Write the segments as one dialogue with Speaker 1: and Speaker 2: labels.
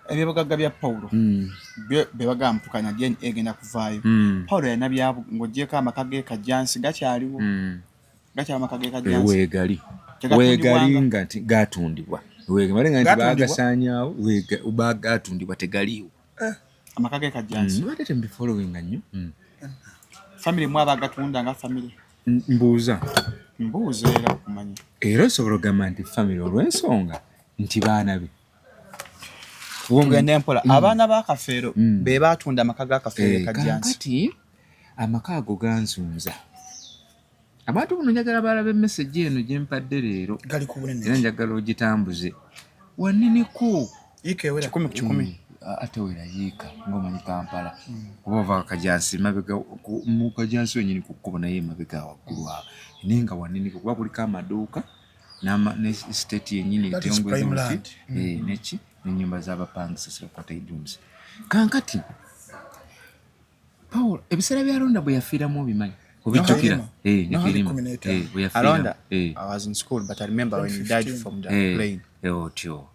Speaker 1: ebyobugagga bya Paulo bebagamukanya DNA egenda kuvaayo Paulo yana byabo ng'ogyeko amaka ge Kajjansi gakyaliwo gakyali amaka ge Kajjansi
Speaker 2: weegali ngati gatundibwa weegali ngati bagasaanyaawo bagatundibwa tegaliiwo
Speaker 1: amaka ge Kajjansi
Speaker 2: batete mbi following nnyo
Speaker 1: family mwa bagatunda nga family
Speaker 2: mbuuza
Speaker 1: era okumanya
Speaker 2: era osobola okugamba nti family olw'ensonga nti baana be
Speaker 1: wongenda empola abaana ba Kafeero be batunda amaka ga Kafeero Kajjansi
Speaker 2: kati amaka ago ganzunza abantu buno njagala balabe message eno gye mpadde leero
Speaker 1: gali ku bunene
Speaker 2: era njagala ogitambuze wanniniko
Speaker 1: yikewera 10
Speaker 2: ate wera yiika ng'omanyi Kampala oba ova Kajjansi mabega mu Kajjansi wenyini ku kkubo naye mabega waggulu awo naye nga wanniniko kuba kuliko amaduuka ne state yennyini etongweza nti neki n'ennyumba z'abapangisa cottage homes kankati Paul ebiseera bya Alonda bwe yafiiramu obimanyi obijjukira
Speaker 1: Alonda I was in school but I remember when he died from the plane
Speaker 2: otyo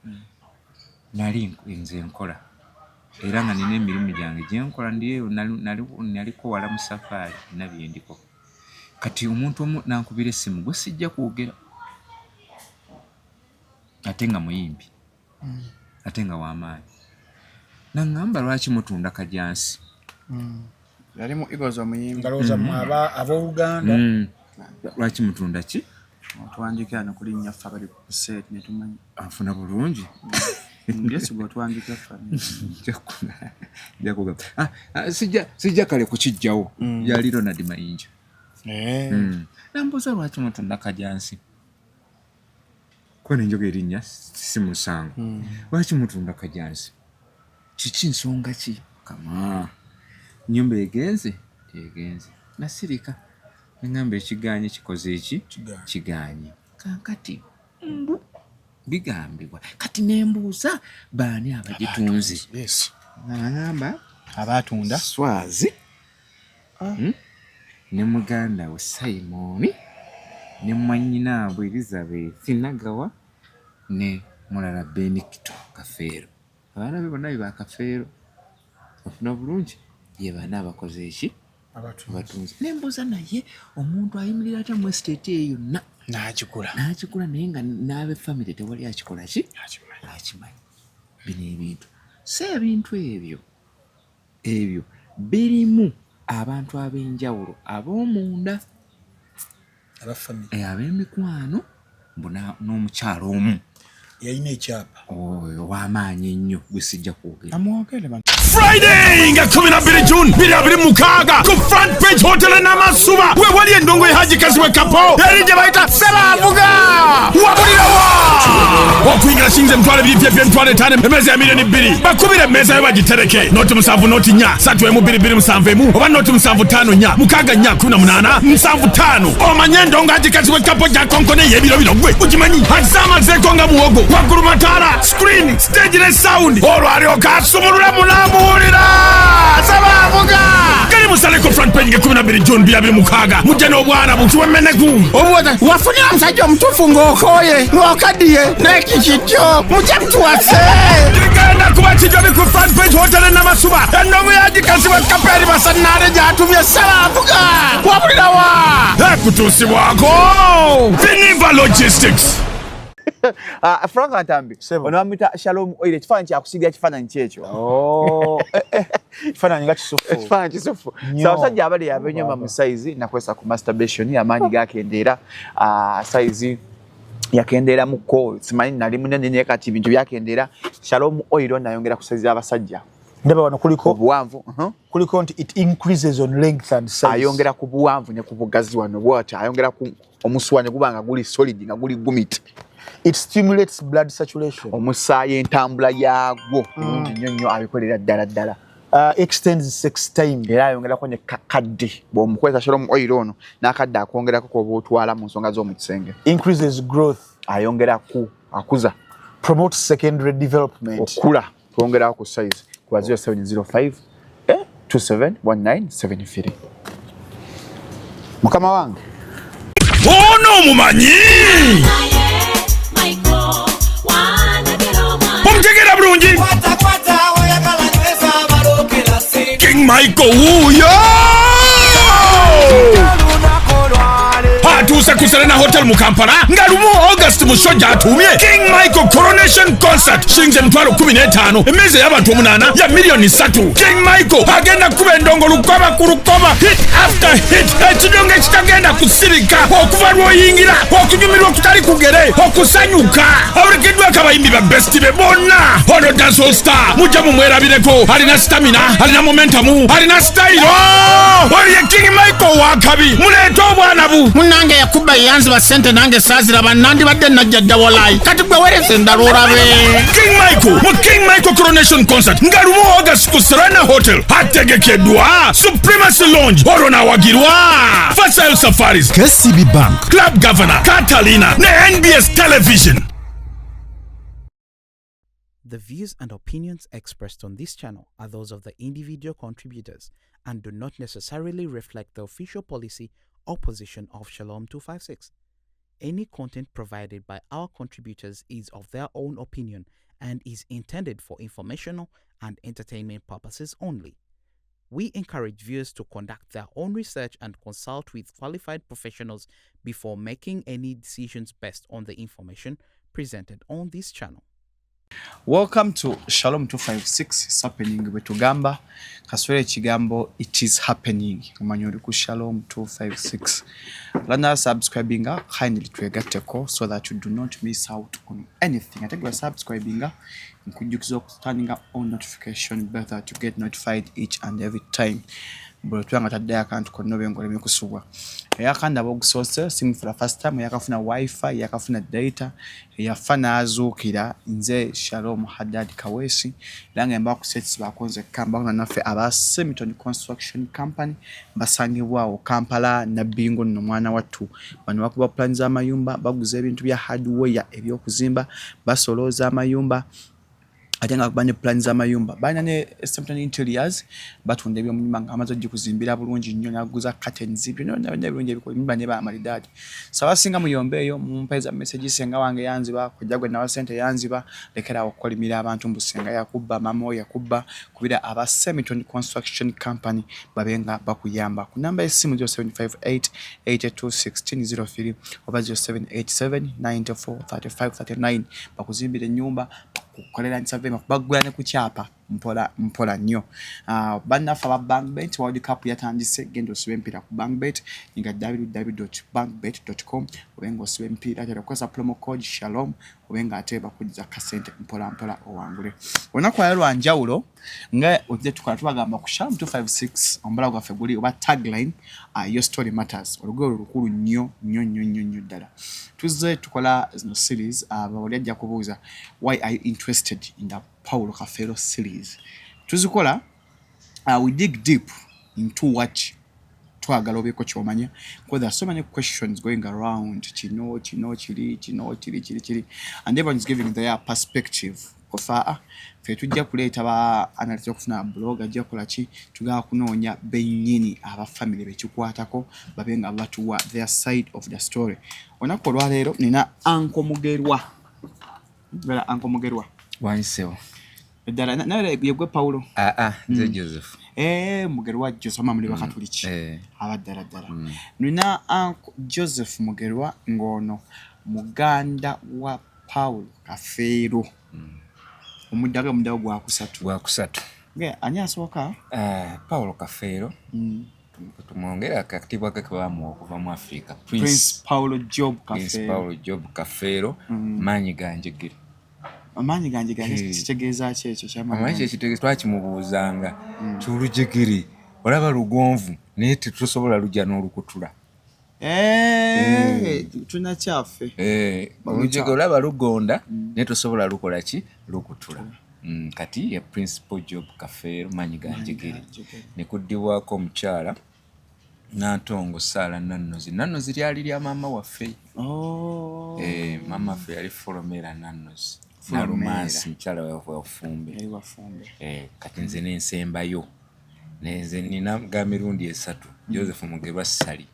Speaker 2: nali nze nkola era nga nina emirimu gyange gye nkola ndiyo naliko wala mu safaari nabye ndiko kati omuntu omu nankubira essimu gwe sijja kwogera ate nga muyimbi ate nga w'amaanyi naŋŋamba lwaki mutunda Kajjansi
Speaker 1: yali mu Eagles omuyimbi
Speaker 3: ngaloza ab'Oluganda
Speaker 2: lwaki mutunda ki
Speaker 1: otwanjikira nokulinnya ffe abali ku set ne tumanyi
Speaker 2: afuna bulungi
Speaker 1: Yes, go twanjika fani.
Speaker 2: Sijja kale kukijjawo yali Ronald Mayinja. Nambuza lwaki mutunda Kajjansi. Kwene njoga erinnya si musango. Lwaki mutunda Kajjansi? Kiki nsonga ki? Kama. Nyumba egenze. Nasirika. Ngamba ekiganye kikoze eki? Kiganye. Kankati. Bigambibwa kati nembuuza baani abagitunze.
Speaker 1: Yes.
Speaker 2: Ngamba
Speaker 1: abatunda
Speaker 2: Swazi ne muganda we Simon ne mwannyinaabwe Elizabeth Nagawa ne mulala Benedicto Kafeero. Abaana be bonna ba Kafeero ofuna bulungi ye baana abakoze eki abatunze. Nembuuza naye omuntu ayimirira atya mu estate eyo yonna
Speaker 1: n'akikula
Speaker 2: naye nga n'abe family tewali akikola ki akimanyi bino ebintu si ebintu ebyo birimu abantu ab'enjawulo ab'omunda ab'emikwano n'omukyalo omu
Speaker 3: yalina ekyapa
Speaker 2: ow'amaanyi ennyo gwe sijja kwogera
Speaker 4: Friday nga 12 June 2026 ku Front Page Hotel n'Amasuba we wali endongo ya Haji Kaziwe Kapo eri gye bayita Ssebavuga wabulirawa okwingira sinze mutwale byipya mutwale tane emeza ya $2,000,000 bakubire emeza yo bagitereke noti 7 noti nya 3 oba noti 7 nya 6 7 omanye endongo Haji Kaziwe Kapo gya konkone y'ebiro bino gwe ukimanyi azamazeko nga muwogo waggulu matala screen stage ne sound olwalyo kasumulula mulambulira Ssebavuga kali musale ku Front Page 12 June 2026 mujja n'obwana bukiwe meneku obuwata wafunira omusajja omutuufu ng'okooye ng'okaddiye n'ekikityo mujja mutuwase kigenda kuba kijobi ku Front Page Hotel n'Amasuba endongo ya Haji Kaziwe Kapo eri basanaale gy'atumye Ssebavuga wabulirawa ekutuusibwako Viniva Logistics.
Speaker 1: Frank Antambi onamita Shalom oile kifaananyi kyakusigira kifaananyi kyekyo
Speaker 3: kifaananyi nga kisufu
Speaker 1: abasajja abali abenyuma mu size nakwesa ku masturbation amaanyi gakendeera size yakendeera muko simanyi nali munene naye kati ebintu byakendeera Shalom oil nayongera ku size abasajja
Speaker 3: ndaba wano kuliko
Speaker 1: obuwanvu
Speaker 3: kuliko nti it increases on length and size
Speaker 1: ayongera ku buwanvu ne ku bugazi wano bwati ayongera ku omuswanya gubanga guli solid nga guli gumit.
Speaker 3: It stimulates blood saturation.
Speaker 1: Omusaayi entambula yaagwo nnyo abikolera ddala.
Speaker 3: Extends sex time.
Speaker 1: Era ayongerako ne kadde bw'omukozesa Shalom oil ono n'akadde akongerako k'oba mu nsonga z'omu kisenge.
Speaker 3: Increases growth.
Speaker 1: Ayongera akuza.
Speaker 3: Promotes secondary development.
Speaker 1: Okula twongerako ku size kuba 0705 271973. Mukama wange
Speaker 4: ono mumanyi omutegera bulungi Michael wuyo atuuse ku Serena Hotel mu Kampala nga lumu August musojja atumye King Michael Coronation Concert shinze mtwalo 15 emeze y'abantu 8 ya milioni 3. King Michael agenda kuba endongo lukoba ku lukoba hit after hit ekidongo ekitagenda kusirika okuva lwoyingira okunyumirwa okutali kugere okusanyuka abulikiddwa akabayimbi ba best be bonna ono dancehall star mujja mumwerabireko alina stamina alina momentum alina style oli King Michael wakabi muleeta obwana bu
Speaker 5: munange yakuba yanzi ba sente nange sazira banandi badde najja dawolai kati gwe werese ndalora be
Speaker 4: King Michael mu King Michael Coronation Concert ngalumu August ku Serena Hotel hategekeddwa Supremacy Lounge orona wagirwa Facile Safaris KCB Bank Club Governor Catalina ne NBS Television.
Speaker 6: The views and opinions expressed on this channel are those of the individual contributors and do not necessarily reflect the official policy or position of Shalom 256. Any content provided by our contributors is of their own opinion and is intended for informational and entertainment purposes only. We encourage viewers to conduct their own research and consult with qualified professionals before making any decisions based on the information presented on this channel.
Speaker 1: Welcome to Shalom 256. It's happening betugamba kaswere kigambo it is happening umanyori ku Shalom 256. Lana subscribing kindly twegateko so that you do not miss out on anything. Ate gwa subscribing nkujukizo turning on notification bell to get notified each and every time. Bro twanga tadde account ko nobe ngole mekusubwa yakanda bogusose sim for the first time yakafuna wifi yakafuna data yafana azukira nze Shalom Haddad Kawesi lange mba ku sets bakonze kamba kuna nafe aba Semiton Construction Company basangibwa Kampala na Bingo no mwana watu bano bakuba plans amayumba baguze ebintu bya hardware ebyokuzimba basoloza amayumba atenga kubane plans amayumba bana ne Semiton Interiors batunde byo munyuma amazo kuzimbira bulungi nnyo naguza curtains ibyo n'ebirungi ebiko mbane ba malidadi sawa singa muyombeyo mumpeza message senga wange yanziba kujagwe na sente yanziba lekera okukolimira abantu mbusenga yakubba mamo yakubba kubira aba Semiton Construction Company babenga bakuyamba ku number esimu 0758 821603 oba 0787943539 bakuzimbira nyumba kukolera nsave bakugulane ku kyapa mpola nnyo bannafa ba Bankbet World Cup yatandise gendo siwempira ku Bankbet inga www.bankbet.com obengo siwempira tera kosa promo code Shalom obenga ateba kujiza kasente mpola owangule onako yalwa njawulo nga ojje tukala tubagamba ku Shalom 256 ombala gwa February oba tagline your story matters olugero lukulu nnyo ddala tuzze tukola zino series abawali ajja kubuuza why are you interested in the Paulo Kafeero series. Tuzikola we dig deep into what twagala obeko kyomanya because there are so many questions going around chino chili and everyone is giving their perspective kofa fe tujja kuleta ba analyst okufuna blog ajja kolachi tugaa kunoonya benyini aba family bekikwatako babenga batuwa their side of the story onakolwa leero nina Uncle Mugerwa bela Uncle Mugerwa
Speaker 2: wansewo
Speaker 1: dala na yegwe Paulo
Speaker 2: nze Joseph
Speaker 1: Mugerwa Joseph amamuli bakatuliki abadala nina Uncle Joseph Mugerwa ngono muganda wa Paulo Kafeero omudaga gwa kusatu ani asooka
Speaker 2: Paulo Kafeero tumwongera akatibwa kakibamu okuva mu Africa
Speaker 1: Prince Paulo Job Kafeero
Speaker 2: manyi ganjegere
Speaker 1: amanyi ganjye kitegeeza kyekyo
Speaker 2: kyamaanyi kitegeeza twakimubuuzanga kyolujegere olaba lugonvu naye tetusobola lujja n'olukutula
Speaker 1: tunakyaffe
Speaker 2: olujegere olaba lugonda naye tosobola lukola ki lukutula kati ye Principal Job Kafeero manyi ganjegere nekuddibwako omukyala Nantongo Sala Nannozi lyali lya maama waffe maama waffe yali Folomera Nannozi na romance mchala wa Fumbe kati nze nensembayo neze nina gamirundi esatu Joseph Mugerwa Sali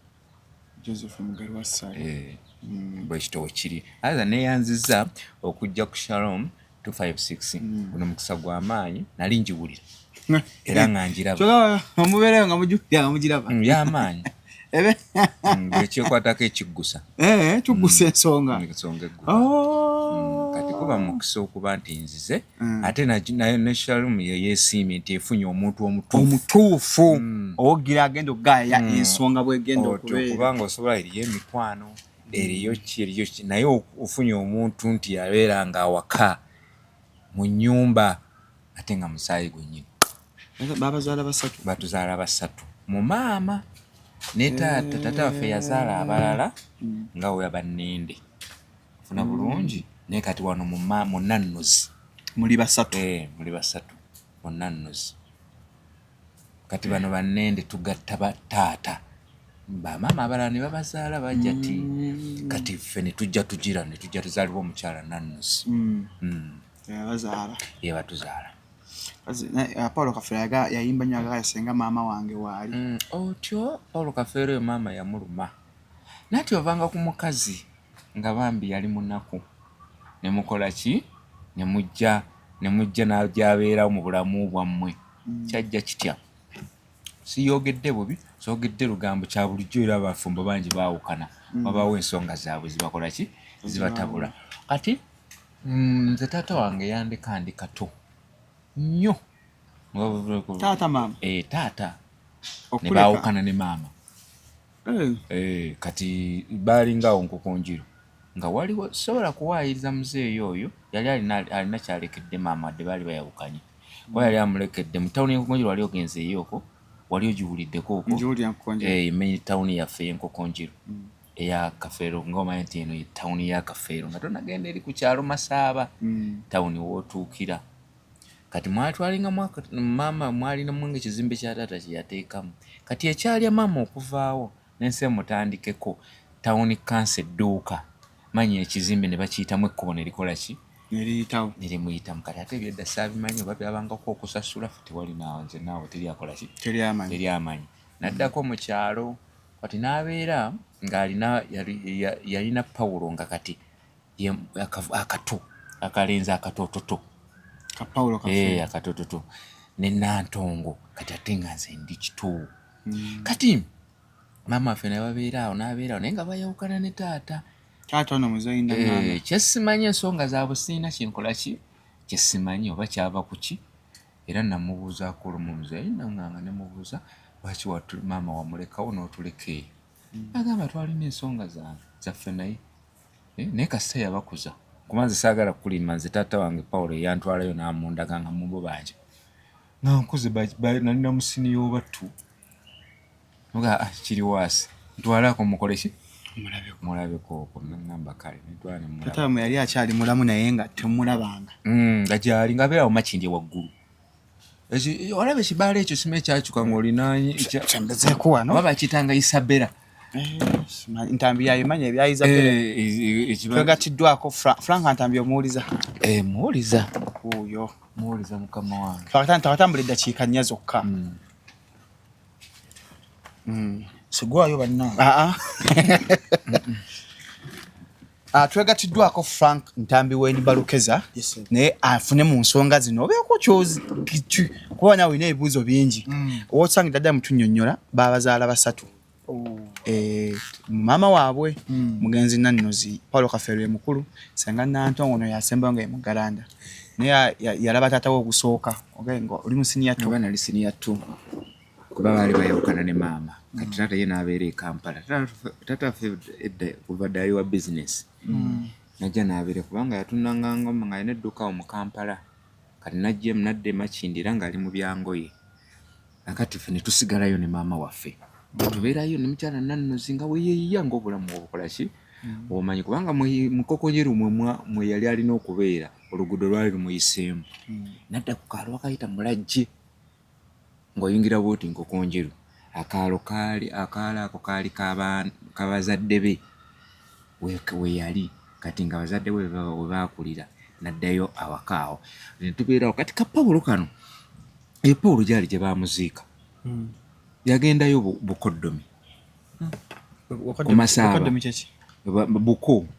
Speaker 2: bwekito kiri aza neyanziza okujja ku Shalom 256 kuno mukisa gwa maanyi nali njiwulira era nga njiraba
Speaker 1: Choga omubeera nga mujukya nga mugiraba.
Speaker 2: y'amaanyi
Speaker 1: Ebe.
Speaker 2: ekyekwatako ekiggusa
Speaker 1: Tugusa ensonga.
Speaker 2: ensonga eggulu
Speaker 1: Oh.
Speaker 2: kati kuba mukisa okuba nti nzize ate nayo ne Shalom yeesiimye nti efunye omuntu
Speaker 1: Omutuufu. Owogira agenda okugaaya ensonga bw'egenda okubeera.
Speaker 2: kubanga osobola eriyo emikwano eriyo ki naye ofunye omuntu nti yabeera nga awaka mu nnyumba ate nga musaayi gwennyini.
Speaker 1: Babazaala basatu.
Speaker 2: Batuzaala basatu mu maama ne taata waffe yazaala abalala nga we Bannende funa bulungi naye kati wano mu Nannozi
Speaker 1: Muli basatu.
Speaker 2: muli basatu mu Nannozi kati bano Bannende tugatta taata bamaama abalala ne babazaala bajja ti kati ffe ne tujja tuzaalibwa omukyala Nannozi
Speaker 1: Bazaala.
Speaker 2: ye batuzaala
Speaker 1: Paulo Kafeero yayimba nnyo agaya senga maama wange waali.
Speaker 2: Otyo Paulo Kafeero yo maama yamuluma nati ovanga ku mukazi nga bambi yali munaku ne mukola ki ne mujja n'ajabeera mu bulamu bwammwe kyajja kitya siyogedde bubi soogedde lugambo kya bulijjo era abafumbo bangi baawukana babaawo ensonga zaabwe zibakola ki zibatabula kati nze taata wange yandika ndi kato nnyo
Speaker 1: Taata maama.
Speaker 2: taata ne baawukana ne maama kati baalingawo nkokonjiro nga waliwo sobola kuwaayiriza muzeeyi oyo yali alina kyalekedde maama wadde baali bayawukanye kuba yali amulekedde mu tawuni y'enkokonjiro wali ogenzeeyo okwo wali ogiwuliddeko okwo menyi tawuni yaffe y'enkokonjiro eya Kafeero ng'omanyi nti eno ye tawuni ya Kafeero nga tonagenda eri ku kyalo Masaaba tawuni w'otuukira kati mwatwalinga maama mwalinamu ng'ekizimbe kya taata kye yateekamu kati ekyalya maama okuvaawo n'ensi mutandikeko tawuni kansa edduuka manyi ekizimbe ne bakiyitamu ekkubo ne likola ki nerimuyitamu kati ate ebyedda saabimanyi oba byabangako okusasula ffe tewali nze naawe teryakola ki teryamanyi naddako mu kyalo kati n'abeera yalina Pawulo nga kati akato akalenzi akatototo akatototo ne Nantongo kati ate nga nze ndi kituuwu kati maama waffe naye babeera awo n'abeera awo naye nga bayawukana ne taata kyesimanyi ensonga zaabwe sirina kinkola ki kyesimanyi oba kyava ku ki era namubuuzaako olumu muzeeyi nanganga ne mubuuza lwaki maama wamulekawo n'otuleka eyo agamba twalina ensonga zaffe naye kasita yabakuza kuba nze saagala kulima nze taata wange Pawulo yantwalayo n'amundaga nga mubo banje nga nkuze nalina musini y'obattu nga kiri waasi ntwalaako mukole ki mulabeko okwo namba kale netwala ne mulaba
Speaker 1: taata yali akyali mulamu naye nga temulabanga
Speaker 2: nga gyali nga beerawo makindi waggulu olaba ekibaala ekyo sima ekyakyuka ng'olinaanyi
Speaker 1: kyembezeeko wano
Speaker 2: oba bakiyitanga Isabella
Speaker 1: Ntambi yayo manya ebya Isabella twegatiddwako Frank Ntambi omuwuliza
Speaker 2: muwuliza
Speaker 1: oyo
Speaker 2: muwuliza mukama wange
Speaker 1: twakatambula eddakiika 4 zokka
Speaker 3: Sigwayo banna.
Speaker 1: Twegatiddwako Frank Ntambi w'Endibalukeza naye afune mu nsonga zino obeeko kyozi kuba nawe olina ebibuuzo bingi wosangidde ddala mutunnyonnyola babazaala basatu maama waabwe mugenzi Nannozi Paulo Kafeero ye mukulu senga Nantongo ono yasembayo nga ye Mugalanda naye yalaba taatawe ogusooka nga oli mu siniya 2
Speaker 2: nali siniya 2 kuba baali bayawukana ne maama kati taata ye n'abeera e Kampala taata waffe edda kuva ddaali wa bizinesi najja n'abeera kubanga yatunanga ngoma nga alina edduuka mu Kampala kati najjemu nadda Makindi era ng'ali mu byangoye nakati ffe ne tusigalayo ne maama waffe tubeerayo ne mukyala Nannozi nga weyeeyiya ng'obulamu obukola ki omanyi kubanga mukokonyeru mwe yali alina okubeera oluguudo lwali lumuyiseemu nadda ku kaalo bakayita Mulajje ng'oyingira bwoti Nkokonjeru akaalo ako kaali kabazadde be we yali kati nga bazadde we baakulira naddayo awakaawo ne tubeerawo kati ka Pawulo kano Pawulo gyali gye baamuziika yagendayo bukoddomi kumasaaba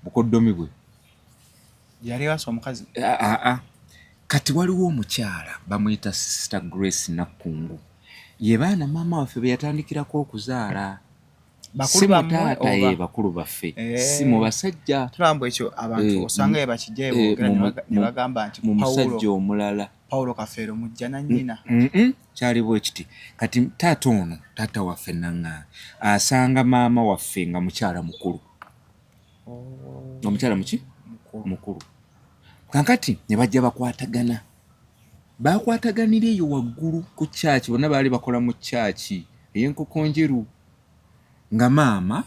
Speaker 2: bukoddomi bwe
Speaker 1: yali wasa omukazi
Speaker 2: kati waliwo omukyala bamuyita Sister Grace Nakungu ye baana maama waffe be yatandikirako okuzaala
Speaker 3: bakulu bamwe
Speaker 2: bakulu baffe si mu basajja
Speaker 3: tulambo ekyo abantu osanga ye bakijje boogera ne bagamba nti
Speaker 2: musajja omulala
Speaker 3: Paulo Kafeero mujja na nnyina
Speaker 2: kyali bwe kiti kati taata waffe nanga asanga maama waffe nga mukyala mukulu omukyala mukulu kankati ne bajja bakwataganira eyo waggulu ku kyaki bonna baali bakola mu kyaki ey'enkoko njeru nga maama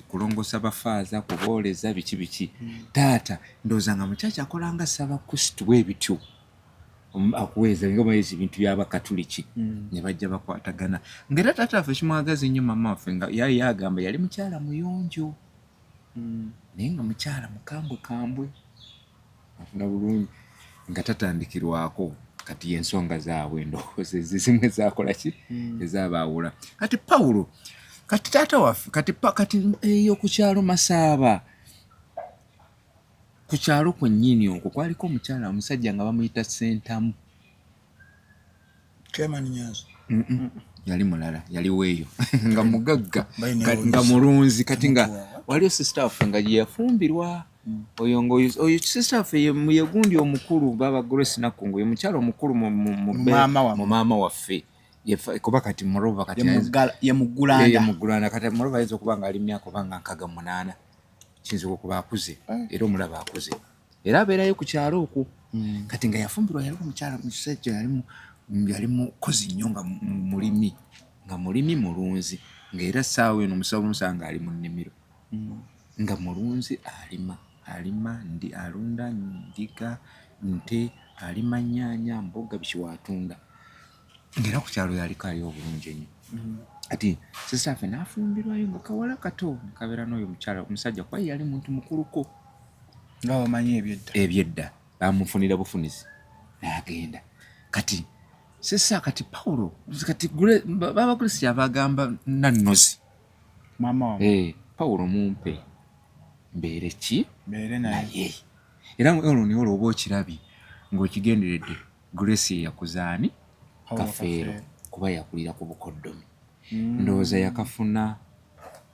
Speaker 2: kulongoosa bafaaza kubooleza biki taata ndowooza nga mukyaki akolanga Ssabakristu bwebityo akuweeza ngoma ebintu by'Abakatuliki ne bajja bakwatagana ng'era taata waffe kimwagaza ennyo maama waffe nga yagamba yali mukyala muyonjo naye nga mukyala mukambwe afuna bulungi nga tatandikirwako kati ensonga zaabwe endowooza zimwe zakola ki ezabaawula kati Pawulo kati taata waffe kati eyo ku kyalo Masaaba ku kyalo kwennyini okwo kwaliko omukyala omusajja nga bamuyita Ssentamu
Speaker 3: Clement Nyanzi
Speaker 2: yali mulala yali weeyo nga mugagga nga mulunzi kati nga waliyo sister waffe nga gye yafumbirwa oyo sister waffe ye gundi omukulu baba Grace Nakungu ye mukyala omukulu mu maama waffe kuba kati Muloba kati
Speaker 3: ye
Speaker 2: Mugulanda kati Muloba ayinza okuba nga ali myaka oba nga 68 kiyinza okuba akuze era omulaba akuze era abeerayo ku kyalo okwo kati nga yafumbirwa yali omukyala musajja yali mukozi nnyo nga mulimi mulunzi ng'era ssaawa eno omusanga ali mu nnimiro nga mulunzi alunda ndiga nte alima nnyaanya mboga bikiwaatunda ng'era ku kyalo yaliko ali obulungi ennyo ati sister ffe n'afumbirwayo nga kawala kato nkabeera n'oyo omusajja kuba yali muntu mukuluko
Speaker 3: nga bamanyi
Speaker 2: ebyedda bamufunira bufunizi n'agenda kati sisa kati Paulo kati baba Kristo abagamba nannozi
Speaker 3: mama
Speaker 2: Paulo mumpe mbeere
Speaker 3: naye
Speaker 2: era olwo niwo oba okirabi ng'okigenderedde Grace yakuzaani Kafeero kuba yakulira ku bukoddomi ndowooza yakafuna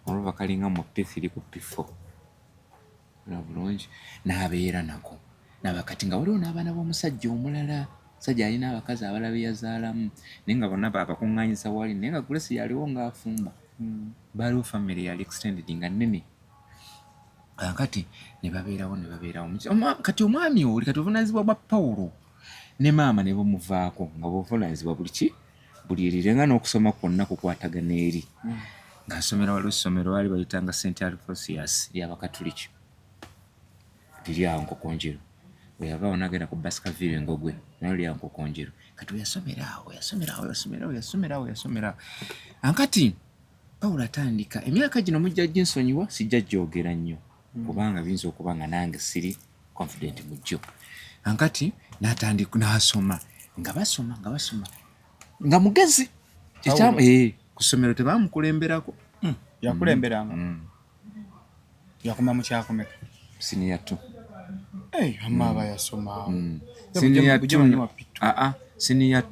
Speaker 2: olwo bakalinga mu P3 ku P4 na bulungi n'abeera nako nabakati nga waliwo n'abaana b'omusajja omulala sajja alina abakazi abalala be yazaalamu naye nga bonna babakuŋŋaanyisa wali naye nga Grace yaliwo ng'afumba baaliwo family yali extended nga nnene kati ne babeerawo kati omwami oli kati obuvunaanyizibwa bwa Pawulo ne maama ne bamuvaako nga buvunaanyizibwa buli erirenga n'okusoma kwonna kukwatagana eri ng'asomera waliwo essomero baali bayitanga St. Alphonsus ly'Abakatuliki liri awo Nkokonjero bwe yavaawo n'agenda ku Baskerville Ngogwe nayo lya Nkokonjero kati yasomerawo ankati Pawulo atandika emyaka gino mujja ginsonyiwa sijja gyogera nnyo kubanga biyinza okuba nga nange siri confident mu jjo ankati n'atandika n'asoma nga basoma nga mugezi ku ssomero tebamukulemberako
Speaker 3: yakulemberanga yakoma mu kyakomeka
Speaker 2: senior 2
Speaker 3: amaba yasoma
Speaker 2: senior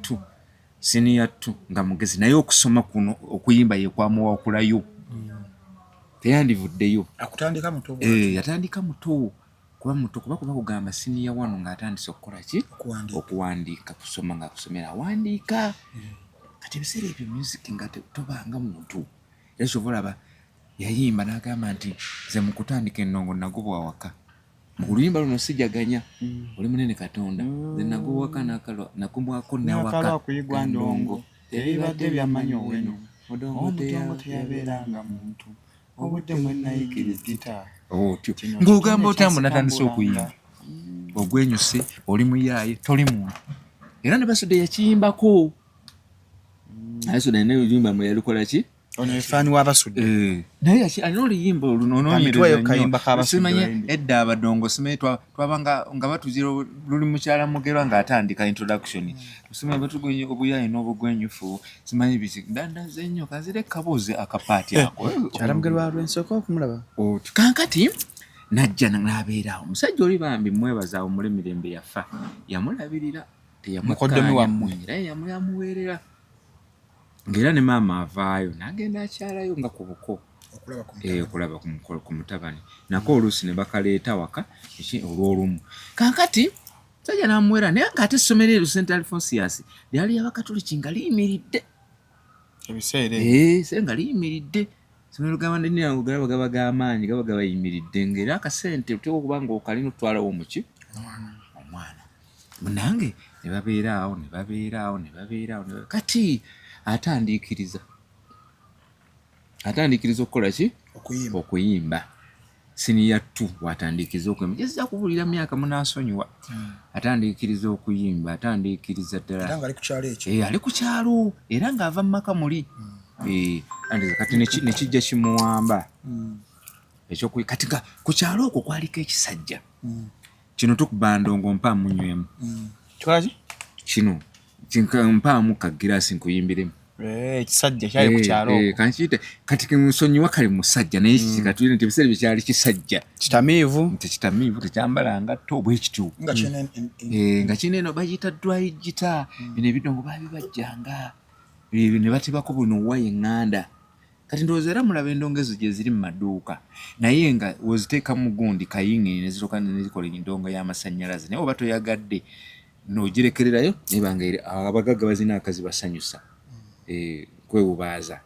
Speaker 2: 2 nga mugezi naye okusoma kuno okuyimba ye kwamuwakulayo teyandivuddeyo yatandika muto kuba kugamba senior 1 ng'atandise okukola ki okuwandiika kusoma nga kusomera awandiika kati ebiseera ebyo music nga tobanga muntu era kyova olaba yayimba n'agamba nti nze mu kutandika ennongo nagobwa waka mu luyimba luno sijaganya oli munene Katonda nze nagobwa waka nakumbwako newaka
Speaker 3: kuyigwa ndongo ebibadde byamanyi oweno odongo teyabeeranga muntu obudde mwenayikirizita
Speaker 2: otyo ng'ogamba otambo natandise okuyimba ogwenyuse oli muyaaye toli muntu era ne Basudde yakiyimbako Basudde naye oluyimba mwe yalikola ki
Speaker 3: ono efaani wa Basudde
Speaker 2: naye alina oluyimba olunoonyerezamanye edda abadongo simanyi twabanga nga batuzira luli mukyala mugerwa ng'atandika introduction simanyi batugwenye obuyaaye n'obugwenyufu simanyi biki dandaze nnyo kazire kabuuzi akapaati ako
Speaker 3: kyala mugerwa lw'ensooka okumulaba
Speaker 2: kankati najja n'abeerawo omusajja oli bambi mwebaza omule mirembe yafa yamulabirira
Speaker 3: mukoddomi wammwe
Speaker 2: era yamuweerera ng'era ne maama avaayo n'agenda akyalayo nga ku buko okulaba ku mutabani nako oluusi ne bakaleeta waka olw'olumu kaakati musajja n'amuweera naye ng'ate essomero eryo St. Alphonsius lyali y'Abakatoliki nga liyimiridde
Speaker 3: ebiseera
Speaker 2: nga liyimiridde somero gaba g'amaanyi gaba gabayimiridde ng'era akasente oteeka okuba ng'okalina otwalawo muki omwana munange ne babeeraawo kati atandiikiriza okukola ki okuyimba siniya 2 watandiikiriza okuyimba jezza kubulira myaka munaasonyiwa atandiikiriza okuyimba atandiikiriza ddala ali ku kyalo era ng'ava mu maka muli kati nekijja kimuwamba ekyokuyi kati ku kyalo okwo kwaliko ekisajja kino tukuba ndongo mpaamu nywemu kino mpaamu kagiraasi nkuyimbiremu
Speaker 3: ekisajja kyali ku kyalo
Speaker 2: kankiyite kati kimusonyiwa kali musajja naye kikatulire nti ebiseera byekyali kisajja kitamiivu tekyambala ngatto bwekityo nga kino eno bagiyita dwayigita bino ebidongo babibajjanga ne batibako buno waye eŋŋanda kati ndowooza era mulaba endongezo gye ziri mu maduuka naye nga woziteeka mu gundi kayingini nezitoka nezikola endongo y'amasannyalaze naye oba toyagadde n'ogirekererayo nebanga abagagga bazina akazibasanyusa kwewubaaza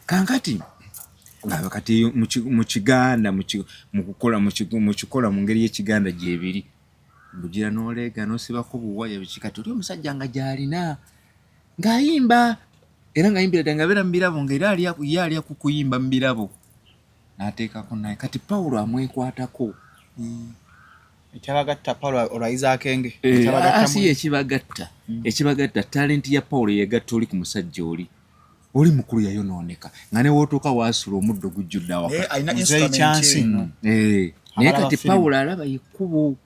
Speaker 2: kankati kati mu kiganda mu kikola mu ngeri y'ekiganda gyebiri bugira n'oleega n'osibako buwaya bikikati oli omusajja nga gy'alina ng'ayimba era ng'ayimbira ddala nga beera mu birabo ng'era ye alya ku kuyimba mu birabo n'ateekako naye kati Pawulo amwekwatako
Speaker 3: ekyabagatta Pawulo olwayiza akenge
Speaker 2: si ekibagatta talenti ya Pawulo yegatta oli ku musajja oli mukulu yayonooneka nga ne wootuuka waasula omuddo gujjudde awaka naye kati Pawulo alaba ekkubo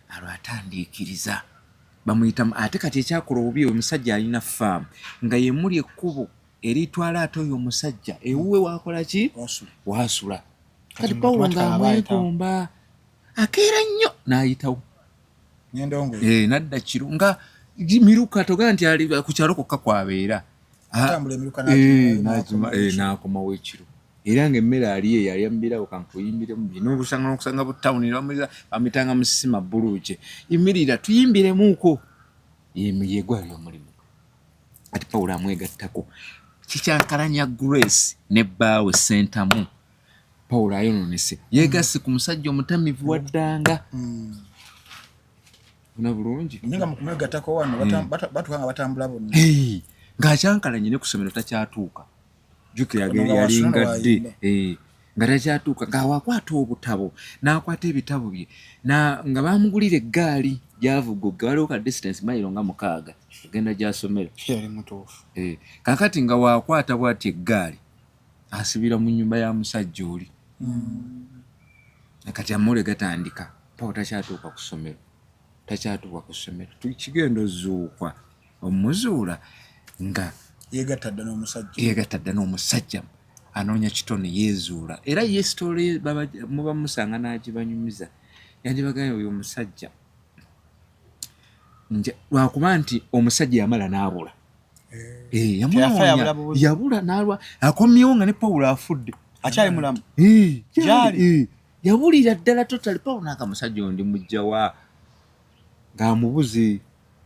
Speaker 2: alwo atandiikiriza bamuyita ate kati ekyakola obubi omusajja alina faamu nga yemuli ekkubo eritwala ate oyo omusajja ewuwe wakola ki waasula kati Pawulo ng'amwegomba akeera nnyo n'ayitawo nadda kiro nga miruka togaa nti ali ku kyalo kokka kwabeera n'akomawo ekiro era ng'emmere aliyo yalya mubirawo kankuyimbiremu n'obusanga n'okusanga butawuni bamitanga musima bbuluuke yimirira tuyimbiremuuko yegwali omulimu ati Pawulo amwegattako kikyankalanya Grace ne bbaawe Sentamu Pawulo ayonoonese yeegasse ku musajja omutamivu waddanga ona bulungi
Speaker 3: ninga mu kumwegattako wano batuka nga batambula bonna
Speaker 2: ng'akyankalanye ne ku ssomero takyatuuka jukira yalingadde nga takyatuuka ng'awakwata obutabo n'akwata ebitabo bye nga bamugulira eggaali gy'avuga waliwo ka distance mayiro nga 6 ogenda gy'asomera kakati nga waakwata bw'ati eggaali asibira mu nnyumba ya musajja oli kati amule gatandika Pawulo takyatuuka ku ssomero kigenda ozuukwa omuzuula nga
Speaker 3: yeegatta dda n'omusajja anoonya kitone yeezuula era ye sitole muba musanga n'agibanyumiza yandibagambye oyo omusajja lwakuba nti omusajja yamala n'abula yabula n'alwa akomyewo nga ne Pawulo afudde akyali mulamu
Speaker 2: yabulira ddala totali Pawulo n'akamusajja ondi mujjawa ng'amubuze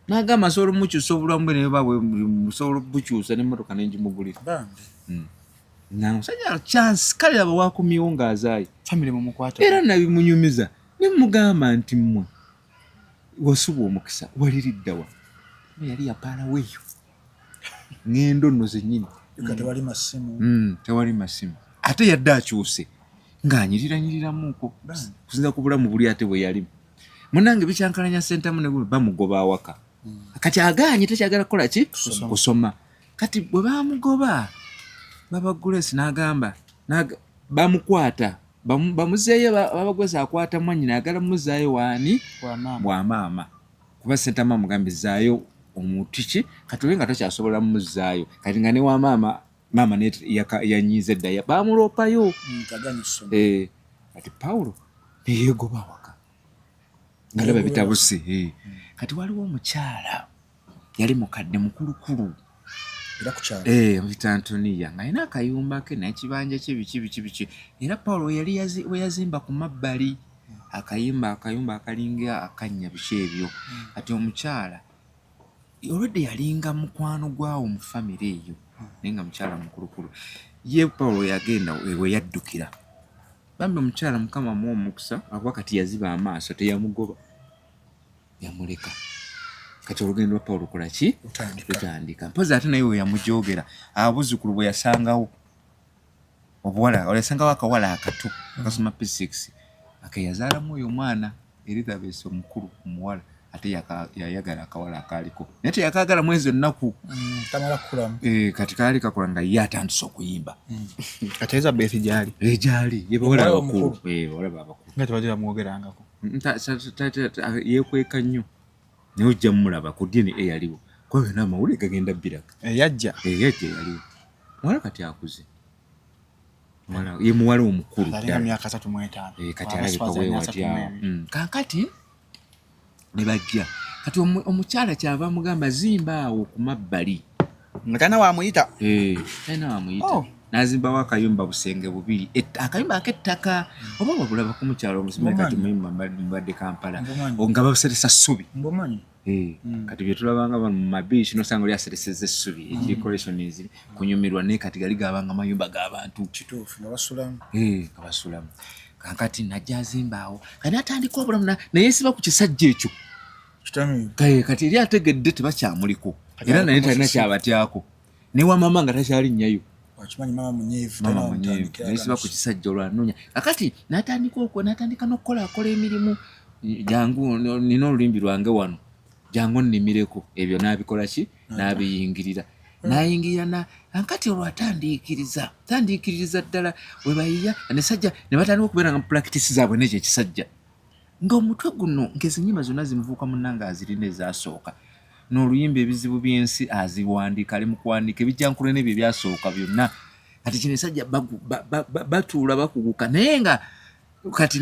Speaker 2: n'agamba nsobola omukyusa obulamu bwe naye babwe musobola bukyusa n'emmotoka n'engimugulira nga omusajja chance kale aba wakomyewo ng'azaayo era nabimunyumiza ne mugamba nti mmwe wasuba omukisa waliriddawa yali yapaalawo eyo ngendo nno zennyini tewali masimu ate yadde akyuse ng'anyiriranyiririramuuko kusinza ku bulamu buli ate bwe yalimu munange bikyankalanya Sentamu ne bamugoba awaka kati aganye takyagala kukola ki kusoma kati bwe bamugoba baba Grace n'agamba bamukwata bamuzeeyo babagweza akwata mwannyina ayagala muzaayo waani bwa maama kuba Sentamu amugambizaayo omuntu ki kati oli nga takyasobola muzaayo kati nga ne wa maama yanyiiza edda bamuloopayo
Speaker 3: kati Paulo neyegoba waka ngalaba bitabuse kati waliwo omukyala yali mukadde mukulukulu
Speaker 7: era ku kyalo
Speaker 3: muyita Antoniya ng'alina akayumba ke n'ekibanja kye biki era Paulo yali we yazimba ku mabbali akayumba akalinga akannya biki ebyo kati omukyala olwedde yalinga mukwano gwawo mu famire eyo naye nga mukyala mukulukulu ye Paulo yagenda we yaddukira bambi omukyala Mukama muwa omukisa akuba kati yaziba amaaso teyamugoba yamuleka kati olugendo lwa Paulo lukola ki lutandika mpozi ate naye we yamujogera abuzzukulu bwe yasangawo obuwala yasangawo akawala akato akasoma P6 akayazaalamu oyo omwana Elizabeth omukulu omuwala ate yayagala akawala akaaliko naye teyakaagala mwezi ennaku
Speaker 7: tamala kukulamu
Speaker 3: kati kaali kakola nga ye atandise okuyimba
Speaker 1: kati Elizabeth gyali
Speaker 3: ye bawala abakulu
Speaker 1: nga tebadde bamwogerangako
Speaker 3: yeekweka nnyo naye ojja mumulaba ku DNA yaliwo kuba byonna amawulire gagenda bbiraga
Speaker 1: yajja
Speaker 3: yaliwo muwala kati akuze ye muwala omukulu
Speaker 1: myaka 35
Speaker 3: kati alabika weewatyawo kaakati ne bajja kati omukyala kyava mugamba zimba awo ku mabbali
Speaker 1: nga tana wamuyita
Speaker 3: n'azimbawo akayumba busenge bubiri akayumba ak'ettaka oba wabulaba ku mukyalo omusibe kati mubadde Kampala nga babuseresa ssubi kati bye tulabanga bano mu mabiici nosanga oli asereseza essubi ekirecolation eziri kunyumirwa naye kati gali gabanga mayumba g'abantu
Speaker 7: kituufu nga basulamu
Speaker 3: nga basulamu kankati najja azimbaawo kati atandika obulamu nayeesiba ku kisajja ekyo kati eri ategedde tebakyamuliko era naye talina kyabatyako newa mama nga takyalinnyayo
Speaker 7: wakimanyi mama munyeevu
Speaker 3: nayeesiba ku kisajja olwanoonya kakati n'atandika n'okukolakola emirimu jangu nina olulimbi lwange wano jangu nnimireko ebyo n'abikola ki n'abiyingirira n'ayingirira ankati olwo atandiikiriza ddala we bayiya nesajja ne batandika okubeera nga practice zaabwe n'ekyo ekisajja ng'omutwe guno ng'ezinyima zonna zimuvuuka munnanga azirina ezasooka n'oluyimba ebizibu by'ensi aziwandiika ali mu kuwandiika ebijjankulu n'ebyo ebyasooka byonna kati kino esajja batuula bakuguka naye nga kati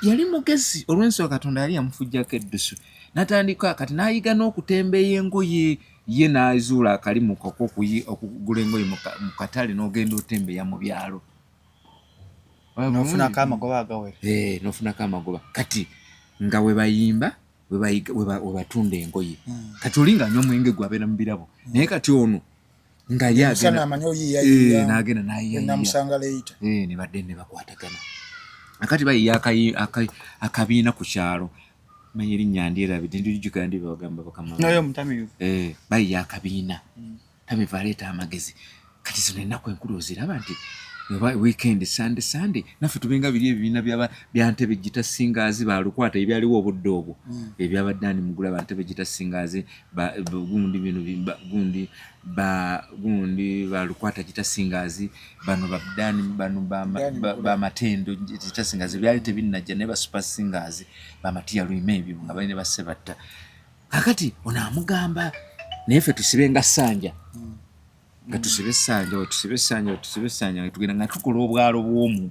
Speaker 3: yali mugezi olw'ensonga Katonda yali yamufujjako eddusu n'atandika kati n'ayiga n'okutembeeya engoye ye n'azuula akalimu okugula engoye mu katale n'ogenda otembeeya mu byalo
Speaker 1: nofunako amagoba agawere
Speaker 3: nofunako amagoba kati nga we bayimba we batunda engoye kati oli nga nywa omwenge gwabeera mu birabo naye kati ono nga n'agenda n'ayiyayiya ne badde ne bakwatagana akati bayiya akabiina ku kyalo manyi erinnya ndyerabidde ndirijjukira ndi babagamba bakama bayiya akabiina Tamiva aleeta amagezi kati zino ennaku enkulu oziraba nti weekend Sunday naffe tubenga biri ebibiina bya Ntebe Gita Singers balukwata ebyaliwo obudde obwo ebyabaddaani mugula ba Ntebe Gita Singers gundi balukwata Gita Singers bano babdaani bano bamatendo Gita Singers byali tebinnajja naye ba Super Singers bamatiya lwima ebyo nga balina basebatta kakati onaamugamba naye ffe tusibenga ssanja nga tusibe essanja tugenda nga tukola obwalo bw'omu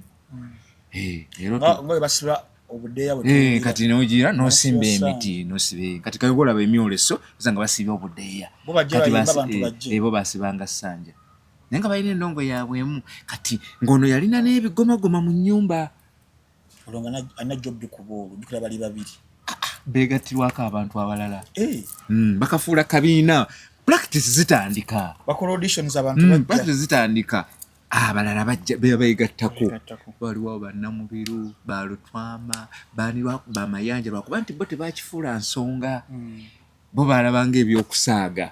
Speaker 3: kati nogira nosimba emiti nosibe kati kayogolaba emyoleso osanga basiba obudeeya ebo basibanga ssanja naye nga balina endongo yaabwe emu kati ng'ono yalina n'ebigomagoma mu nnyumba
Speaker 7: bali babiri
Speaker 3: beegattirwako abantu abalala bakafuula kabiina practice zitandika
Speaker 7: bakola auditions abantu
Speaker 3: practice zitandika abalala bajja beegattako waliwo bannamubiru balutwama bamayanja lwakuba nti bo tebakifuula nsonga bo balabanga ebyokusaaga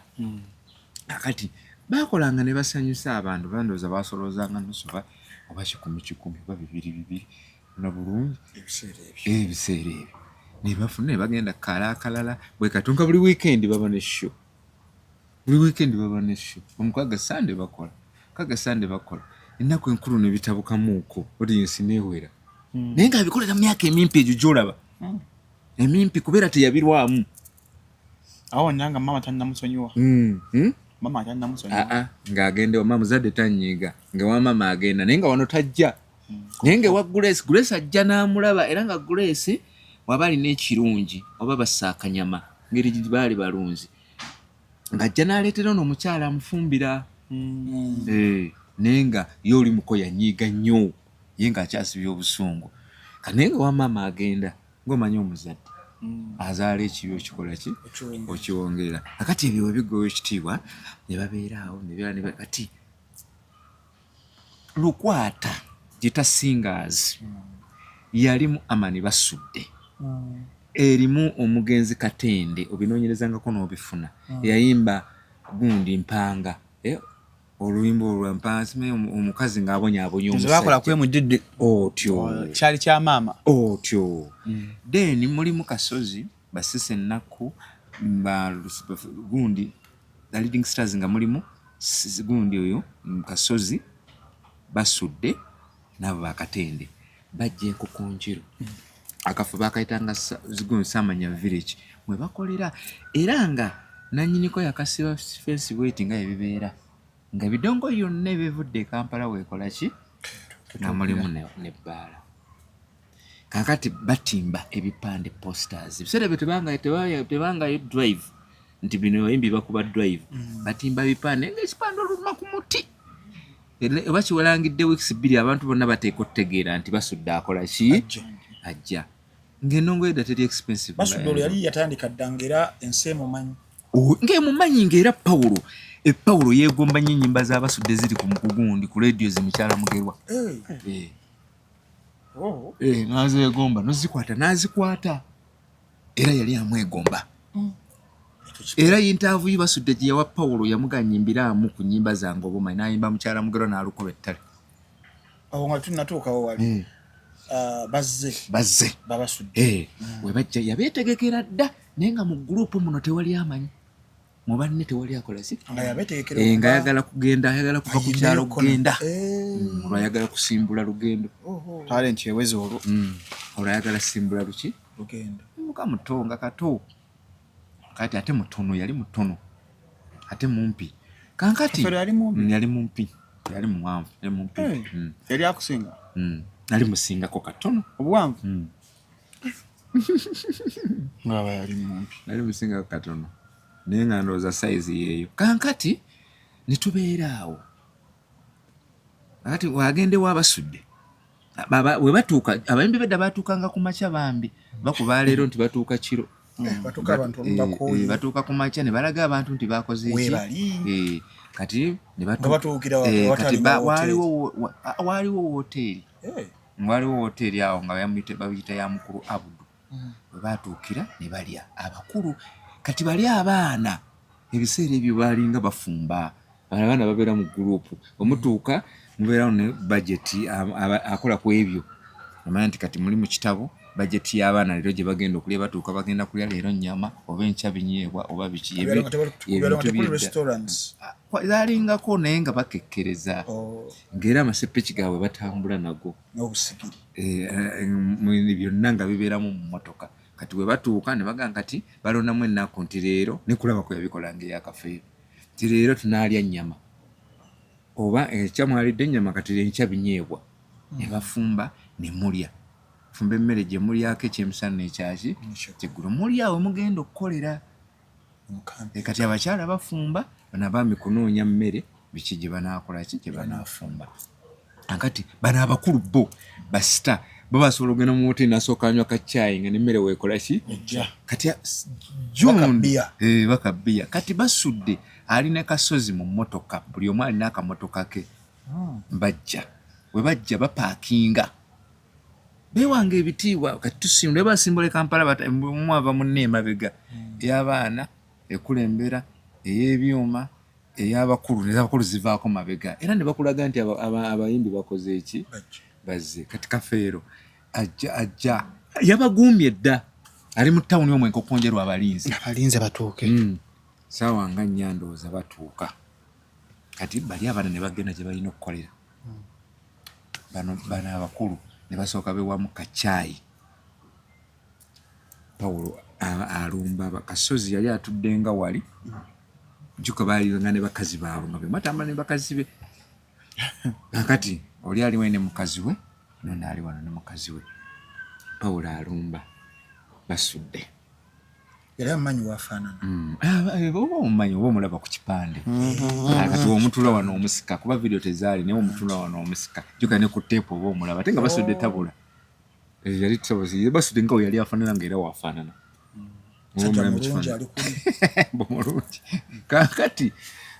Speaker 3: akati bakolanga ne basanyusa abantu bandooza basolozanga nusuba oba 10 oba 2 na bulungi ebiseera ebyo ne bafuna ne bagenda kalaakalala bwe katunka buli weekend baba ne show omukaga Sunday bakola ennaku enkulu ne bitabukamuuko audience neewera naye nga abikolera myaka emimpi egyo gyolaba emimpi kubeera teyabirwamu
Speaker 1: awo nyanga mama tannamusonyiwa
Speaker 3: ng'agenda wama muzadde tanyiiga nga wamama agenda naye nga wano tajja naye nga ewa Grace ajja n'amulaba era nga Grace waba alina ekirungi oba basaakanyama ngeri gye baali balunzi ng'ajja n'aleetera ono omukyala amufumbira naye nga ye oli muko yanyiiga nnyo ye ng'akyasibya obusungu naye nga wamaama agenda ng'omanyi omuzadde azaala ekibi okikola ki okiwongera akati ebyo webigowa ekitiibwa ne babeera awo kati Lukwata Gita Singers yalimu Amani basudde erimu omugenzi Katende obinoonyerezangako n'obifuna yayimba gundi mpanga oluyimba olwa mpansi omukazi ng'abonyaabonye
Speaker 1: bakola kwemudidde
Speaker 3: otyo
Speaker 1: kyali kya maama
Speaker 3: otyo then mulimu Kasozi Basise Nnaku gundi the leading stars nga mulimu gundi oyo Kasozi basudde nabo bakatende bajja enkokonjero akafu bakayitanga zigundi Samanya village mwe bakolera era nga nannyiniko yakasiba fence waiting nga ebibeera nga bidongo yonna ebivudde Kampala weekola ki nga mulimu nebbaala kakati batimba ebipande posters biseera bye tebangayo drive nti bino yimbi bakuba drive batimba bipande ng'ekipande oluma ku muti oba kiwalangidde weeks 2 abantu bonna bateeka okutegeera nti basudde akola ki ajja ng'ennongo edda teri expensive
Speaker 7: basudde olwo yali yatandika ddanga era ensi emumanyi
Speaker 3: ng'emumanyi ng'era Paulo yeegomba nnyo ennyimba z'abasudde ziri ku mukugundi ku radio zimukyala Mugerwa n'azeegomba n'azikwata era yali amwegomba era yintaavuyi basudde gye yawa Paulo yamuganyimbiramu ku nnyimba zange obumanyi n'ayimba mukyala Mugerwa n'alukuba ettale
Speaker 7: awo nga tunnatuukawo wali bazze babasudde
Speaker 3: we bajja yabeetegekera dda naye nga mu gurupu muno tewali amanyi mu banne tewali akola si nga ayagala kugenda ayagala kuva ku kyalo kugenda olwo ayagala kusimbula lugendo
Speaker 1: talent eweze olwo
Speaker 3: olwo ayagala simbula
Speaker 7: lugendo
Speaker 3: muka mutonga kato kati ate mutono yali mutono ate mumpi kankati
Speaker 1: yali
Speaker 3: mumpi yali muwanvu yali mumpi
Speaker 1: yali akusinga
Speaker 3: nali musingako katono
Speaker 1: obuwanvu ngaba yali mumpi
Speaker 3: nali musingako katono naye nga ndowooza sayizi yeeyo kankati ne tubeera awo kati wagende wabasudde we batuuka abayimbi bedda batuukanga ku makya bambi bakuba leero nti batuuka kiro batuuka ku makya ne balaga abantu nti bakoze eki kati waaliwo woteeri awo nga babiyita ya mukulu Abudu we batuukira ne balya abakulu kati bali abaana ebiseera ebyo balinga bafumba abaana babeera mu gurupu omutuuka mubeerawo ne bajeti akola ku ebyo amanya nti kati muli mu kitabo bajeti y'abaana leero gye bagenda okulya batuuka bagenda kulya leero nnyama oba enkya binyeebwa oba biki zaalingako naye nga bakekkereza ng'era amasepeki gaabwe batambula nago byonna nga bibeeramu mu mmotoka kati we batuuka ne bagamba kati balondamu ennaku nti leero ne kulabako yabikola ng'eyakafeero nti leero tunaalya nnyama oba ekyamwalidde ennyama kati enkya binyeebwa ne bafumba ne mulya fumba emmere gye mulyako ekyemisana n'ekyaki kyeggulo muli awo mugenda okukolera kati abakyala bafumba bano abaami kunoonya mmere biki gye banaakola ki gye banaafumba akati bano abakulu bo basita bo basobola okugenda mu woteeri nasooka anywa kacaayi nga n'emmere weekola ki kati bakabbiya kati basudde alina Kasozi mu mmotoka buli omu alina akamotoka ke bajja we bajja bapaakinga bewanga ebitiibwa kati tusimbula basimbula Kampala mwava munne emabega ey'abaana ekulembera ey'ebyuma ey'abakulu n'abakulu zivaako mabega era ne bakulaga nti abayimbi bakoze eki bazze kati Kafeero ajja yabaguumye dda ali mu tawuni omwo enkokonjerwa abalinzi
Speaker 1: batuuke
Speaker 3: saawa nga nnyandooza batuuka kati bali abaana ne bagenda gye balina okukolera bano abakulu ne basooka bewamu kacaayi Paulo alumba Kasozi yali atudde nga wali jjuka baaliranga ne bakazi baabwe nga bematambula ne bakazi be nakati oli ali wene mukazi we nona ali wano ne mukazi we Paul Alumba basudde
Speaker 7: era mmanyi wafaanana
Speaker 3: oba omumanyi oba omulaba ku kipande kati omutula wano omusika kuba video tezaali naye omutula wano omusika joka ne ku teepu oba omulaba ate nga basudde tabula yali tusobozi basudde nga yali afaanana nga era wafaanana mulungi kakati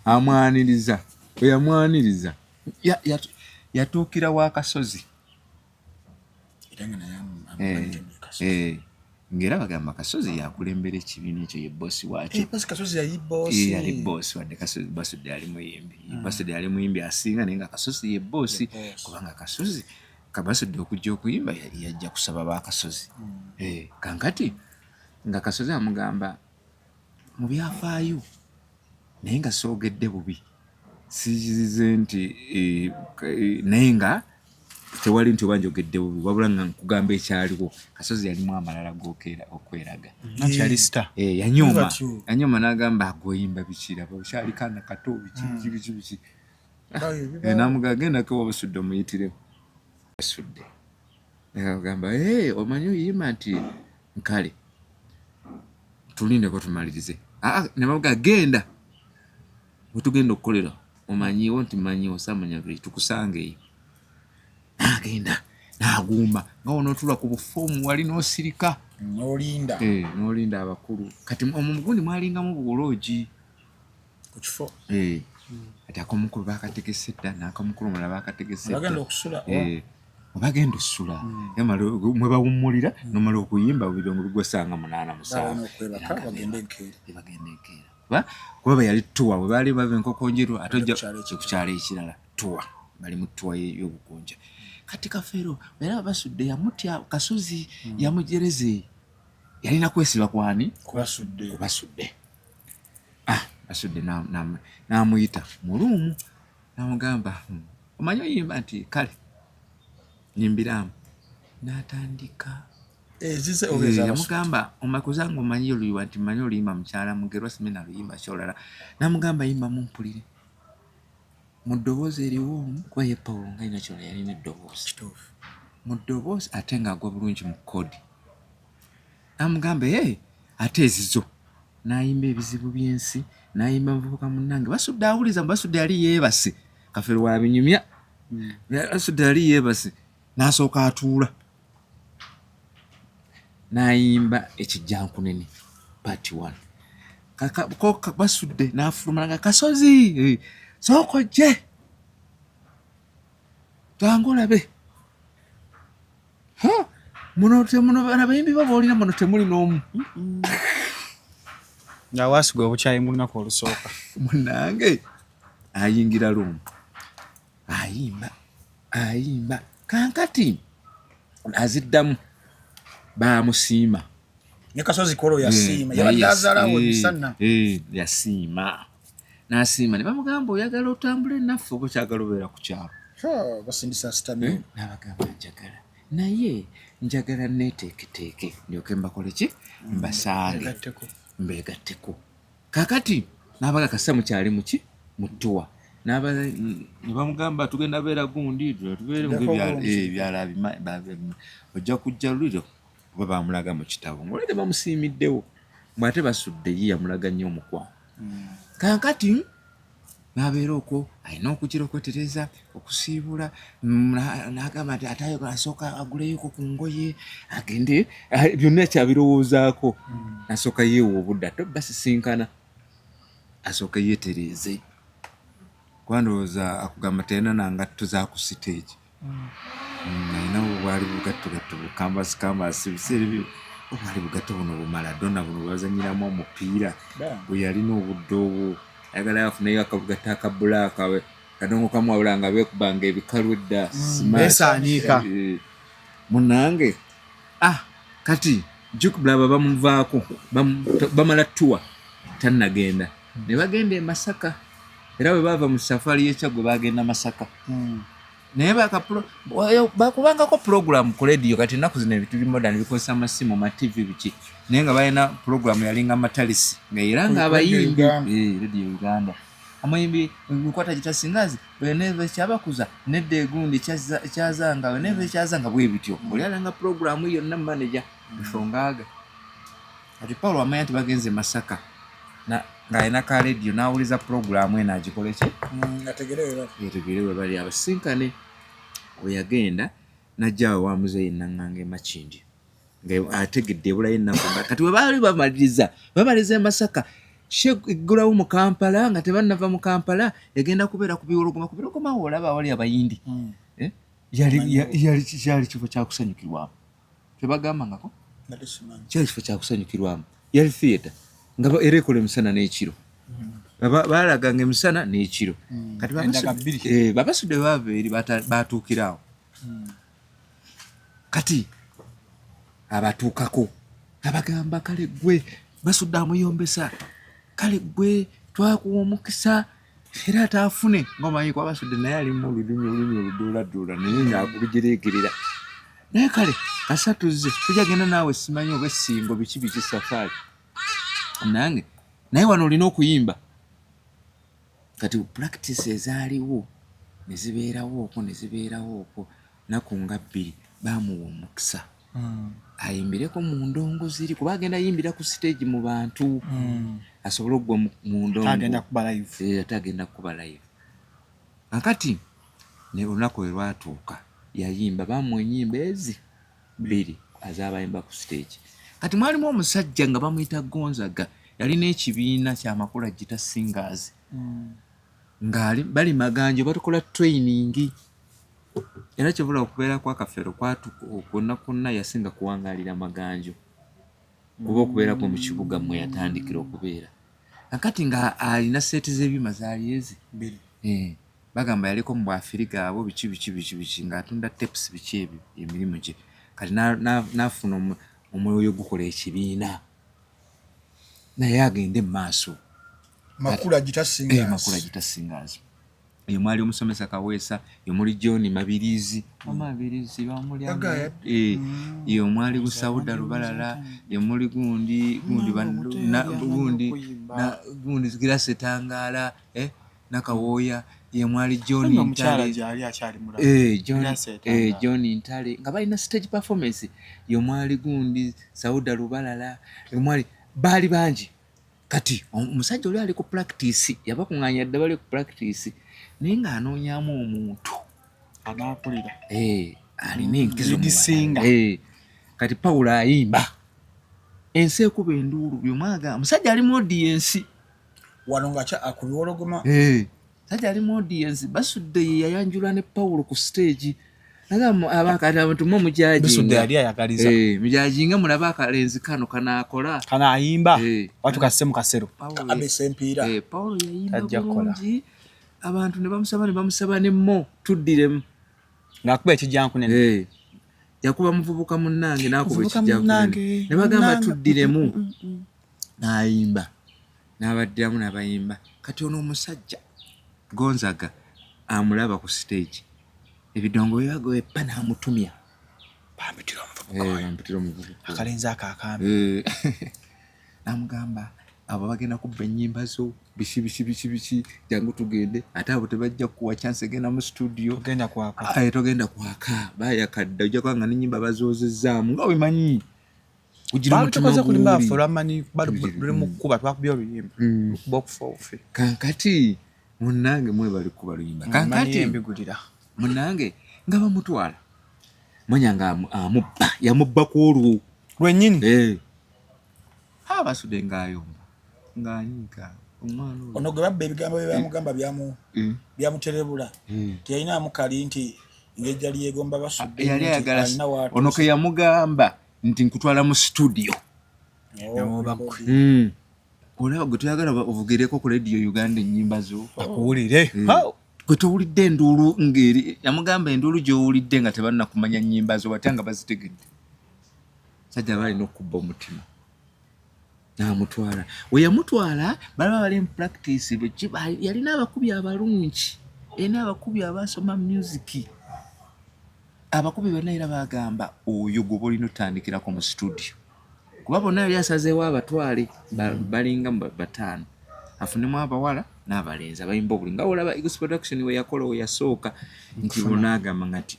Speaker 3: amwaniriza bwe yamwaniriza yatuukira w'akasozi ng'era bagamba Kasozi yakulembera ekibiina ekyo ye boosi waakyo yali boosi wadde Basudde yali muyimbi Basudde yali muyimbi asinga naye nga Kasozi ye boosi kubanga Kasozi Basudde okujja okuyimba yajja kusaba ba Kasozi kankati nga Kasozi amugamba mu byafaayo naye nga soogedde bubi sizize nti naye nga tewali nti oba njogedde bubi wabula nga nkugamba ekyaliwo Kasozi yalimu amalala okweraga yanyooma n'agamba agoyimba bikiraba okyaliko na kato biki n'amugamba gendako wa Basudde omuyitirewo Basudde agamba omanyi oyimba nti nkale tulindeko tumalirize ne bamuga genda wetugenda okukolera omanyiwo nti manyiwo samanya buli tukusangeeyo agenda n'agumba nga wonootula ku bufoomu wali n'osirika n'olinda abakulu kati omugundi mwalingamu buwoloogi
Speaker 7: ku kifo
Speaker 3: kati akomukulu bakategese dda n'akomukulu mulala bakategese obagenda ossula mwe bawummulira nomala okuyimba ebirungo bigwesanga 8 bagenda enkeera kuba yali tuwa bwe baali bava enkokonjero ate ojja kukyalo ekirala tuwa bali mu tuwa y'obukunja kati Kafeero era Basudde yamutya Kasozi yamujereze yalina kwesiba kwani Basudde Basudde n'amuyita muluumu n'amugamba omanyi oyimba nti kale nyimbiramu n'atandika yamugamba omakuzanga omanyi oluyimba nti manyi oluyimba mukyala mugerwa simena luyimba kyolala n'amugamba yimba mumpulire mu ddoboozi eriwoomu kuba ye Paulo nga ina kyolala yalina eddoboozi mu ddoboozi ate ng'agwa bulungi mu kodi n'amugamba ate ezizo n'ayimba ebizibu by'ensi n'ayimba muvubuka munnange Basudde awuliza Basudde yali yeebase Kafeero wabinyumya Basudde yali yeebase n'asooka atuula n'ayimba ekijjankunene part 1 Basudde n'afuluma nga Kasozi sooka ojje twange olabe muno abayimbi baboolina muno temuli n'omu
Speaker 8: nga wasigwa obukyayi mu lunaku olusooka
Speaker 3: munnange ayingira lumu ayimba kankati aziddamu bamusiima
Speaker 7: ne Kasozi kolo yasiima yabaddaazalawo emisana
Speaker 3: yasiima n'asiima ne bamugamba oyagala otambule naffe oba kyagala obeera ku kyalo
Speaker 7: basindisa stamina
Speaker 3: n'abagamba njagala naye njagala neeteeketeeke ndyoke mbakole ki mbasaale mbeegatteko kakati n'abagakasa mukyali muki muttuwa ne bamugamba tugenda beera gundi tubeere ebyala ojja kujja luliro oba bamulaga mu kitabo ng'olete bamusiimiddewo mwate Basudde ye yamulaga nnyo omukwano kankati n'abeera okwo alina okugira okwetereza okusiibula n'agamba nti ate asooka aguleyoko ku ngoye agende byonna kyabirowoozaako n'asooka yeewa obudde ate basisinkana asooka yeetereeze kwandowooza akugamba talina nangatto za ku siteegi alina bwali bugattogatto bukambasi biseera ebyo obwali bugatto buno bumaladona buno bazanyiramu omupiira bwe yalina obudde obwo ayagala yafunayo akabugatta akabulaaka kadongo kamu wabula nga beekubanga ebikalu edda
Speaker 8: besaaniika
Speaker 3: munnange kati jukubulaba bamuvaako bamala tuwa tannagenda ne bagenda e Masaka era bwe baava mu safari y'ekyagwe bagenda Masaka naye bakubangako puroguramu ku lediyo kati ennaku zino ebintu bimodani bikozesa amasimu ma TV biki naye nga balina puroguramu yalinga matalisi nga era nga abayimbi lediyo Uganda Amayimbi nkwata gitasingazi bweneve kyabakuza nedde egundi kyazanga bweneve kyazanga bwe bityo. Oliyalanga program yonna manager bifongaaga. Kati Paulo amanya nti bagenze Masaka ng'alina ka radio n'awuliza program eno agikole ki? Yategerewe bali abasinkane. We yagenda najjaawe wa muzeeyi Naŋŋanga e Makindye ng'ategedde ebulayo ennaku nga kati we baali bamaliza e Masaka eggulawo mu Kampala nga tebannava mu Kampala yagenda kubeera ku biwologoma olaba awali abayindi. Kyali kifo kyakusanyukirwamu tebagambangako kyali kifo kyakusanyukirwamu yali theatre nga era ekola emisana n'ekiro balaganga emisana n'ekiro kati babasudde baava eri batuukiraawo kati abatuukako abagamba kale gwe basudde amuyombesa kale gwe twakuwa omukisa era ataafune ng'omanyi kwa basudde naye alimu olulimi oluduuladuula naye ng'alugireegerera naye kale kasatuze tujagenda naawe simanyi oba essingo biki safaari nange naye wano olina okuyimba kati practice ezaaliwo ne zibeerawo okwo naku nga 2 baamuwa omukisa ayimbireko mu ndongo ziri kuba agenda ayimbira ku stage mu bantu asobole okugwa mu ndongo atagenda kuba live akati ne olunaku lwe lwatuuka yayimba bamuwa ennyimba ezi 2 azaabayimba ku stage kati mwalimu omusajja nga bamuyita Gonzaga yalina ekibiina kyamakula gita singers nga bali Maganjo batukola training era kivula okubeera kwa Kafeero kwonna yasinga kuwangaalira Maganjo kuba okubeerako mu kibuga mwe yatandikira okubeera akati nga alina seeti z'ebyuma zaali ezi 2 bagamba yaliko mu Bwafiriga abo biki ng'atunda tapes biki ebyo emirimu gye kati n'afuna omwoyo gukola ekibiina naye agende mu maaso
Speaker 7: makula gita singers
Speaker 3: eyo mwali omusomesa Kaweesa eyo muli John Mabirizi bamuli eyo mwali Busawuda Lubalala eyo muli gundi Grace Tangaala Nakawooya eyo mwali John Ntale nga balina stage performance eyo mwali gundi Sauda Lubalala eyo mwali baali bangi kati omusajja oli ali ku practice yabakuŋŋaanya dda bali ku practice naye ng'anoonyaamu omuntu
Speaker 8: anaapulira
Speaker 3: alina enkizo kati Paulo ayimba ensi ekuba enduulu byomwaga omusajja ali mu audience
Speaker 7: wano nga akubiwologoma
Speaker 3: sajja ali mu audience basudde ye yayanjula ne Paulo ku stage abakati abantu mu mujajinga mulaba akalenzi kano kanaakola
Speaker 8: kanaayimba watu kasse mu kasero
Speaker 7: abese empiira
Speaker 3: Paulo yayimba bulungi abantu ne bamusaba nemmo tuddiremu
Speaker 8: ng'akuba ekijjankunene
Speaker 3: yakuba muvubuka munnange n'akuba ekijjankunene ne bagamba tuddiremu n'ayimba n'abaddiramu n'abayimba kati ono omusajja Gonzaga amulaba ku stage ebidongo byago eppa n'amutumya bampitira omuvubuka
Speaker 8: akalenzi akakambi
Speaker 3: n'amugamba abo bagenda kubba ennyimba zo biki jangu tugende ate abo tebajja kuwa chance genda mu studio togenda kwaka bayakadde ojja kwanga n'ennyimba bazoozezaamu nga wemanyi kugira
Speaker 8: omutima kulimba foramani bali mu kuba twakubya oluyimba okuba okufa ofe
Speaker 3: kankati munnange mwe bali kuba luyimba kankati
Speaker 8: embigulira
Speaker 3: munnange nga bamutwala mwanyanga amubba yamubba ku olwo
Speaker 8: lwennyini
Speaker 3: abasudde ng'ayomba ng'anyiika omwana
Speaker 7: ono gwe babba ebigambo bye bamugamba byamuterebula teyalinamu kali nti ng'ejja lyegomba basudde
Speaker 3: yali ayagala ono ke yamugamba nti nkutwala mu studio olaba gwe toyagala ovugireko ku radio Uganda ennyimba zo
Speaker 8: akuwulire
Speaker 3: gwe towulidde enduulu ngeri yamugamba enduulu gy'owulidde nga tebalina kumanya nnyimba zo batya nga bazitegedde sajja balina okubba omutima n'amutwala we yamutwala balaba bali mu practice yalina abakubi abalungi erina abakubi abasoma music abakubi bonna era bagamba oyo gwe olina otandikirako mu studio kuba bonna yali asazeewo abatwale balinga 5 afunemu abawala n'abalenzi abayimba obulungi nga olaba Eagles Production we yakola we yasooka nti bonaagamba ngati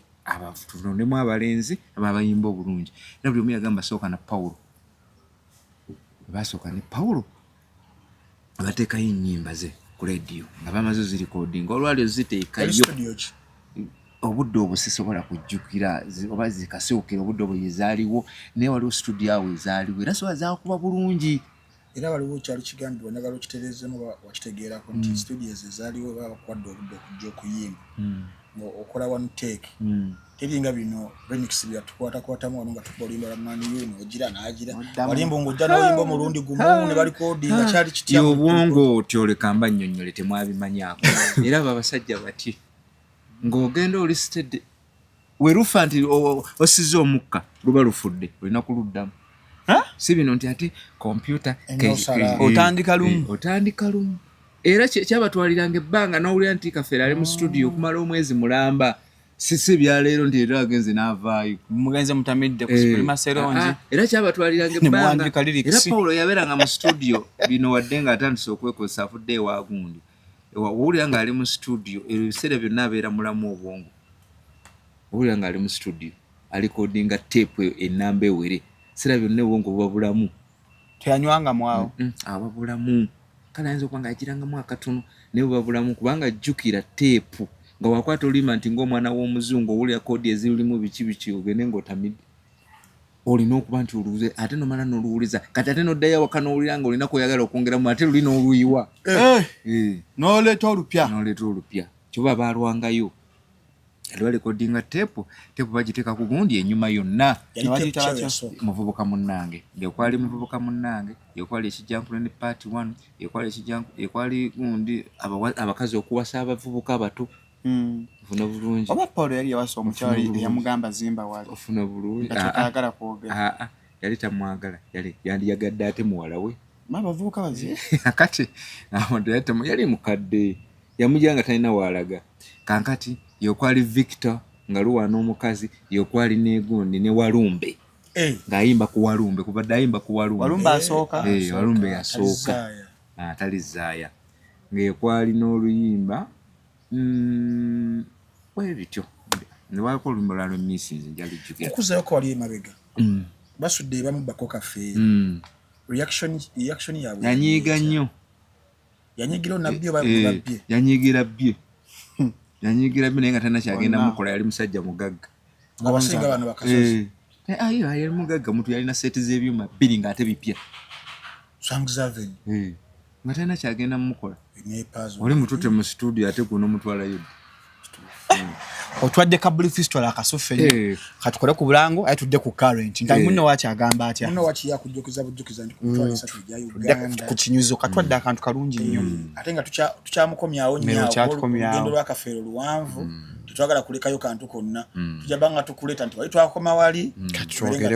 Speaker 3: tulondemu abalenzi abayimba obulungi era buli omu yagamba sooka na Paulo basooka ne Paulo abateekayo ennyimba ze ku radio nga bamaze zirikodinga olwaliro ziteekayo obudde obwo sisobola kujjukira oba zikasookera obudde obwo yezaaliwo naye waliwo studio awo ezaaliwo era soba zaakuba bulungi
Speaker 7: era waliwo kyali kigambibwa njagala okitereezemu wakitegeerako nti studios ezaaliwo bakwadde obudde okujja okuyimba okola one take teringa bino remix byatukwatakwatamu wano nga tukolimba lamani yuno ogira n'agira walimba ng'ojja n'oyimba omulundi gumu ne balikodinga kyali kitya
Speaker 3: obwongo otyoleka mba nnyonnyole temwabimanyako era abo abasajja bati ng'ogenda oli steady we lufa nti osize omukka luba lufudde olina kuluddamu si bino nti ati kompyuta otandika lumu era kyabatwaliranga ebbanga n'owulira nti Kafeero ali mu studio okumala omwezi mulamba si byaleero nti era agenze n'avaayo
Speaker 8: mugenze mutamidde ku Suprema Serungi
Speaker 3: era kyabatwaliranga ebbanga era Paulo yabeeranga mu studio bino wadde nga atandise okwekozesa afudde ewagundi owulira nga ali mu studio ebiseera byonna abeera mulamu obwongo owulira nga ali mu studio alikodinga tape ennamba ewere sira byonna obwongo buba bulamu
Speaker 8: teyanywanga mwawo
Speaker 3: aba bulamu kale ayinza okuba nga agirangamu akatono naye buba bulamu kubanga jjukira tape nga wakwata olima nti ng'omwana w'omuzungu owulira kodi ezirimu biki ogende ng'otamidde olina okuba nti oluwuze ate nomala n'oluwuliza kati ate n'oddayo awaka n'owulira nga olina kweyagala okwongeramu ate luli n'oluyiwa
Speaker 8: n'oleeta
Speaker 3: olupya kyoba baalwangayo aliwalekodinga tepu bagiteeka ku gundi enyuma yonna muvubuka munnange yekwali muvubuka munnange yekwali ekijjankula ne part 1 yekwali gundi abakazi okuwasa abavubuka abato ofuna bulungi
Speaker 8: oba Paulo yali yawasa omukyala yamugamba zimba wali
Speaker 3: ofuna bulungi
Speaker 8: agala kwogera
Speaker 3: yali tamwagala yali yagadde ate muwala we
Speaker 8: abavubuka bazi
Speaker 3: kati yali mukadde yamujjanga talina waalaga kankati yokwali Victor nga luwana omukazi yokwali negundi ne Walumbe ng'ayimba ku Walumbe kubadde ayimba ku
Speaker 8: Walumbe asooka
Speaker 3: Walumbe yasooka atalizaaya ng'ekwali n'oluyimba webityo ne waliko oluyimba lwalwe Missing njali jjukira
Speaker 7: okuzayo ko wali emabega basudde bamubbako Kafeero reaction yaabwe
Speaker 3: yanyiiga nnyo
Speaker 7: yanyigira nabyo babbye
Speaker 3: yanyigira bye naye nga tana kyagenda mukola yali musajja mugagga
Speaker 7: abasinga bano bakasozi
Speaker 3: ayo yali mugagga mutu yalina seti z'ebyuma 2 ng'ate bipya nga tana kyagenda mukola oli mutute mu studio ate guno mutwalayo
Speaker 8: otwadde kabuli fistol akasuffe katukole ku bulango aye tudde ku current nga munno wachi agamba atya
Speaker 7: munno wachi yakujjukiza bujjukiza ndi kutwala esatu ya Uganda
Speaker 8: ku kinyuzo katwadde akantu kalungi nnyo
Speaker 7: ate nga tuchamukomyawo nnyawo ngendo lwa Kafeero luwanvu tutwagala kulekayo kantu konna tujabanga tukuleta nti wali twakoma wali
Speaker 8: katwogere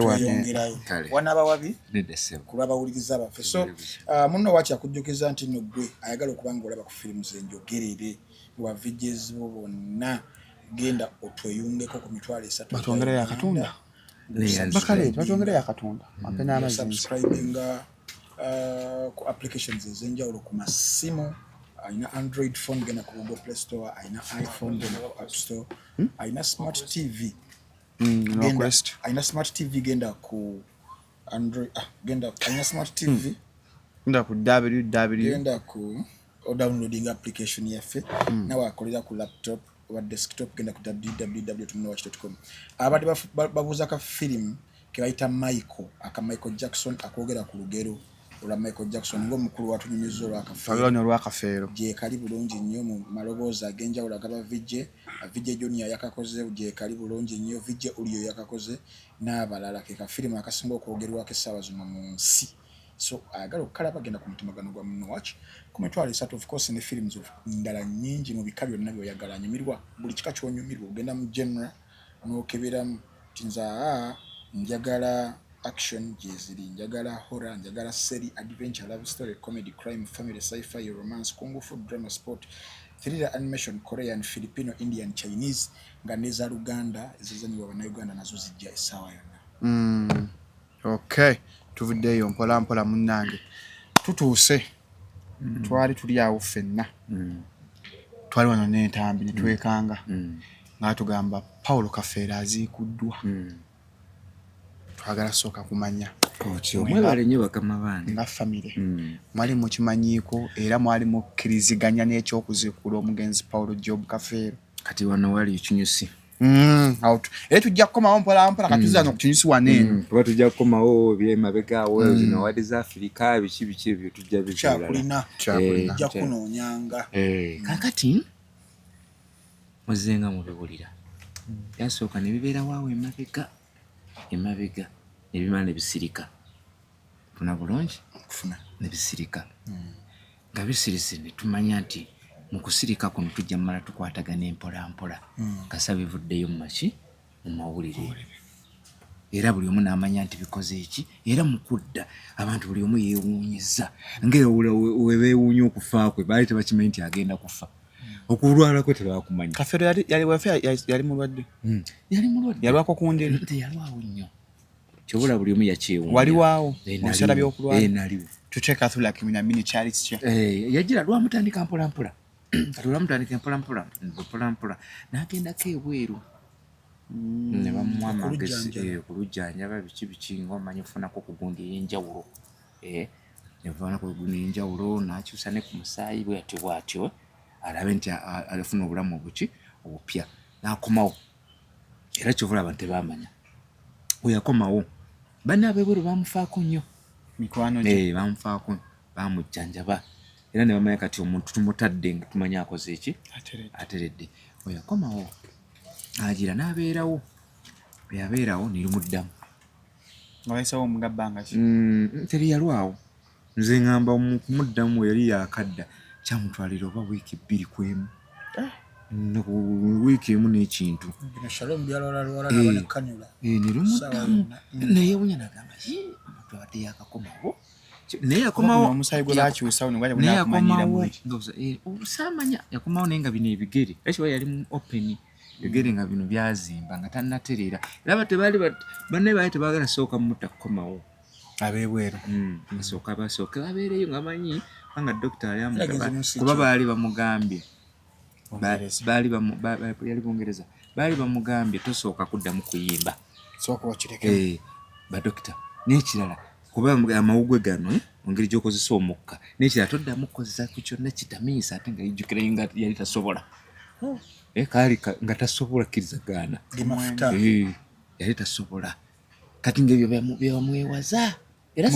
Speaker 7: wana bawabi kuba bawuliriza abafe so munno wachi yakujjukiza nti no gwe ayagala okubanga olaba ku filimu zenjogerere wa videos bonna genda otweyungeko ku mitwalo 3
Speaker 8: batwongere ya Katonda bakale batwongere ya Katonda mapena amazinzi
Speaker 7: subscribinga ku applications ezenjawulo ku masimu aina Android phone genda ku Google Play Store aina iPhone genda ku App Store aina Smart TV aina Smart TV genda ku Android genda aina Smart TV
Speaker 8: genda ku www
Speaker 7: genda ku downloading application yaffe nawe akolera ku laptop oba desktop genda ku www.tunnowatch.com abadde babuuza ka film ke bayita Michael Jackson akwogera ku lugero olwa Michael Jackson ng'omukulu watunyumiza
Speaker 8: olwa Kafeero
Speaker 7: gye kali bulungi nnyo mu maloboozi ag'enjawulo agaba Vijay Junior yakakoze gye kali bulungi nnyo Vijay Ulio yakakoze n'abalala ke ka film akasinga okwogerwako essaawa zino mu nsi so agala okalaba genda ku mutimagano gwa Munowatch ku mitwalo 3 of course ne films ndala nnyingi mu bika byonna by'oyagala nyumirwa buli kika ky'onyumirwa ogenda mu genre n'okebera tinza njagala action jeziri njagala horror njagala seri adventure love story comedy crime family sci-fi romance kung fu drama sport thriller animation Korean Filipino Indian Chinese nga neza Luganda ezizanyiwa bannayuganda nazo zijja essaawa yonna
Speaker 8: okay tuvuddeyo mpola munnange tutuuse twali tuli awo ffenna twali wano n'entambi ne twekanga ng'atugamba Paulo Kafeero aziikuddwa twagala sooka kumanya
Speaker 3: mwebale nnyo bakama bange
Speaker 8: nga famire mwali mukimanyiiko era mwali mukkiriziganya n'ekyokuziikula omugenzi Paulo Job Kafeero
Speaker 3: kati wano wali ekinyusi
Speaker 8: era tujja kukomawo mpolampola katuzana okukinyusi waneeno
Speaker 3: kuba tujja kukomawo byemabegaawo zino wadi za Afirika biki ebyo tujja
Speaker 7: kyakulina ojja kunoonyanga
Speaker 3: kakati muzenga mubiwulira yasooka ne bibeera waawo emabega nebimala ne bisirika funa bulungi ne bisirika nga bisirise ne tumanya nti mu kusirika kuno tujja mmala tukwatagana empolampola kasa bivuddeyo mu maki mu mawulire era buli omu n'amanya nti bikoze eki era mu kudda abantu buli omu yeewuunyizza ngera webeewuunya okufa kwe baali tebakimanyi nti agenda kufa okulwala kwe tebakumanya
Speaker 8: Kafeero yali mulwadde yalwako ku ndiri
Speaker 3: teyalwawo nnyo kyobula buli omu yakyewuunya
Speaker 8: wali waawo mu biseera by'okulwala
Speaker 3: naliwo
Speaker 8: tuteeka thula kimina kyali kitya
Speaker 3: yagira lwamutandika mpolampola kati olwamutandika mpolampola n'agendako ebweru ne bamuwa amagezi kulujjanjaba biki ng'omanyi ofunako ku gundi ey'enjawulo nevanako gundi ey'enjawulo n'akyusa ne ku musaayi bwatyo alabe nti alifuna obulamu obupya n'akomawo era kyovula abantu tebamanya we yakomawo banne ab'ebweru bamufaako nnyo
Speaker 8: mikwano
Speaker 3: bamufaako bamujjanjaba era ne bamanya kati omuntu tumutadde nga tumanya akoze eki ateredde we yakomawo agira n'abeerawo yabeerawo nirumuddamu
Speaker 8: ngawesawo omugabbanga ki
Speaker 3: teri yalwawo nze ngamba kumuddamu yali yakadda kyamutwalira oba wiiki 2 kwemu wiiki emu n'ekintu nirumuddamu naye wunya nagamba omuntu abadde yakakomawo naye yakomawo
Speaker 8: omusayi gwe bakyusawo newakumanyiramu
Speaker 3: obusamanya yakomawo naye nga bino ebigere ekiba yali mu openi ebigere nga bino byazimba nga tannatereera era banne baali tebaagala sooka mutta kukomawo
Speaker 8: ab'ebweru
Speaker 3: basooke babeereyo nga manyi nga dokita kuba baali bamugambye yali Bungereza baali bamugambye tosooka kuddamu kuyimba
Speaker 8: sooka wakireke
Speaker 3: badokita n'ekirala kuba amawugwe gano engeri gy'okozesa omukka n'ekirala toddamu kukozesa ku kyonna kitamiisa ate nga yijjukirayo nga yali tasobola kaali nga tasobola kirizagaana yali tasobola kati ngaebyo byebamwewaza era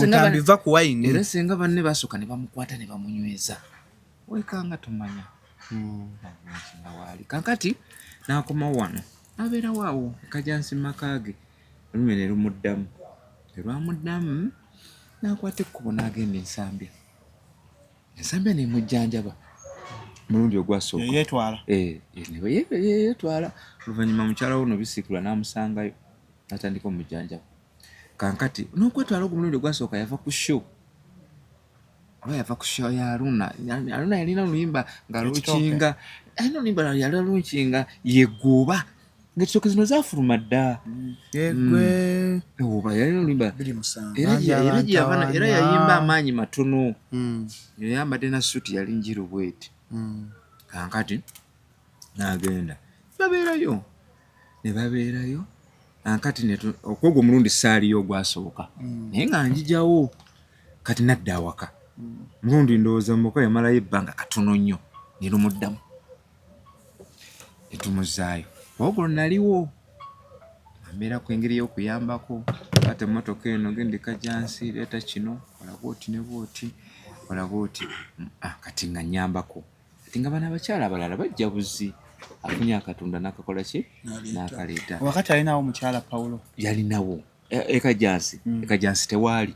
Speaker 3: senga banne basooka ne bamukwata ne bamunyweza wekanga tomanya nga waali kankati n'akomawo wano n'abeerawo awo ekajansi makage olume ne lumuddamu erwamuddamu n'akwata ekkubo n'agenda ensambya nemujjanjaba mulundi ogwasooka yeetwala oluvannyuma mukyala wo nobisiikula n'amusangayo n'atandika omujjanjaba kankati n'okwetwala ogwo mulundi ogwasooka yava ku show ya Aruna yalina oluyimba nga lukinga yali lukinga yegoba ng'ekitooke zino zaafuluma dda oba yalina oluyimba era yayimba amaanyi matono yayambadde na suuti yali njiru bweti kankati n'agenda ne babeerayo kankati okwogwo omulundi saaliyo ogwasooka naye nga njijawo kati nadda awaka mulundi ndowooza muka yamalayo ebbanga katono nnyo nirumuddamu netumuzaayo ogwo naliwo ambeera ku engeri y'okuyambako ate emmotoka eno genda ekajansi leeta kino olaga oti ne bwoti olaga oti kati nga nnyambako kati nga bano abakyala abalala bajja buzi afunye akatonda n'akakola ki n'akaleeta
Speaker 8: wakati alinawo mukyala Paulo
Speaker 3: yalinawo ekajansi tewaali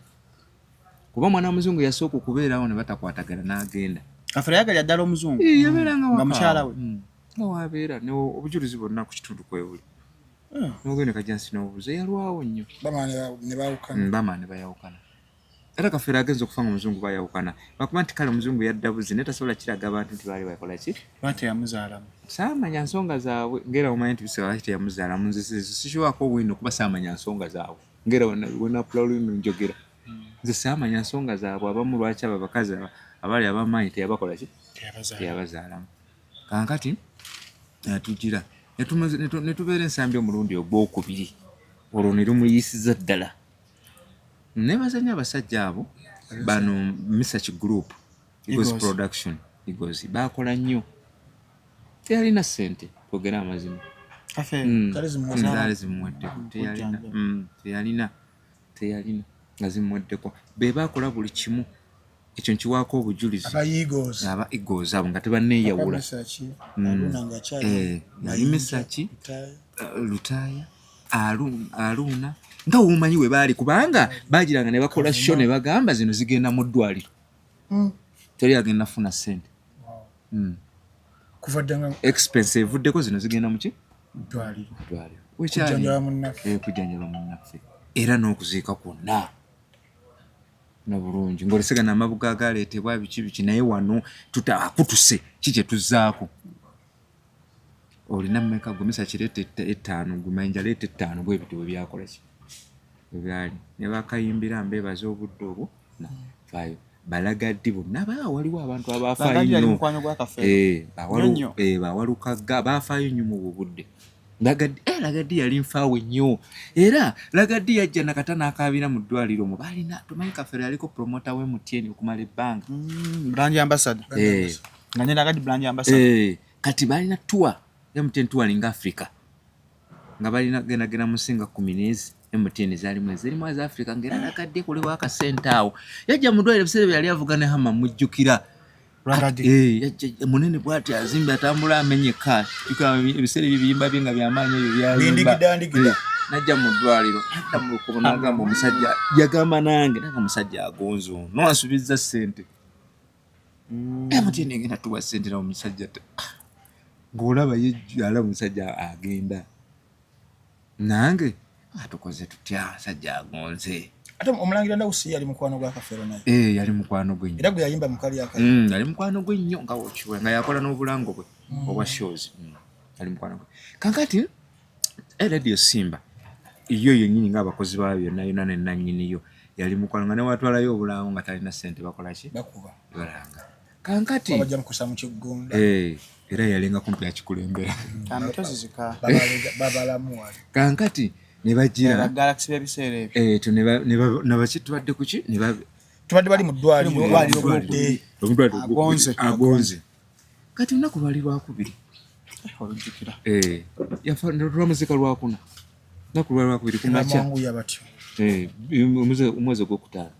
Speaker 3: kuba mwana muzungu yasooka okubeerawo ne batakwatagana n'agenda
Speaker 8: Kafeero yagalya ddala omuzungu
Speaker 3: yabeeranga
Speaker 8: nga mukyala we
Speaker 3: nga wabeera obujulizi bwonna ku kitundu kwebuli n'ogenda kajansi n'obuuza yalwawo nnyo bamaana ne bayawukana era Kafeero agenza okufa nga omuzungu bayawukana bakuba nti kale omuzungu yadda buzi naye tasobola kiraga abantu nti baali bakola ki
Speaker 8: teyamuzaalamu
Speaker 3: saamanya nsonga zaabwe ngera omanyi nti bisaba lwaki teyamuzaalamu nze sikiwaako bwino kuba saamanya nsonga zaabwe ngera wenapula olulimi njogera nze saamanya nsonga zaabwe abamu lwaki abo abakazi abali abamaanyi teyabakola ki teyabazaalamu kankati tugira ne tubeera ensambi omulundi ogwokubiri olwo ne lumuyisiza ddala ne bazanya abasajja abo bano Misach Group Eagles Production Eagles bakola nnyo teyalina ssente twogera amazima zaali zimuweddeko teyalina nga zimuweddeko be bakola buli kimu ekyo nkiwaako obujulizi aba Eagles abo nga tebanneeyawula yali Misach Lutaaya Aruna nga womanyi we baali kubanga bagiranga ne bakola show ne bagamba zino zigenda mu ddwaliro teri agenda funa ssente
Speaker 7: kuvadanga
Speaker 3: expensive vuddeko zino zigenda mu ki
Speaker 7: ddwaliro
Speaker 3: kujjanjaba munnaffe era n'okuziika kwonna nobulungi ng'olesegana amabuga agaleetebwa biki naye wano akutuse ki kye tuzzaako olina mmeka gwe Misach leeta 5 gumayinja leeta 5 bwe bityo byakola ki byali ne bakayimbira mbebaza obudde obwo faayo balagaddi bonna waliwo abantu abafaayo nnyo bawalukaga bafaayo nnyo mu budde Lagaddi yali nfaawe nnyo era Lagaddi yajja nakata n'akaabira mu ddwaliro mu balina tumanyi Kafeero yaliko promota we MTN okumala ebbanga
Speaker 8: brand ambassador nga ne Lagaddi brand ambassador
Speaker 3: kati balina tour MTN touring Africa nga balina gena mu singa 10 MTN zalimu za Africa ngera Lagaddi kulewa akasente awo yajja mu ddwaliro biseera yali avugana hama mujjukira munene bwati azimba atambula amenyeka ebiseera ebiyimba bye nga byamaanyi ebyo byalimba najja mu ddwaliro adda mu lukubo n'agamba omusajja yagamba nange naga musajja agonze ono asubiza ssente MTN ngenda tuwa ssente na omusajja ng'olaba yejjala omusajja agenda nange atukoze tutya sajja agonze
Speaker 7: ate omulangira Ndawusi yali mukwano gwa Kafeero naye
Speaker 3: yali mukwano gwe nnyo
Speaker 7: era gwe yayimba mukali akali
Speaker 3: yali mukwano gwe nnyo nga wokiwe nga yakola n'obulango bwe obwa shows yali mukwano gwe kankati Radio Simba iyo yennyini ng'abakozi baayo yonna yonna ne nannyiniyo yali mukwano nga ne watwalayo obulango nga talina ssente bakola ki
Speaker 7: bakuba
Speaker 3: balanga kankati
Speaker 7: bajja mukusa mu kiggunda
Speaker 3: era yalinga kumpi akikulembera
Speaker 7: babalamu wali
Speaker 3: kankati ne bagira
Speaker 8: Galaxy ebiseera ebyo
Speaker 3: nabaki tubadde ku ki
Speaker 7: tubadde bali mu ddwaliro
Speaker 3: agonze kati olunaku lwali lwakubiri
Speaker 8: olujjukira
Speaker 3: yafa lwamuzika lwakuna olunaku lwali lwakubiri kumakya
Speaker 7: batyo
Speaker 3: omwezi ogwokutaano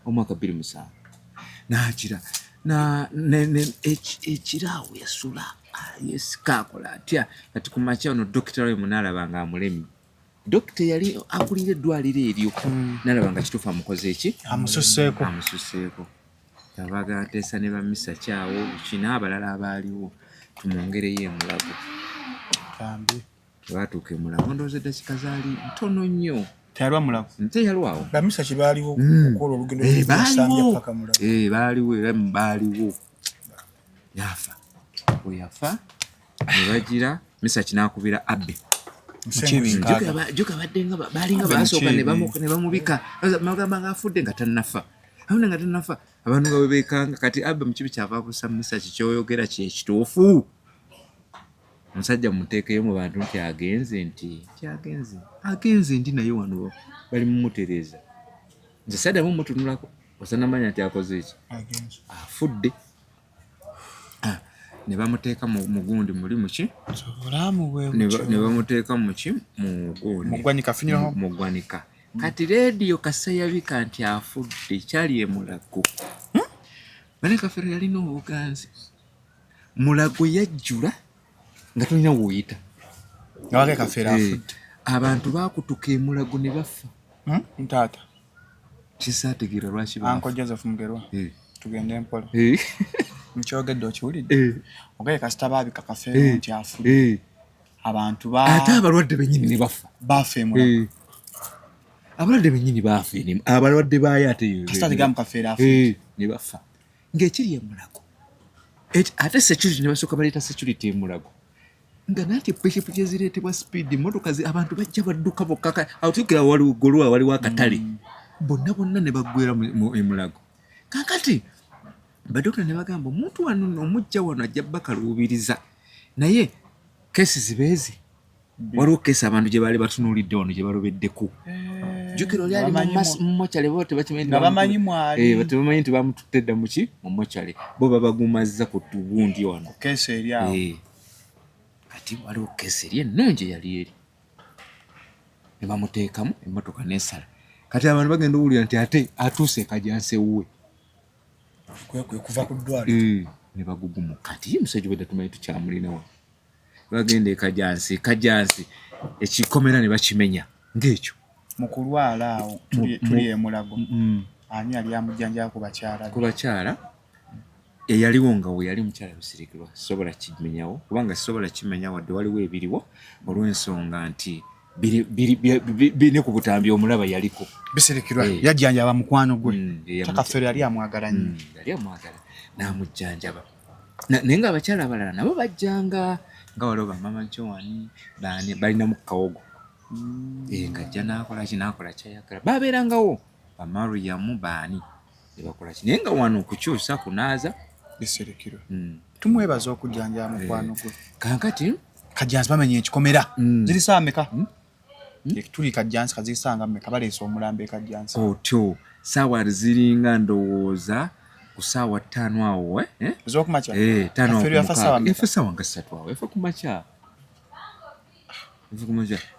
Speaker 3: omwaka 2007 nakira ekiraawo yasula yesika akola atya kati kumakya ono dokita we munaalaba nga amulemi dokita yali akulira eddwaliro eryo nalaba nga kituufu amukoze eki amususeeko tabaga ateesa ne ba Misach awo kina abalala abaaliwo tumwongereyo emulago tebatuuka emulago ndowooza eddakika zaali ntono nnyo
Speaker 8: teyalwa mulago
Speaker 3: teyalwawo
Speaker 7: ba Misach baaliwo okukola olugendo lw'esambya paka mulago
Speaker 3: baaliwo era baaliwo yafa bwe yafa ne bagira Misach n'akubira Abbe joka badde nga balinga basooka ne bamubika bagamba nga afudde nga tannafa abantu nga bebekanga kati Abbe mu kibi kyava kusa Misach kyoyogera kyekituufu omusajja muteekeyo mu bantu nti agenze ndi naye wano bali mumutereeza nze saddamu mutunulako osanamanya nti akoze eki afudde ne bamuteeka mu gundi muli muki ne bamuteeka muki mu ggwanika kati leediyo kasa yabika nti afudde kyali emulago bane Kafeero yalina obuganzi mulago yajjula nga tolina woyita
Speaker 8: ngawake Kafeero afudde
Speaker 3: abantu bakutuka emulago ne bafa
Speaker 8: ntaata
Speaker 3: kisaategeera lwaki
Speaker 8: Uncle Joseph Mugerwa tugende mpola nkyogedde okiwulidde ogaye kasita baabika Kafeero nti afudde abantu
Speaker 3: ate abalwadde bennyini ne bafa
Speaker 8: emulago
Speaker 3: abalwadde bennyini baafa abalwadde baayo ate
Speaker 8: kasita tegamu Kafeero afudde
Speaker 3: ne bafa ng'ekiri emulago ate security ne basooka baleeta security emulago nga nati ppikipiki ezireetebwa speed motoka abantu bajja badduka bokka awutukira waligolwa waliwo akatale bonna ne baggwera mu emulago kankati badokita ne bagamba omuntu wano omujja wano ajja bakaluubiriza naye kesi zibeezi waliwo kesi abantu gye baali batunuulidde wano gye balobeddeko jjukira oli ali mu mochale bo tebakimanyi nti bamututte dda muki mu mochale bo babagumazza ku tugundi wano
Speaker 8: kesi eri awo
Speaker 3: kati waliwo kesi eri ennungi yali eri ne bamuteekamu emmotoka n'esala kati abantu bagenda owulira nti ate atuuse Kajansi ewuwe
Speaker 7: kuva ku ddwaliro
Speaker 3: ne bagugumu kati musajja bwe tumanyi tukyamulinawo bagenda e Kajansi ekikomera ne bakimenya ng'ekyo
Speaker 8: mu kulwala awo tuli e Mulago ani yali amujjanjaba ku bakyala eyaliwo nga we yali mukyala Bisirikirwa sobola kimenyawo kubanga sobola kimenya wadde waliwo ebiriwo olw'ensonga nti biri ku butambi omulaba yaliko Bisirikirwa yajjanjaba mukwano gwe Takafeero yali amwagala nnyo
Speaker 3: n'amujjanjaba naye nga abakyala abalala nabo bajjanga nga waliwo bamama Joani balina mu kawogo ng'ajja n'akola kyayagala baabeerangawo bamaruyamu baani ne bakola ki naye nga wano okukyusa kunaaza
Speaker 8: Bisirikirwa tumwebaza okujjanjaba mukwano gwe
Speaker 3: kaakati
Speaker 8: Kajansi bamenya ekikomera ziri saa mmeka tuli Kajansi kazisanga mmeka baleese omulambo e Kajansi
Speaker 3: otyo saawa ziringa ndowooza ku saawa 5 awo
Speaker 8: ez'okumakya
Speaker 3: Kafeero yafa saawa nga 3 awo yafa kumakya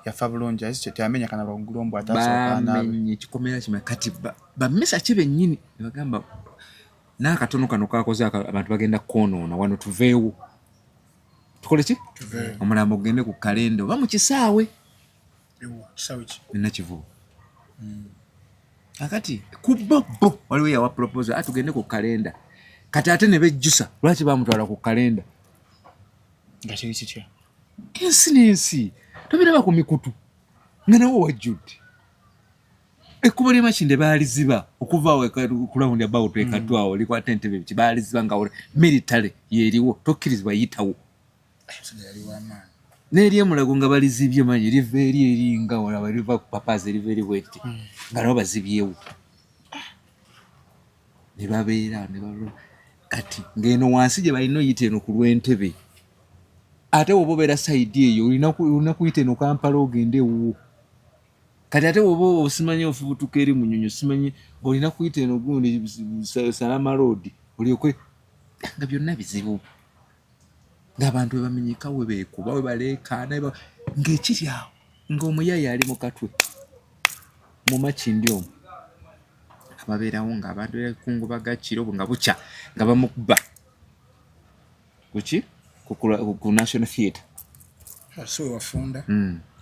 Speaker 8: yafa bulungi ayise teyamenya kana lwongulombo atasooka
Speaker 3: ekikomera kima kati bamesa kye bennyini ne bagamba n'akatono kano kakoze abantu bagenda kwonoona wano tuveewo tukole ki omulambo gugende ku kalenda oba mu kisaawe nnakivubu akati ku bbo waliwo yawa proposal atugende ku kalenda kati ate ne bejjusa lwaki bamutwala ku kalenda
Speaker 8: nga kiri kitya
Speaker 3: ensi n'ensi tobiraba ku mikutu nga nawo wajjudde ekkubo ly'Emakinde baaliziba okuva ku lawundi about ekatwawo likwata entebe biki baaliziba nga military yeeriwo tokkirizibwa yitawo n'eri e Mulago nga balizibye manyi liva eringa olaba liva ku papazi liva eri bwetti nga nabo bazibyewo ne babeera kati ng'eno wansi gye balina oyita eno ku lw'entebe ate woba obeera sayidi eyo olina kuyita eno Kampala ogende ewuwo kati ate woba osimanyi ofubutuka eri Munyonyo simanyi olina kuyita eno gundi Salama Road olyokwe nga byonna bizibu ng'abantu we bamenyeka we beekuba we baleekaana ng'ekiri awo ng'omuyaya ali mu katwe mu Makindi omwo ababeerawo ng'abantu bekungubaga kiro nga bukya nga bamukuba kuki ku National Theatre
Speaker 7: wafunda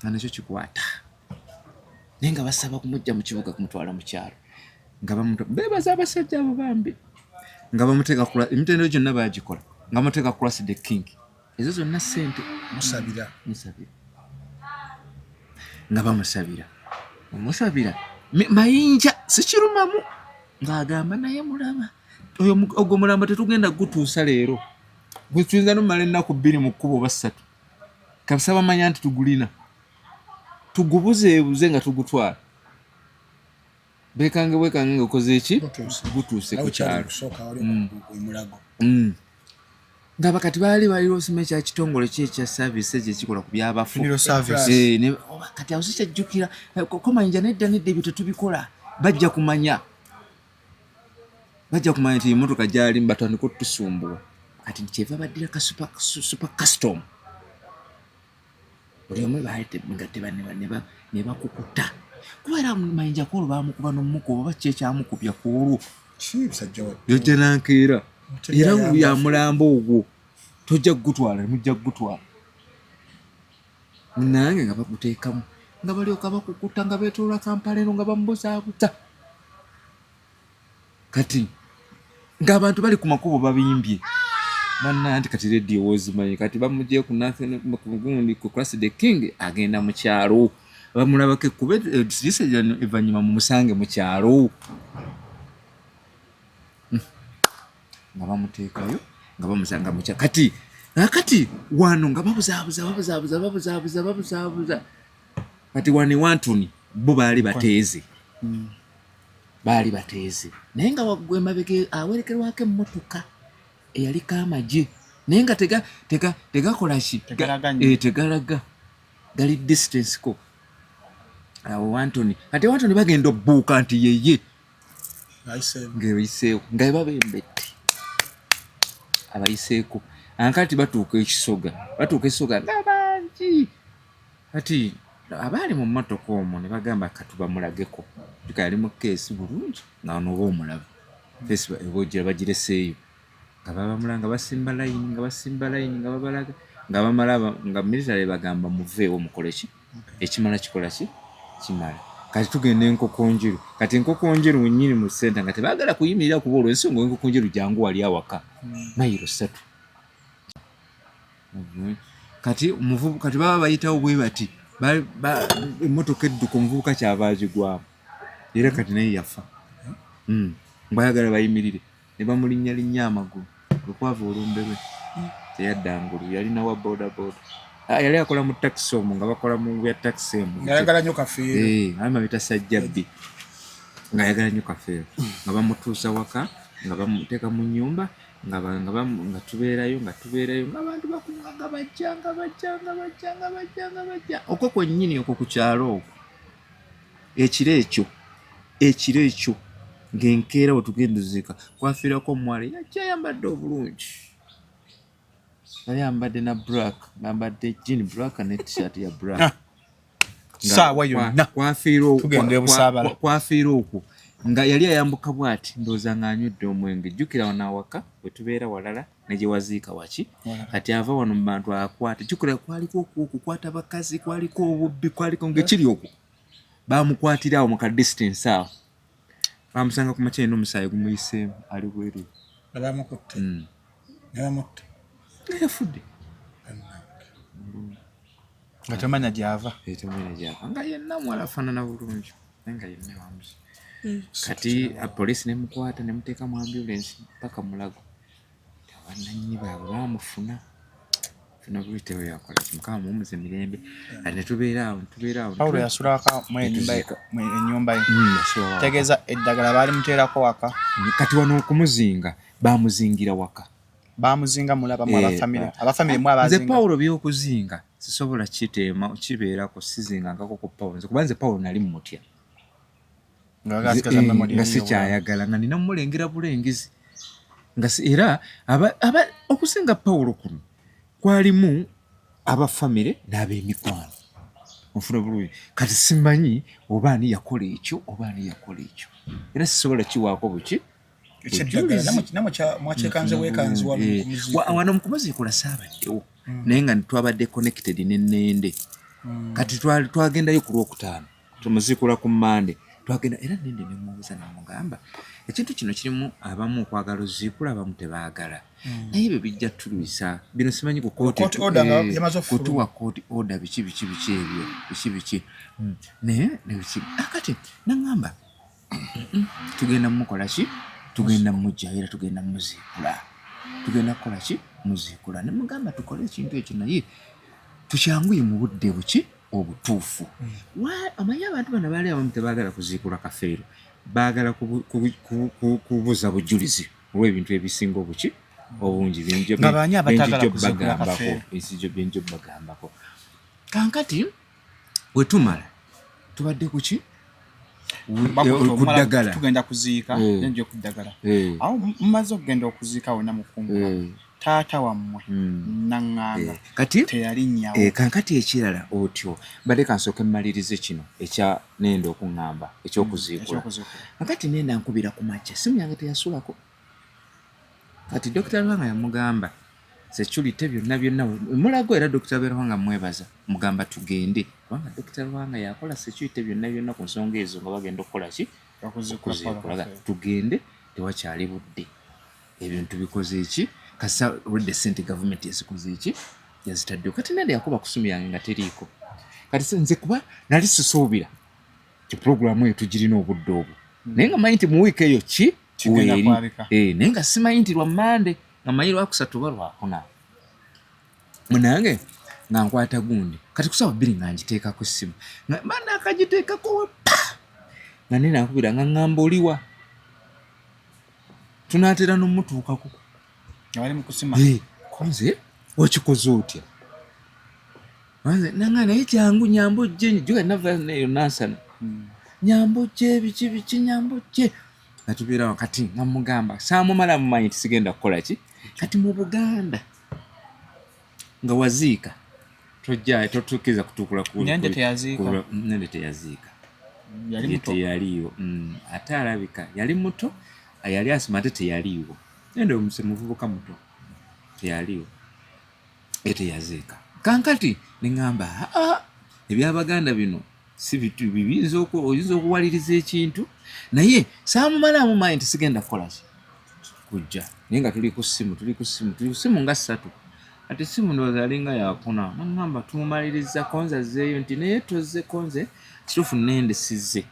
Speaker 3: nga nakyo kikwata naye nga basaba kumujja mu kibuga kumutwala mu kyalo nga beebaza abasajja abo bambi nga bamuteeka emitendero gyonna baagikola nga bamuteeka Cross the King ezo zonna ssente
Speaker 7: musabira
Speaker 3: nga bamusabira mayinja sikirumamu ng'agamba naye mulaba ogwo mulamba tetugenda gutuusa leero gwe tuyinza nomala ennaku 2 mu kkubo oba 3 kabisa bamanya nti tugulina tugubuzeebuze nga tugutwala beekange nga okoze eki gutuuse ku kyalo nga bakati baali osima ekya kitongole ki ekya services ekikola ku byabafu kati awo sikyajjukira komayinja nedda ebyo tetubikola bajja kumanya nti emmotoka gyali batandika otusumbuwa kati kyeva baddira ka super custom buli omu ne bakukuta kubeera mayinja kwolwo bamukuba n'omukuba oba kyekyamukubya kwolwo yojja nankeera era ya mulambo ogwo tojja kugutwala mujja kugutwala nange nga baguteekamu nga balyoka bakukuta nga beetoola Kampala eno nga bamubuzaabuza kati ng'abantu bali ku makubo babimbye bananti kati radio wozimanyi kati bamugye ku gundi ku Cross the King agenda mu kyalo bamulabako ekkube sirisa evanyuma mu musange mu kyalo nga bamuteekayo nga bamusanga mu kyalo kati wano nga babuzaabuza kati wano wantuni bo baali bateeze baali bateeze naye nga waggwe mabege awerekerwako emmotoka eyaliko amagye naye nga tegakola ki tegalaga gali distance ko awo Anthony kati Anthony bagenda obbuuka nti yeye ng'ebayiseeko nga ebabembedde abayiseeko ankati batuuka ekisoga n'abangi kati abaali mu mmotoka omwo ne bagamba katubamulageko tukali mu keesi bulungi nga noba omulaba keesi ebojjera bagireseeyo nga babamulanga basimba layini nga babalaga nga bamala nga military bagamba muveewo mukole ki ekimala kikola ki kimala kati tugenda enkokonjeru kati enkokonjeru nnyini mu senta nga tebaagala kuyimirira kuba olw'ensonga enkokonjeru jangu wali awaka mayiro 3 kati baba bayitawo bwe bati emmotoka edduka omuvubuka kyavaagigwamu era kati naye yafa mbayagala bayimirire ne bamulinnya amagulu lukwava olumbe lwe teyaddangulu yalina wa boda yali akola mu taxi omwo nga bakola mu bya taxi emu
Speaker 7: ngayagala nnyo kafeero
Speaker 3: amabita sajjabbi ngayagala nnyo kafeero nga bamutuusa waka nga bamuteeka mu nnyumba nga tubeerayo ng'abantu bakunga nga bajja okwo kwennyini okwo ku kyalo okwo ekiro ekyo ng'enkeera we tugenda ozika kwafiirako omuwala yakyayambadde obulungi yali yambadde na black ngambadde jean black ne t-shirt ya black
Speaker 1: saawa yonna
Speaker 3: kwafiira okwo nga yali ayambuka bwati ndooza nga anywedde omwenge jjukira wano awaka bwe tubeera walala ne gye waziika waki kati ava wano mu bantu akwate jjukira kwaliko okukwata bakazi kwaliko obubbi kwaliko ng'ekiri okwo baamukwatira awo mu ka distance awo baamusanga ku makya n'omusaayi gumuyiseemu ali bweru
Speaker 7: bamukutte
Speaker 3: yafudde
Speaker 1: nga temanya gyava
Speaker 3: nga yenna mwala afaanana bulungi naye nga yenna wamuzi kati poliisi nemukwata nemuteeka mu ambulance paka Mulago abannannyini baabwe baamufuna funa buyitewo yakola kimukama mumuze emirembe ati netubeera awo
Speaker 1: Pawulo yasulaka mu ennyumba ye tegeeza eddagala baali muteerako waka
Speaker 3: kati wano okumuzinga baamuzingira waka
Speaker 1: baamuzinga mulabamu abafamire mu abazinga
Speaker 3: nze Pawulo by'okuzinga sisobola kiteema kibeerako sizingangako ku Pawulo nze kuba nze Pawulo nali mumutya nga sikyayagala nga nina mumulengera bulengizi era okusinga Pawulo kuno kwalimu abafamire n'ab'emikwano onfuna bulungi kati simanyi oba ani yakola ekyo era sisobola kiwaako buki wano mukumuziikula saabaddewo naye nga twabadde connected n'ennende kati twagendayo ku Lwokutaano tumuziikula ku Mande twagenda era nende nemubuuza namugamba ekintu kino kirimu abamu okwagala oziikula abamu tebaagala naye bwe bijja tulwisa bino simanyi kutuwa court order biki ebyo biki naye nebiki akati nangamba tugenda mukola ki tugenda mujja era tugenda muziikula tugenda kukola ki muziikula nemugamba tukole ekintu ekyo naye tukyanguye mu budde buki obutuufu amanyi abantu bano baali abamu tebaagala kuziikula kafeero baagala kubuza bujulizi olw'ebintu ebisinga obuki obungi benjo bagambako kankati bwe tumala tubadde kuki kuddagala
Speaker 1: tugenda kuziika nenjo kuddagala awo mumaze okugenda okuziika wonna mukungula taata wammwe naŋŋamba
Speaker 3: kati
Speaker 1: teyalinnya
Speaker 3: kankati ekirala otyo badde kansooka emmalirize kino ekya nenda okuŋŋamba ekyokuziikula kankati nenda nkubira ku makya simu yange teyasulako kati Dr. Ruhanga yamugamba security byonna Mulago era Dr. Ruhanga mwebaza mugamba tugende kubanga Dr. Ruhanga yakola security byonna ku nsonga ezo nga bagenda okukola ki okuziikula tugende tewakyali budde ebintu bikoze eki kasa already sente government yazikoze eki yazitaddeyo kati nende yakuba kusumi yange nga teriiko kati nze kuba nali sisuubira ti programu eyo tugirina obudde obwo naye nga manyi nti mu wiiki eyo ki naye nga simanyi nti lwa Mande nga manyi lwakusatu ba lwakuna munange nga nkwata gundi kati kusaba bbiri nga ngiteekako essimu nga Mande akagiteekako nga nene akubira nga ngamba oliwa tunaatera n'omutuukako
Speaker 8: abali mu kusima
Speaker 3: konze wakikoze otya nanga naye kyangu nyambo gye juga nava neyo nansana nyambo gye biki nyambo gye natubeera wakati nga mugamba saamumala mumanyi tisigenda kukola ki kati mu Buganda nga waziika tojja totukiza kutukula ku
Speaker 8: nende teyaziika
Speaker 3: yali muto yaliyo ate alabika yali muto yali asima ate teyaliwo nende muvubuka muto teyaliwo ete yaziika kankati nengamba ebyabaganda bino si bitu bibinza okuwaliriza ekintu naye saamumalamu mayi nti sigenda kukola ki kujja naye nga tuli ku ssimu nga 3 ati simu ndowooza alinga yakuna nangamba tumumaliriza konze azzeeyo nti naye tozze konze kituufu nendesize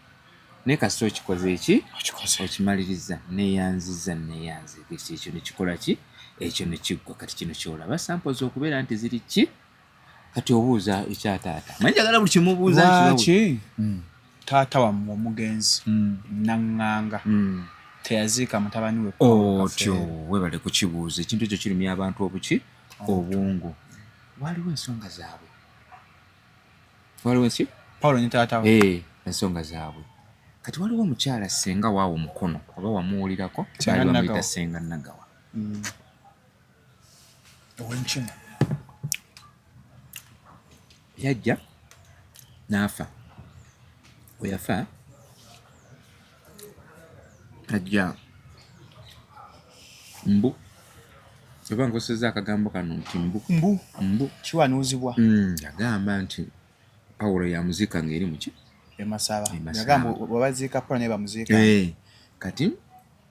Speaker 3: naye kasita okikoze eki okimaliriza neyanziza ekyo nekikola ki ekyo nekiggwa kati kino kyolaba samples okubeera nti ziri ki kati obuuza ekyataata manyi njagala buli kimubuuza
Speaker 8: lwaki taata wammwe omugenzi naŋŋanga teyaziika mutabani we
Speaker 3: otyo webale kukibuuza ekintu ekyo kirimya abantu obuki obwongo waliwo ensonga zaabwe waliwo ensi
Speaker 8: Paulo ne taata we
Speaker 3: ensonga zaabwe kati waliwo omukyala senga waawo mukono oba wamuwulirako bali bamuyita senga Nagawa
Speaker 8: owenkima
Speaker 3: yajja n'afa weyafa ajja mbu oba nkoseza akagambo kano nti mbu
Speaker 8: kiwanuuzibwa
Speaker 3: yagamba nti Paulo yamuziika ng'eri muki
Speaker 8: emasaba yagamba wabaziika Paulo naye bamuziika
Speaker 3: kati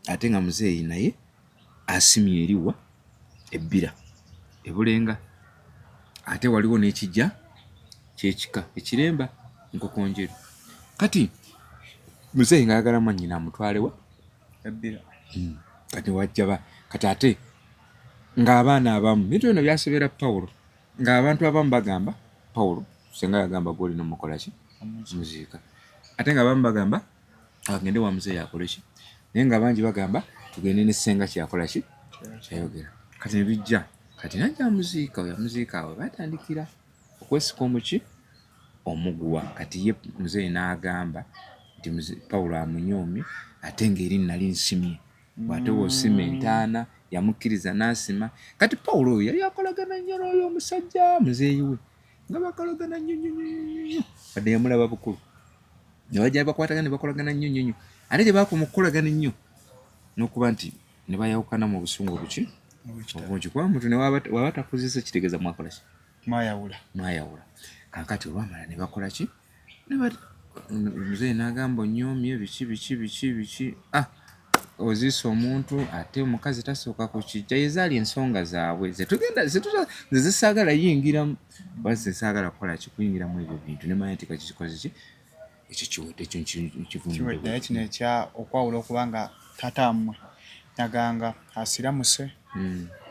Speaker 3: ate nga muzeeyi naye asimye eriwa ebbira ebulenga ate waliwo n'ekijja kyekika ekiremba nkokonjeru kati muzeeyi ng'ayagala mwannyina amutwalewa
Speaker 8: ebbira
Speaker 3: kati wajjaba kati ate ng'abaana abamu bintu bino byasobera Paulo ng'abantu abamu bagamba Paulo senga yagamba gwoli nomukola ki muziika ate ng'abamu bagamba agende wa muzeeyi akole ki naye ng'abangi bagamba tugende ne senga kyakola ki kyayogera kati nebijja kati najja muziika yamuziika awe batandikira okwesika omuki omuguwa kati ye muzeeyi n'agamba nti Paulo amunyoomye ate ng'eri nali nsimye bw'ate wosima entaana yamukkiriza n'asima kati Paulo oyo yali akolagana nnyo n'oyo omusajja muzeeyi we nga bakolagana nnyo wadde yamulaba bukulu ne bajja bakwatagana ne bakolagana nnyo ate gye baakoma okukolagana ennyo n'okuba nti ne bayawukana mu busungu obuki obungi kuba muntu ne waba takozesa kitegeeza mwakola ki mwayawula kankati olwamala ne bakola ki muzeeyi n'agamba onyoomye biki oziisa omuntu ate omukazi tasooka ku kijja yezaali ensonga zaabwe zezisaagala yingiramu oba zesaagala kukola ki kuyingiramu ebyo bintu nemanya nti kakikoze ki ekyo kiwedde ekyo
Speaker 8: naye kino ekya okwawula okubanga taata wammwe naganga asiramuse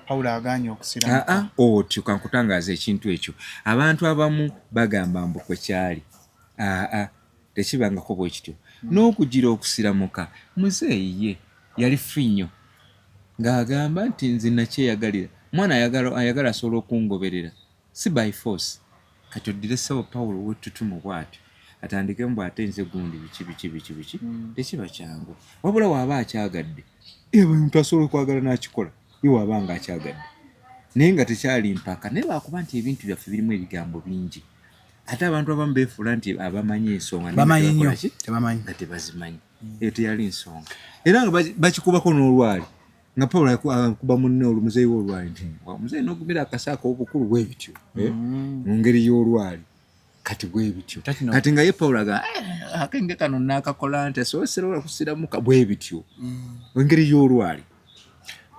Speaker 8: Paulo agaanye okusiramuka
Speaker 3: otyo kankutangaaza ekintu ekyo abantu abamu bagamba mbu kwe kyali tekibangako bwe kityo n'okugira okusiramuka muzeeyi ye yali free nnyo ng'agamba nti nze nakyeyagalira mwana ayagala asobola okungoberera si by force kati oddire ssebo Paulo wettutumu bw'atyo atandikemu bw'ate nze gundi biki tekiba kyangu wabula waaba akyagadde abantu asobola okwagala n'akikola ye waaba nga akyagadde naye nga tekyali mpaka naye lwakuba nti ebintu byaffe birimu ebigambo bingi ate abantu abamu beefuula nti abamanyi ensonga nga tebazimanyi eyo teyali nsonga era nga bakikubako n'olwali nga Paulo akuba munne olumuzeeyi w'olwali nti omuzeeyi n'ogumira akasaako obukulu bwe bityo mu ngeri y'olwali kati bwe bityo kati nga ye Paulo agamba akenge kano naakakola nti asobosera kusiramuka bwe bityo engeri y'olwali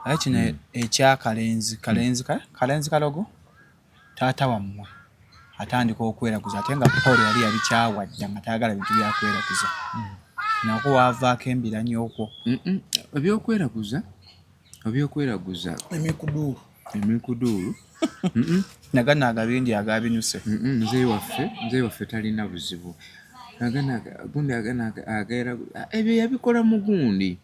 Speaker 8: aye kino ekyakalenzi kalogo taata wammwe atandika okweraguza ate nga Paulo yali kyawajja nga tayagala bintu byakweraguza nako waavaako embiranyi okwo
Speaker 3: ebyokweraguza emikuduulu
Speaker 8: nagana agabindi agabinuse
Speaker 3: muzeeyi waffe talina buzibu gundi agera ebyo yabikola mugundi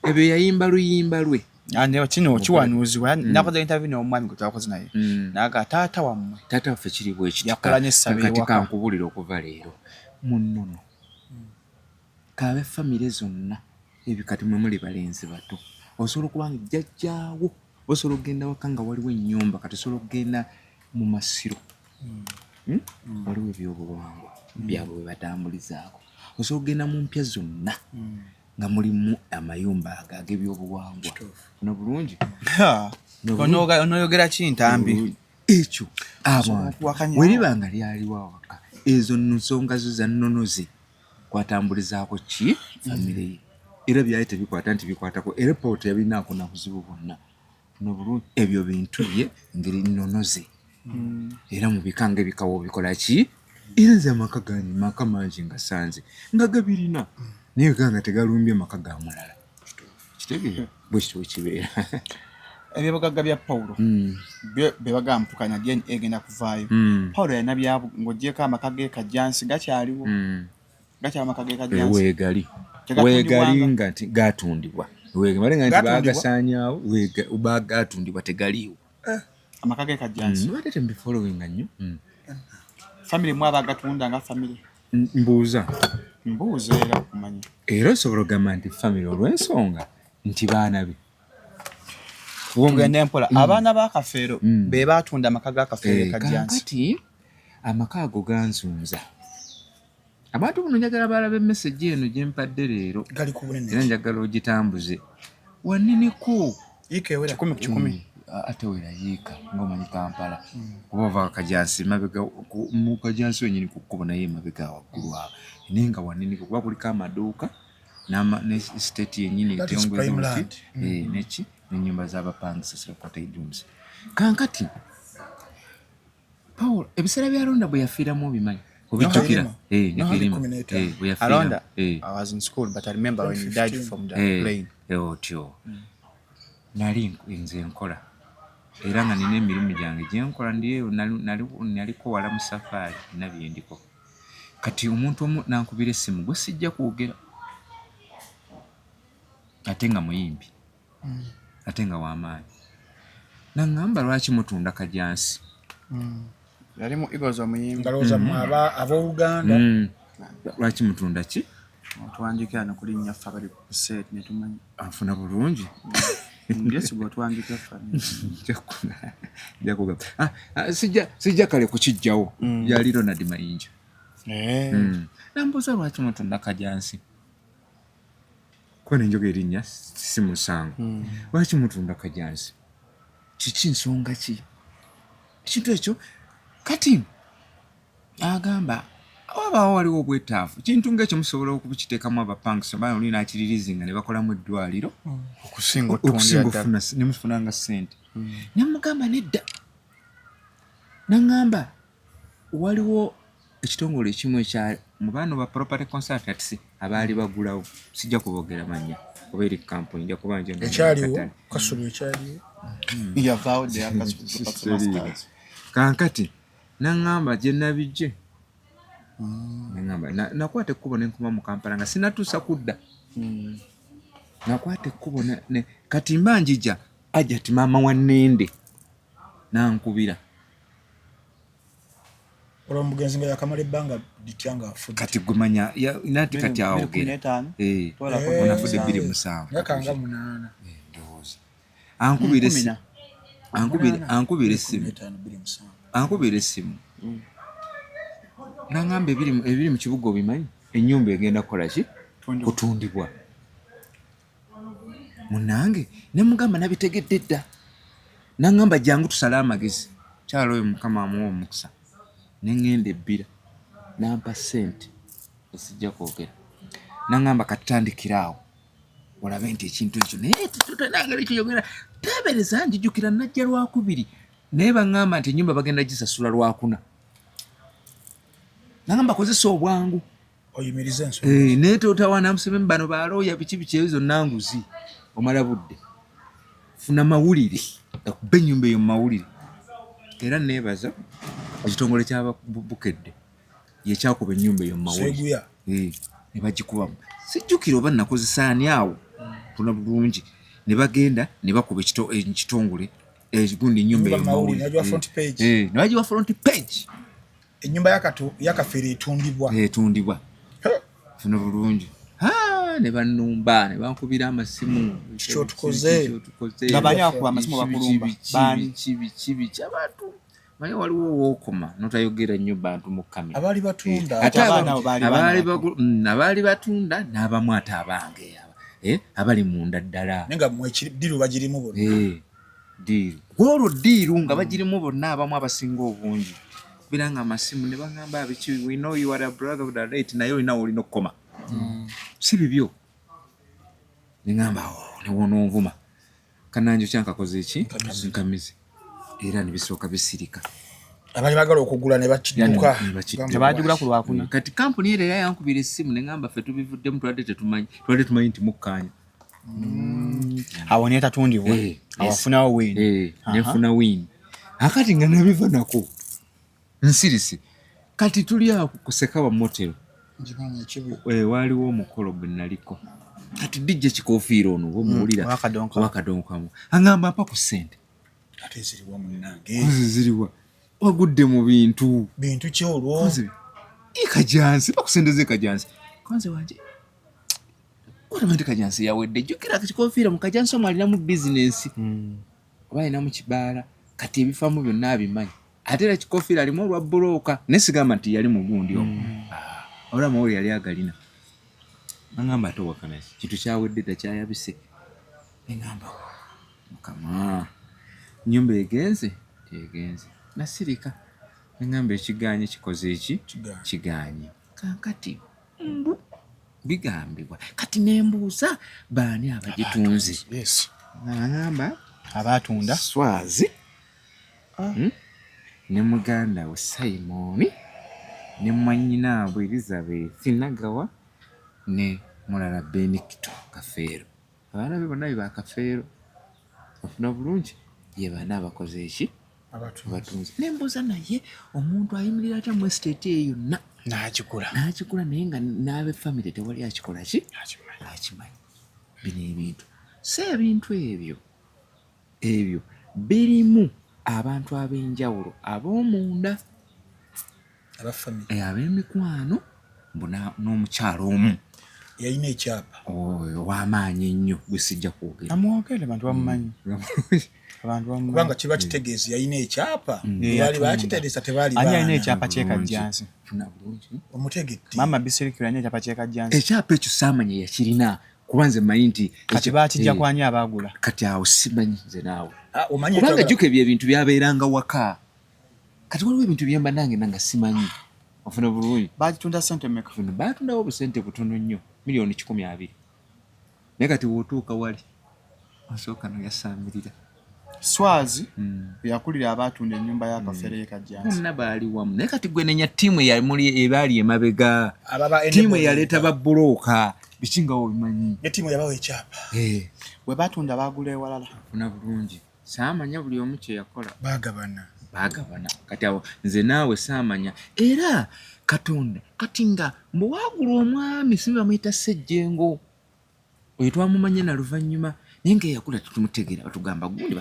Speaker 3: ebyo yayimba luyimba lwe
Speaker 1: ane kino kiwanuuzibwa nakoze interview n'omwami gwe twakoze naye naga taata waffe
Speaker 3: kiri bwekiti
Speaker 1: yakola n'essabe
Speaker 3: kati kankubulira okuva leero munnono kabe famire zonna ebikati mwe muli balenzi bato osobola okubanga jjajjaawo osobola okugenda waka nga waliwo ennyumba kati osobola okugenda mu masiro waliwo ebyobuwangwa byabwe bwe batambulizaako osobola okugenda mu mpya zonna nga mulimu amayumba ag'ebyobuwangwa ono bulungi
Speaker 1: onoyogera kintambi
Speaker 3: ekyo abantu weriba nga lyaliwo awaka ezo nsonga zo za nnonoze kwatambulizaako ki famire ye era byali tebikwata nti bikwatako era poota yabinaako na buzibu bwonna ono bulungi ebyo bintu bye ngeri nnonoze era mu bikanga ebikawo bikola ki era nze amaka gange maka mangi nga sanze nga gabirina naye ganga tegalumbye maka ga mulala kitegeera bwekityo kibeera
Speaker 1: ebyobugagga bya Pawulo bebagamupukanya DNA egenda kuvaayo Pawulo yalina byabo ng'ogyeko amaka ge kajjansi gakyaliwo amaka ge kajjansi
Speaker 3: weegali nga nti gatundibwa weegali nga nti baagasaanyaawo bagatundibwa tegaliiwo
Speaker 1: amaka ge kajjansi
Speaker 3: nibadde tembifollowinga nnyo
Speaker 1: famire mwe abagatunda nga famire
Speaker 3: mbuuza
Speaker 1: era okumanya
Speaker 3: era osobola okugamba nti famire olw'ensonga nti baana be
Speaker 1: ogenda empola abaana ba Kafeero be baatunda amaka ga Kafeero kajjansi
Speaker 3: kati amaka ago ganzunza abantu buno njagala balabe message eno gye mpadde leero
Speaker 7: gali ku bunene
Speaker 3: era njagala ogitambuze wanniniko
Speaker 7: yike wera
Speaker 1: 10
Speaker 3: ate wera yiika ng'omanyi Kampala kuba ova kajjansi mabega mu kajjansi wenyini ku kkubo naye mabega waggulu awo naye nga wanniniko kuba kuliko amaduuka ne state yennyini etongweza neki n'ennyumba z'abapangisa sirokotei rooms kankati Paul ebiseera byalonda bwe yafiiramu obimanyi obijjukira
Speaker 1: Alonda I was in school but I remember when he died from the plane
Speaker 3: otyo nali nze nkola era nga nina emirimu gyange gye nkola naliko wala mu safaari nina bye ndiko kati omuntu omu nankubira essimu gwe sijja kwogera ate nga muyimbi ate nga w'amaanyi naŋŋamba lwaki mutunda kajjansi
Speaker 1: yali mu Eagles omuyimbi
Speaker 7: ngaloza ab'Oluganda
Speaker 3: lwaki mutunda ki
Speaker 1: otwanjikira nokulinnya ffe abali ku set ne tumanyi
Speaker 3: afuna bulungi
Speaker 1: byesiga otwanjika ffe
Speaker 3: sijja kale kukijjawo yali Ronald Mayinja nambuuza lwaki mutunda kajjansi kuba nenjoga erinnya si musango lwaki mutunda kajjansi kiki nsonga ki ekintu ekyo kati agamba wabaawo waliwo obwetaavu kintu ng'ekyo musobola okukiteekamu abapangisa baana oli naakiririzinga ne bakolamu eddwaliro
Speaker 1: okusinga
Speaker 3: ne mufunanga ssente ne mugamba nedda naŋŋamba waliwo ekitongole ekimu ekya mu baano ba property consultants abaali bagulawo sijja kuboogera mannya oba eri kampuni nja kuba nje
Speaker 7: ekyaliwo kasulu ekyaliwo
Speaker 1: yavaawo de
Speaker 3: kankati naŋŋamba gye nabijje nakwata ekkubo ne nkuma mu Kampala nga sinatuusa kudda nakwata ekkubo kati mba njija ajja ti maama wa Nnende nankubira
Speaker 7: olw'omugenzi nga yakamala ebbanga lityanga afudde
Speaker 3: kati gumanya nati kati awogera onafudde 27
Speaker 7: yakanga 8
Speaker 3: ndowooza ankubira essimu naŋŋamba ebiri mu kibuga obimanyi ennyumba egenda kukola ki kutundibwa munange ne mugamba nabitegedde dda naŋŋamba jangu tusale amagezi kyalo oyo mukama amuwa omukisa ne ŋŋenda ebbira nampa ssente esijja kwogera naŋŋamba katutandikiraawo olabe nti ekintu ekyo naye tutanagala ekiyogera tebereza njijjukira najja lwakubiri naye baŋŋamba nti ennyumba bagenda gisasula lwakuna naŋŋamba kozesa obwangu
Speaker 7: oyimiriza ensonga
Speaker 3: naye totawana Museveni bano balooya biki ezo nanguzi omala budde funa mawulire akuba ennyumba eyo mu mawulire era neebaza ekitongole ky'ababukedde ye kyakuba ennyumba eyo mu mawulire ne bagikubamu sijjukira oba nakozesa ani awo tuna bulungi ne bagenda ne bakuba ekitongole gundi ennyumba
Speaker 7: ne
Speaker 3: bagiwa front page
Speaker 7: ennyumba yakafeere etundibwa
Speaker 3: tuna bulungi ne banumba ne bankubira amasimu
Speaker 7: kyotukoze
Speaker 8: ngabanyakuba amasimu bakulumba
Speaker 3: kibi abantu manye waliwo wookoma notayogera nnyo bantu mu kamera
Speaker 7: abaali batunda
Speaker 3: abaali batunda n'abamu ate abange abali munda ddala
Speaker 7: nenga diiru bagirimu bonna
Speaker 3: diiru gwolwo diiru nga bagirimu bonna abamu abasinga obungi biranga amasimu ne bagamba abiki we know you are a brother of the late naye olina olina okukoma si bibyo nengamba newono nvuma kananjo kyankakoze eki nkamizi era nebisooka bisirika
Speaker 7: abali bagala okugula ne bakidduka
Speaker 8: tebagigula ku lwakuna
Speaker 3: kati kampuni era yankubira essimu nengamba ffe tubivuddemu twadde tumanyi nti mukkaanya
Speaker 8: awo netatundibwa awafunawo wini
Speaker 3: nenfuna wini akati nga nabiva nako nsirisi kati tuli awo kusekawa motero waliwo omukolo gwe naliko kati dijja kikofiira ono omuwulira wakadonkamu angamba mpa ku ssente
Speaker 7: ate ziriwa munnange
Speaker 3: ziriwa wagudde mu bintu
Speaker 7: kyolwo
Speaker 3: ikajansi bakusendeze kajansi konze wanje otamante kajansi yawedde jjukira kikofiira mu kajansi omwe alinamu bizinensi oba alinamu kibaala kati ebifamu byonna abimanyi ate era kikofiira alimu olwa bulooka nesigamba nti yali mugundi omwo olwa mawuli yali agalina nangamba ate wakanasi kintu kyawedde takyayabise nengamba mukama nyumba egenze nasirika nengamba ekiganye kikoze eki kiganye kankati mbu bigambibwa kati nembuuza baani abagitunze nangamba
Speaker 8: abatunda
Speaker 3: Swazi ne muganda we Simoni ne mwannyinaabwe Elizabeth Nagawa ne mulala Benekito Kafeero abaana be bonna ba Kafeero bafuna bulungi ye baana abakoze eki abatunzi nembuuza naye omuntu ayimirira atya mu estate eyo yonna n'akikula naye nga n'abe famire tewali akikola ki akimanyi bino ebintu si ebintu ebyo birimu abantu ab'enjawulo ab'omunda ab'emikwano n'omukyalo omu
Speaker 7: yalina ekyapa
Speaker 3: ow'amaanyi ennyo gwe sijja kwogera
Speaker 8: amwogere bantu bamumanyi
Speaker 7: kubanga kiba kitegeezi yalina ekyapa baali bakitereesa tebaali baana
Speaker 8: alina ekyapa kyekajjansi
Speaker 7: omutegetti
Speaker 8: mama bisirikira alina ekyapa kyekajjansi
Speaker 3: ekyapa ekyo saamanya yakirina kuba nze manyi nti
Speaker 8: kati bakijja kwani abaagula
Speaker 3: kati awo simanyi nze naawe kubanga jjuka ebyo ebintu byabeeranga waka kati waliwo ebintu byemba nange nanga simanyi ofuna bulungi
Speaker 8: bagitunda sente mmeka
Speaker 3: baatundawo obusente butono nnyo miliyoni 12 naye kati wootuuka wali osooka noyasaamirira
Speaker 8: Swazi yakulira abatunda ennyumba ya Kafeero y'ekajjansi
Speaker 3: bonna baali wamu naye kati gwe nenya ttiimu ebaali emabega ttiimu eyaleeta babbulooka bikinga obimanyi
Speaker 7: ttiimu yabawa ekyapa
Speaker 8: bwe batunda baagula ewalala
Speaker 3: ofuna bulungi saamanya buli omu kye yakola
Speaker 7: baagabana
Speaker 3: kati awo nze naawe saamanya era Katonda kati nga mbu waagula omwami si bamuyita Ssejjengo oyo twamumanye na luvannyuma naye nga eyakula tetumutegeera batugamba gundi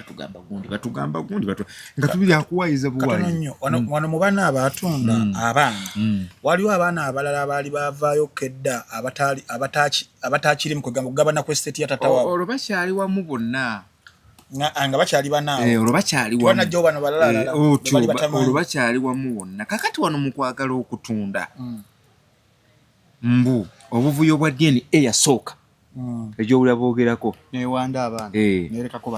Speaker 3: nga tubiri akuwayiza buwayiza
Speaker 7: wano mu baana abatunda abaana waliwo abaana abalala abaali bavaayo kedda abataakiri mu kugabana kw'esiteeti ya tata waabwe
Speaker 3: olwo bakyali wamu bonna
Speaker 7: nga bakyali banaawo
Speaker 3: olwo bakyali
Speaker 7: wanajjawo bano balala
Speaker 3: olwo bakyali wamu bonna kakati wano mu kwagala okutunda mbu obuvuyo bwa DNA yasooka ekyowula boogerako
Speaker 8: newanda abaana
Speaker 3: nerekako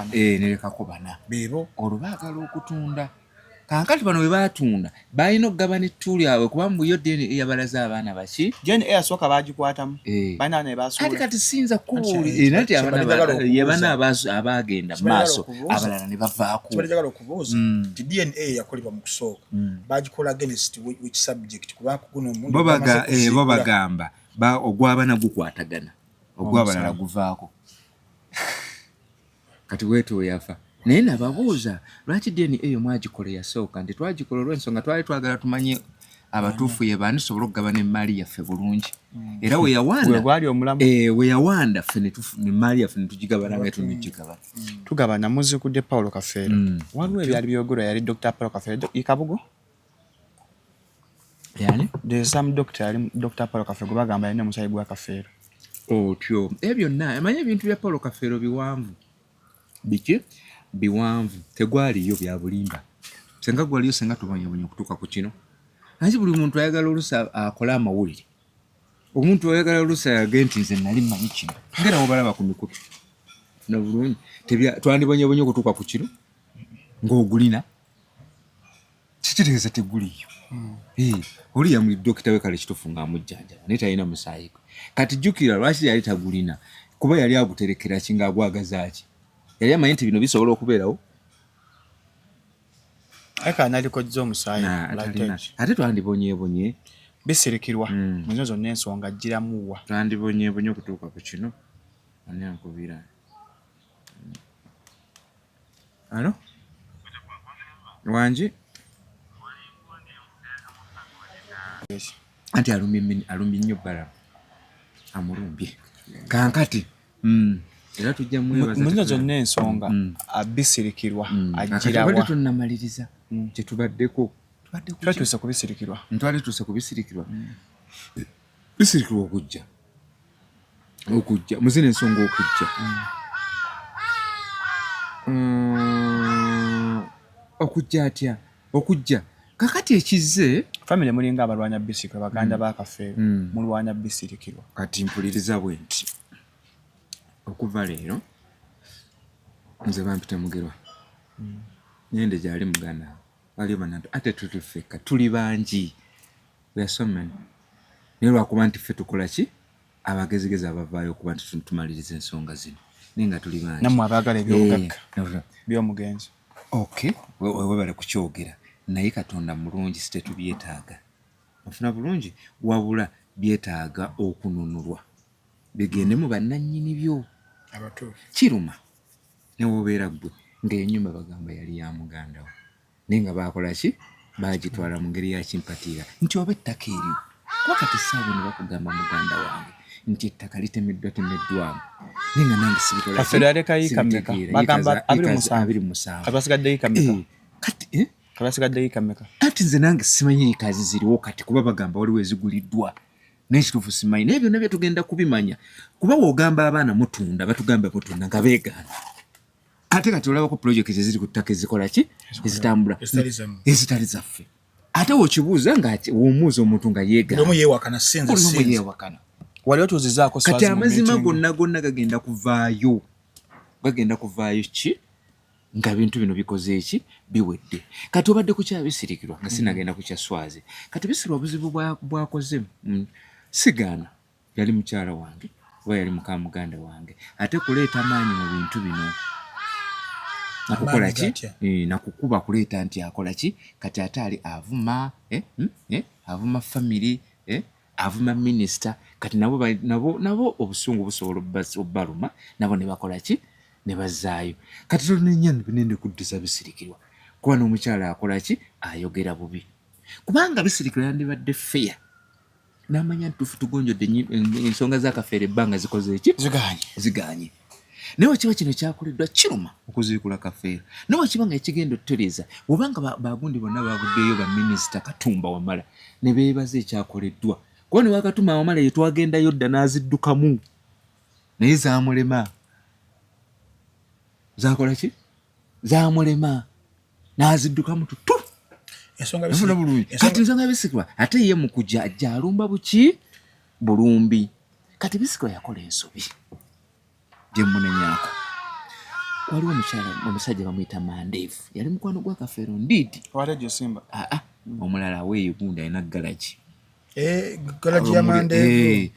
Speaker 3: bana
Speaker 7: beebo
Speaker 3: olwo baagala okutunda kankati bano bwe baatunda balina okugabana ettuuli awe kuba mbuyo DNA yabalaza abaana baki
Speaker 8: DNA yasooka baagikwatamu balina ne basuula
Speaker 3: kati sinza kubuulira nti abaana abaagenda mu maaso abalala ne bavaako
Speaker 7: kibalijagala okubuuza nti DNA yakolebwa mu kusooka bagikola against which subject kubanga guno omuntu
Speaker 3: bo bagamba ogw'abaana gukwatagana ogw'abalala guvaako kati weeto yafa naye nababuuza lwaki DNA eyo mwagikola yasooka nti twagikola olw'ensonga twali twagala tumanye abatuufu ye baani sobola okugabana emmaali yaffe bulungi era we yawanda ffe emmaali yaffe ne tugigabana nga tunigigabana
Speaker 8: tugabana muzikudde Paulo Kafeero waliwo ebyali byogerwa yali Dr. Paulo Kafeero ikabugo
Speaker 3: yani
Speaker 8: there's some doctor yali Dr. Paulo Kafeero gwe bagamba yalina omusaayi gwa Kafeero
Speaker 3: otyo ebyo byonna amanye ebintu bya Paulo Kafeero biwanvu biki biwanvu tegwaliyo bya bulimba senga gwaliyo senga tubonye kutuuka ku kino anti buli muntu ayagala olusa akola amawulire omuntu ayagala olusa yagenti nze nali mmanyi kino ngera obalaba ku mikutu na bulungi twandibonye kutuuka ku kino ng'ogulina kitegeeza teguliyo oli yamuli dokita we kale kitufu ng'amujjanjaba naye talina musaayi gwe kati jjukira lwaki yali tagulina kuba yali aguterekera ki ng'agwagazaaki yali amanyi nti bino bisobola okubeerawo
Speaker 8: eka nalikojja omusaayi
Speaker 3: ate twandibonyebonye
Speaker 8: bisirikirwa muzo zonna ensonga giramuwa
Speaker 3: twandibonyebonye okutuuka ku kino ani ankubira alo wangi anti alumbye nnyo bbala amulumbye kankati era tujja
Speaker 8: muzo zonna ensonga bisirikirwa agirawa
Speaker 3: tunnamaliriza kyetubaddeko
Speaker 8: twatuuse kubisirikirwa
Speaker 3: ntwali tuuse kubisirikirwa bisirikirwa okujja muzina ensonga okujja atya okujja kakati ekize
Speaker 8: family mulinga abalwanya bisirikirwa baganda ba Kafeero mulwanya bisirikirwa
Speaker 3: kati mpuliriza bwe nti okuva leero nze bampita mugerwa nyende gyali muganda waliyo banantu ate tutufeka tuli bangi we are so many naye lwakuba nti ffe tukola ki abagezigezi abavaayo okuba nti tumaliriza ensonga zino naye nga tuli bangi
Speaker 8: nammwe abaagala ebyobugagga by'omugenzi
Speaker 3: okay webale kukyogera naye Katonda mulungi sitetubyetaaga ofuna bulungi wabula byetaaga okununulwa bigende mu bannannyini byo
Speaker 7: abatuufu
Speaker 3: kiruma ne wobeera ggwe ng'ennyumba bagamba yali ya muganda wo naye nga baakola ki baagitwala mu ngeri ya kimpatiira nti oba ettaka eryo kuba kati essaawa ne bakugamba muganda wange nti ettaka litemeddwamu naye nga nange sibikola
Speaker 8: Kafeero yaleka yiika mmeka bagamba 27 kabasigadde yiika mmeka
Speaker 3: kati
Speaker 8: kabasigadde yiika mmeka
Speaker 3: ati nze nange simanyi yiikazi ziriwo kati kuba bagamba waliwo eziguliddwa n'ekituufu simanyi naye byonna byetugenda kubimanya kuba woogamba abaana mutunda batugamba mutunda nga beegaana ate kati olabako pulojekiti eziri ku ttaka ezikola ki ezitambula ezitali zaffe ate wokibuuza nga womuuza omuntu nga yeegaana
Speaker 8: wali otuuzizaako
Speaker 3: kati amazima gonna gagenda kuvaayo ki nga bintu bino bikoze eki biwedde kati obadde kukyabisirikirwa nga sinagenda kukya Swazi kati bisirwa obuzibu bwakoze sigaana yali mukyala wange oba yali muka muganda wange ate kuleeta maanyi mu bintu bino nakukola ki nakukuba kuleeta nti akola ki kati ate ali avuma avuma family avuma minisita kati nabo obusungu busobola obbaluma nabo ne bakola ki ne bazaayo kati tolina binene kuddiza bisirikirwa kuba n'omukyala akola ki ayogera bubi kubanga bisirikirwa yandibadde feya n'amanya ntuufu tugonjodde ensonga za Kafeero ebbanga zikoze eki ziganye naye wakiba kino kyakoleddwa kiruma okuziikula Kafeero naye wakiba nga ekigenda otutereeza obanga bagundi bonna babuddeyo baminisita Katumba Wamala ne beebaza ekyakoleddwa kuba ne Wakatuma Wamala ye twagendayo dda n'aziddukamu naye zaamulema zakola ki zaamulema n'aziddukamu tutu kati ensonga bisikirwa ate ye mu kujja ajja alumba buki bulumbi kati bisikirwa yakola ensobi gye mmunenyaako waliwo omusajja bamuyita Mandeevu yali mukwano gwa Kafeero ndiidi omulala weeyo gundi alina galagi
Speaker 7: ya Mandeevu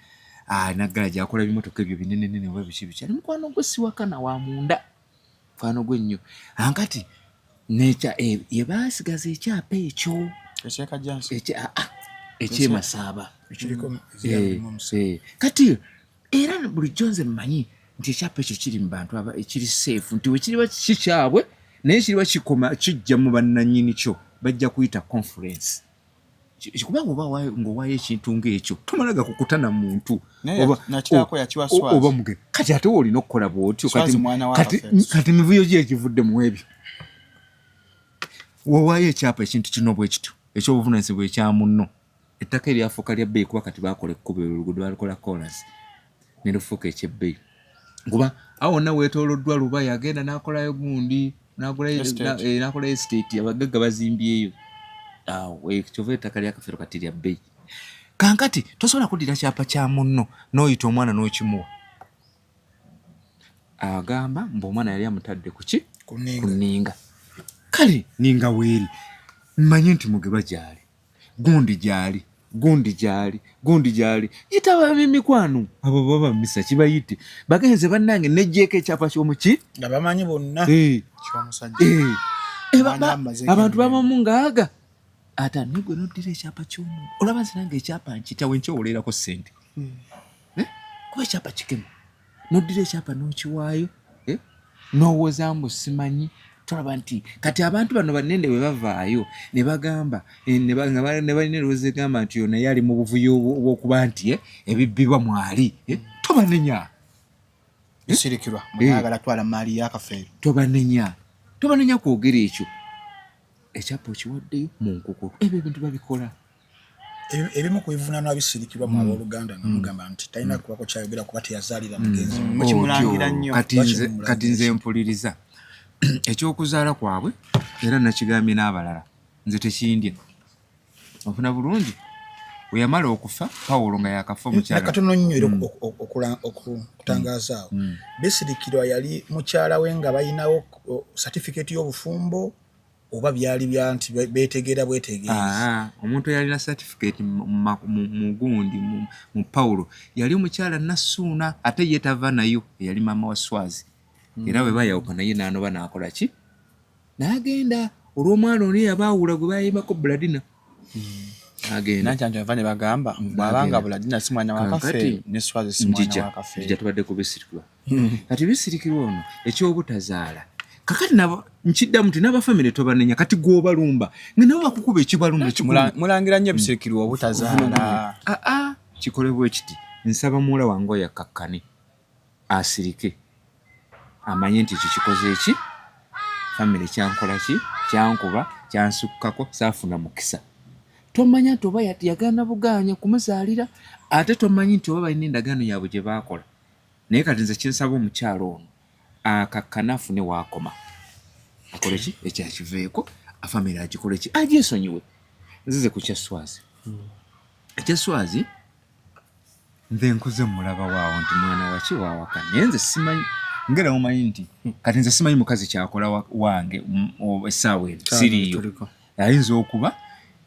Speaker 3: alina galagi akola ebimotoka ebyo binenenene oba biki ali mukwano gwe Siwakana wa munda mukwano gwe nnyo ankati yebaasigaza ekyapa ekyo ekyemasaaba kati era bulijjo nze mmanyi nti ekyapa ekyo kiri mu bantu ekiri seefu nti wekiriba kikyabwe naye kiriba kikoma kijja mu bannannyini kyo bajja kuyita conference kubanga ng'owaayo ekintu ng'ekyo tomalaga kukutana muntu
Speaker 8: oba
Speaker 3: muge kati ate olina okukola bw'otyo kati mivuyo ki ekivudde mu ebyo woowaayo ekyapa ekintu kino bwe kityo ekyobuvunaanyizibwa ekya munno ettaka eryafuuka lya bbeeyi kuba kati baakola ekkubo oluguudo balikola kolas ne lufuuka ekyebbeeyi kuba awo wonna weetooloddwa Lubaya agenda n'akolayo gundi n'akolayo estate abagagga bazimbyeyo awo ekyova ettaka lya Kafeero kati lya bbeeyi kankati tosobola kuddira kyapa kya munno n'oyita omwana n'okimuwa agamba omwana yali amutadde kuki ku nninga kale ninga weeri mmanyi nti Mugeba gyali gundi gyali yitaba mikwano abo baba misa kibayite bagenze bannange nejjeeko ekyapa ky'omuki
Speaker 7: nga bamanyi bonna
Speaker 8: ky'omusajja
Speaker 3: abantu babamu ngaaga ate negwe noddira ekyapa ky'omuntu olaba nsinanga ekyapa nkitawe nkyowolerako ssente kuba ekyapa kikemu noddira ekyapa n'okiwaayo n'owozambu simanyi tolaba nti kati abantu bano bannende bwe bavaayo ne bagamba ne balina erowoza egamba nti yo naye ali mu buvuyo bw'okuba nti ebibbibwa mwali tobanenya
Speaker 8: bisirikirwa mwagala twala maali ya Kafeero
Speaker 3: tobanenya kwogera ekyo ekyapa okiwaddeyo mu nkukulu ebyo ebintu babikola
Speaker 7: ebimu ku bivunaanwa bisirikirwa mu abooluganda nga mugamba nti talina kubako kyayogera kuba teyazaalira mugenzi
Speaker 8: mukimulangira nnyo
Speaker 3: kati nze mpuliriza ekyokuzaala kwabwe era nakigambye n'abalala nze tekindya ofuna bulungi we yamala okufa Pawulo nga yakafa omukyala
Speaker 7: katono nnyo era okutangaaza awo bisirikirwa yali mukyala we nga balinawo certificate y'obufumbo oba byali bya nti beetegeera bwetegeeza
Speaker 3: omuntu eyalina certificate mu gundi mu Pawulo yali mukyala Nassuuna ate ye tava nayo eyali maama wa Swazi era bwe bayawuka naye n'anoba n'akola ki n'agenda olw'omwana oli yabaawula gwe bayimbako Buladina agenda
Speaker 8: ne bagamba bw'abanga Buladina si mwana wa Kafeero ne Swazi si mwana wa Kafeero
Speaker 3: njija tubadde ku bisirikirwa kati bisirikirwa ono ekyobutazaala kakati nabo nkiddamu nti n'abafamire tobanenya kati gw'obalumba nga nabo bakukuba ekibalumba
Speaker 8: mulangira nnyo ebisirikirwa obutazaala
Speaker 3: kikole bwe kiti nsaba muwala wange oyo akkakkane asirike amanye nti ekyo kikoze eki famire kyankola ki kyankuba kyansukkako saafuna mukisa tomanya nti oba yagana buganya kumuzaalira ate tomanyi nti oba balina endagaano yaabwe gye baakola naye kati nze kinsaba omukyalo ono akakkana afune waakoma akole ki ekyakiveeko afamire agikole ki agyesonyiwe nzize ku kyaswazi ekyaswazi nze nkuze mulaba waawo nti mwana waki waawaka naye nze simanyi ngera omanyi nti kati nze simanyi mukazi kyakola wange essaawa eno siriiyo ayinza okuba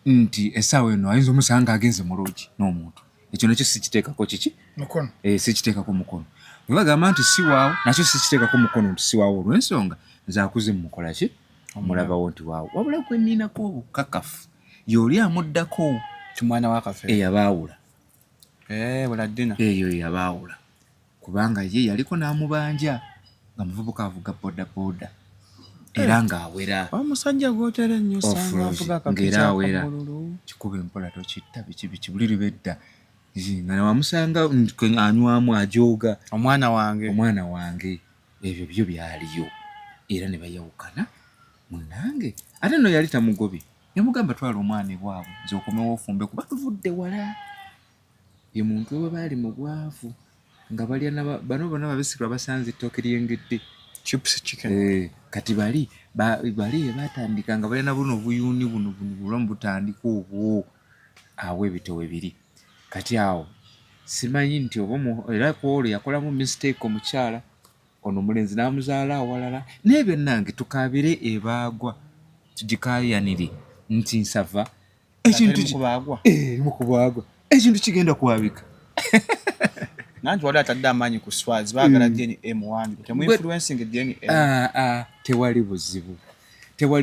Speaker 3: nti essaawa eno ayinza omusanga agenze mu loogi n'omuntu ekyo nakyo sikiteekako kiki
Speaker 7: mukono
Speaker 3: sikiteekako mukono bwe bagamba nti si waawo nakyo sikiteekako mukono nti si waawo olw'ensonga nze akuze mumukola ki omulabawo nti waawo wabula gwe nninako obukakafu y'oli amuddako
Speaker 8: kimwana wa Kafeero
Speaker 3: eyabaawula
Speaker 8: Buladina
Speaker 3: eyo eyabaawula kubanga ye yaliko n'amubanja nga muvubuka avuga bodaboda era ng'awera
Speaker 8: omusajja gw'otera ennyo sanga avuga
Speaker 3: ng'era awera kikuba empola tokitta biki buli libedda nga wamusanga anywamu ajooga
Speaker 8: omwana wange
Speaker 3: ebyo byo byaliyo era ne bayawukana munange ate no yali tamugobye yamugamba twala omwana ewaabwe nze okomewo ofumbe kuba tuvudde wala ye muntu we baali mu bwavu nga balya bano bonna babisirwa basanze ettooke lyengedde
Speaker 8: chips chicken
Speaker 3: kati bali batandika nga balina buno obuyuuni buno bulamu butandika obwo awo ebitowe biri kati awo simanyi nti oba era kwolwo yakolamu mistake omukyala ono omulenzi n'amuzaala awalala n'ebyo nange tukaabire ebaagwa tugikaayanire nti nsava ekintu kubaagwa ekintu kigenda kwabika
Speaker 8: nanti wali atadde amaanyi ku Swazi baagala DNA muwandiiko temuinfluencing DNA
Speaker 3: tewali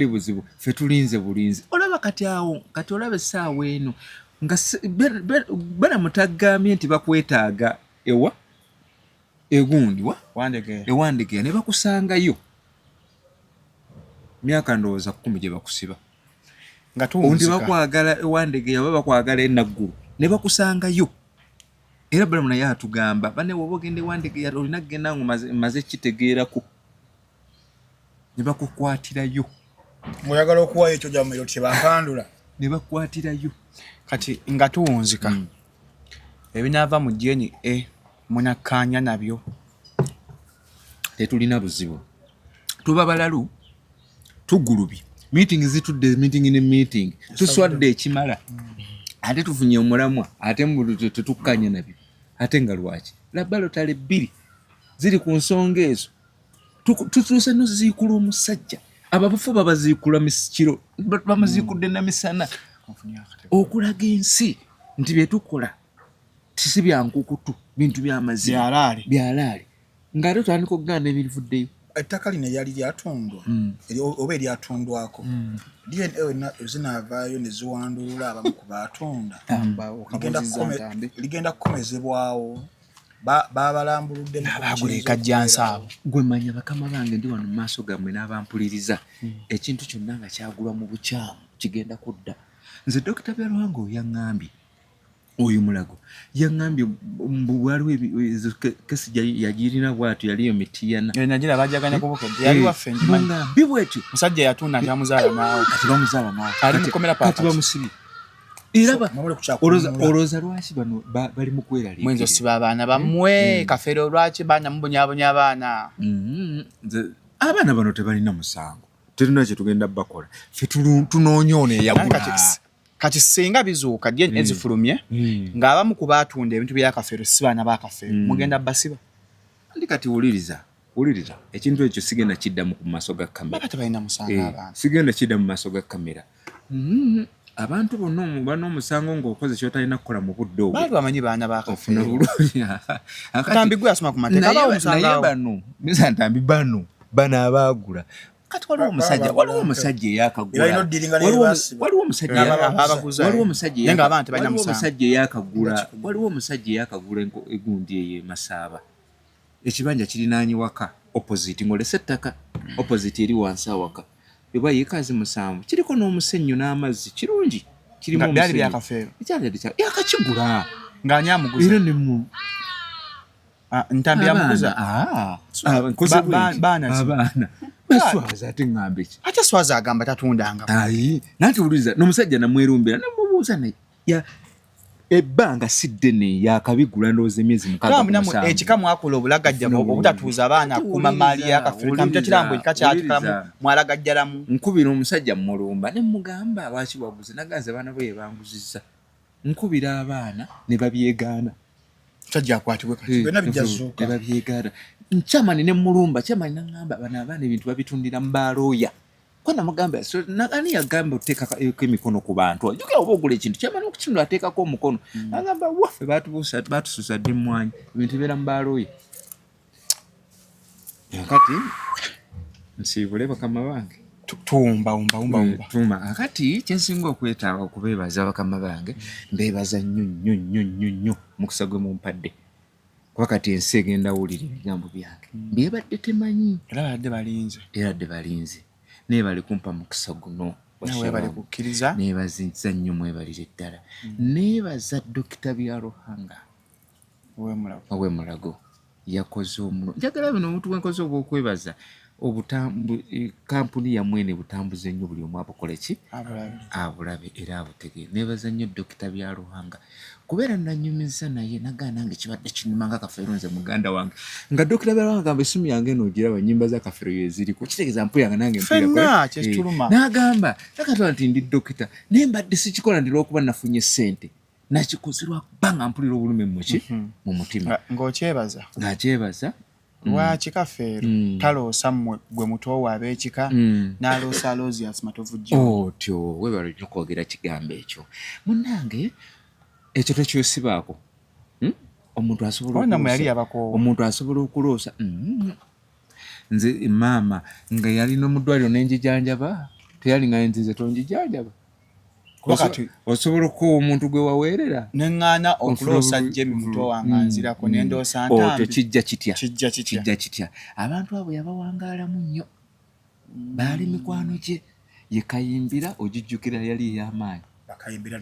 Speaker 3: buzibu ffe tulinze bulinzi olaba kati awo kati olaba essaawa eno nga bana mutagambye nti bakwetaaga ewa egundi ewandegeya ne bakusangayo myaka ndowooza 10 gye bakusiba Ondi bakwagala ewandege yawe bakwagala enaggulu ne bakusangayo. Era balamu naye atugamba bane woba ogende ewandege ya olina kugenda ngo maze kitegeerako. Ne bakukwatirayo.
Speaker 7: Muyagala okuwayo ekyo gyamiro tebakandula.
Speaker 3: Ne bakwatirayo.
Speaker 1: Kati nga tuwunzika. Ebinaava mu DNA munakkaanya nabyo.
Speaker 3: Tetulina buzibu. Tuba balalu tugulubi. Meeting zitudde meeting. Tuswadde ekimala. Ate tufunye omulamwa. Ate mu tutukkanya nabyo. Ate nga lwaki. Labalo tale 2 ziri ku nsonga ezo. Tutuuse no ziikula omusajja. Ababufu babaziikula misikiro. Bamazikudde na misana. Okulaga ensi nti bye tukola tisi byankukutu bintu by'amazima byalaali ngalo tandika okuganda ebivuddeyo.
Speaker 7: Ettaka lino yali lyatundwa oba eryatundwako DNA zinaavaayo ne ziwandulula abamu ku baatunda ligenda kukomezebwawo babalambuludde
Speaker 1: bagula ekajjansaabo.
Speaker 3: Gwe manya bakama bange ndi wano mu maaso gammwe n'abampuliriza ekintu kyonna nga kyagulwa mu bukyamu kigenda kudda. Nze Dr. Byalwango yaŋŋambye oyo mulago yaŋŋambye waliwo kesi yagirina bwatu yaliyo mitiyana
Speaker 1: nagira bajaganya kubukedde yali waffe
Speaker 3: njimangambi bibwetyo
Speaker 1: musajja yatunda kyamuzaala naawe
Speaker 3: kati bamuzaala naawe
Speaker 1: ali mukomera
Speaker 3: kati bamusibi era oloza lwaki bano bali mu kweraliikirira
Speaker 1: mwenzo siba abaana bamwe kafeero lwaki baana mubonyaabonya abaana.
Speaker 3: Abaana bano tebalina musango terina kye tugenda bakola ffe tunoonya ono eyagula. Kati singa bizuuka DNA zifulumye ng'abamu ku baatunda ebintu bya kafeero si baana ba kafeero mugenda basiba. Ndi kati wuliriza ekintu ekyo sigenda kiddamu ku maaso ga kamera. Bakati balina musango abaana. Sigenda kidda mu maaso ga kamera. Abantu bonna bano omusango ng'okoze ky'otalina kukola mu budde obwo. Baali bamanyi baana ba kafeero. Ntambi gwe asoma ku mateeka abawo omusango awo. Naye bano misa ntambi bano abaagula. Kati waliwo omusajja eyakagula. Waliwo omusajja eyakagula egundi eyo Masaba. Ekibanja kirinaanyi waka opposite ng'olese ettaka opposite eri wansi awaka. Eba yeekazi 7 kiriko n'omusenyu n'amazzi kirungi kirimu omusenyu. Byali byakafeero. Yakakigula ng'ani amuguza. Era ne mu ntambi amuguza. Baana. Baswaza ate ng'ambe ki? Ate swaza agamba tatundanga. Ayi, nanti uliza n'omusajja namwerumbira namubuuza naye ebbanga si ddene yakabigula ndowooza emyezi 6. Ekikamu akola obulagajja obutatuuza abaana kuma maali yakafeero tamita kirambo ekikakyatikamu mwalagajjalamu. Nkubira omusajja mulumba ne mugamba lwaki waguze naganze baana bwe banguzizza. Nkubira abaana ne babyegaana. Tajja akwatibwe kati bena bijjazuuka. Ne babyegaana. Nchamani ne mulumba chamani nangamba bana ebintu babitundira mbalooya. Kwana mugamba so nagani yagamba oteka emikono ku bantu. Ajuka obogula ekintu chamani okukindu ateekako omukono. Agamba waffe batususa dimwanyi ebintu bera mbalooya. Kati nsibule bakama bange. Tumba. Akati kyensinga okwetaaga okubeebaza bakama bange mbeebaza nnyo mukusagwe mu mpadde. Wakati ensi egenda wulira ebigambo byange byebadde temanyi era badde balinze nebali kumpa mukisa guno nebali kukkiriza nebazinza nnyo mwebalire ddala nebaza Dr. Byalwango ow'emulago yakoze omulungi njagala bino omuntu wenkoze obw'okwebaza kampuni yamwene butambuze nnyo buli omu abukola ki abulabe era abutegeere nebaza nnyo Dr. Byalwango kubeera nanyumiza naye nagaana nange kibadde kinyuma nga kafeero nze muganda wange nga Dr. Byalwango agamba essimu yange n'ogiraba nnyimba za kafeero yeziriko kitegeeza mpuyanga nange n'agamba nakatwala nti ndi dokita naye mbadde sikikola ndira okuba nafunye ssente nakikozerwa kubanga mpulira obulumi mu mutima ng'akyebaza lwaki kafeero taloosa mmwe gwe muto we ab'ekika n'aloosa Aloysius Matovujja otyo webala nnyo okwogera kigambo ekyo munnange ekyo tekyosibaako omuntu asobola okuloosa nze maama nga yalina omuddwaliro n'enjijanjaba teyali nga nzize tonjijanjaba osobola okuwa omuntu gwe waweerera neŋŋaana okuloosa Jemi muto wange nzirako n'endoosa ntambi kijja kitya abantu abo yabawangaalamu nnyo baali mikwano gye ye Kayimbira ogijjukira yali y'amaanyi
Speaker 7: bakayimbira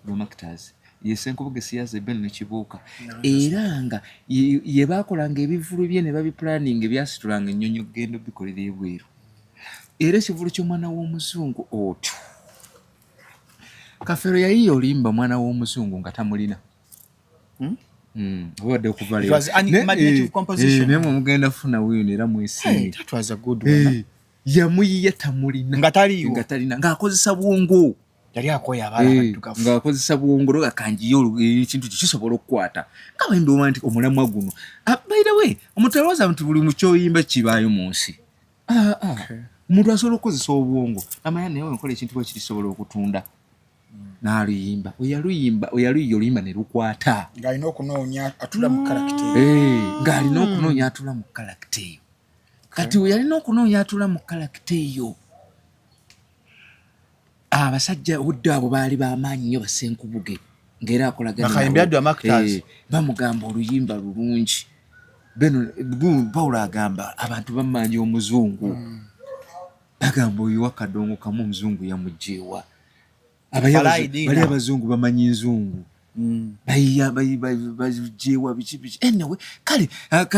Speaker 3: Dramactors ye Ssenkubuge siyaze Ben ne Kibuuka era nga ye baakolanga ebivulu bye ne babiplanning ebyasitulanga ennyonyi okugenda bikolera ebweru era ekivulu ky'omwana w'omuzungu otyo Kafeero yayiye olimba mwana w'omuzungu nga tamulina wadde okuva leero naye mugenda funa wiino era mwesiimye
Speaker 8: that was a good one
Speaker 3: yamuyiye tamulina
Speaker 8: nga talina
Speaker 3: ng'akozesa bwongo
Speaker 8: yali akoya abaala baddugavu
Speaker 3: ng'akozesa bwongo lwe gakanjiyo ekintu kisobola okukwata nga bayimba oma nti omulamwa guno by the way omutalooza nti buli mu kyoyimba kibaayo mu nsi omuntu asobola okukozesa obwongo amanya naye enkola ekintu bwe kirisobola okutunda n'aluyimba oyaluyiye oluyimba ne lukwata
Speaker 7: ng'alina okunoonya atula mu karakita
Speaker 3: ng'alina okunoonya atula mu karakita eyo kati yalina okunoonya atula mu karakita eyo abasajja obudde abo baali b'amaanyi nnyo Bassenkubuge ng'era akolagana bamugamba oluyimba lulungi Pawulo agamba abantu bammanyi omuzungu bagamba oyo wakadongo kamu omuzungu yamugjeewa bali abazungu bamanyi nzungu bajeewa biki anyway kale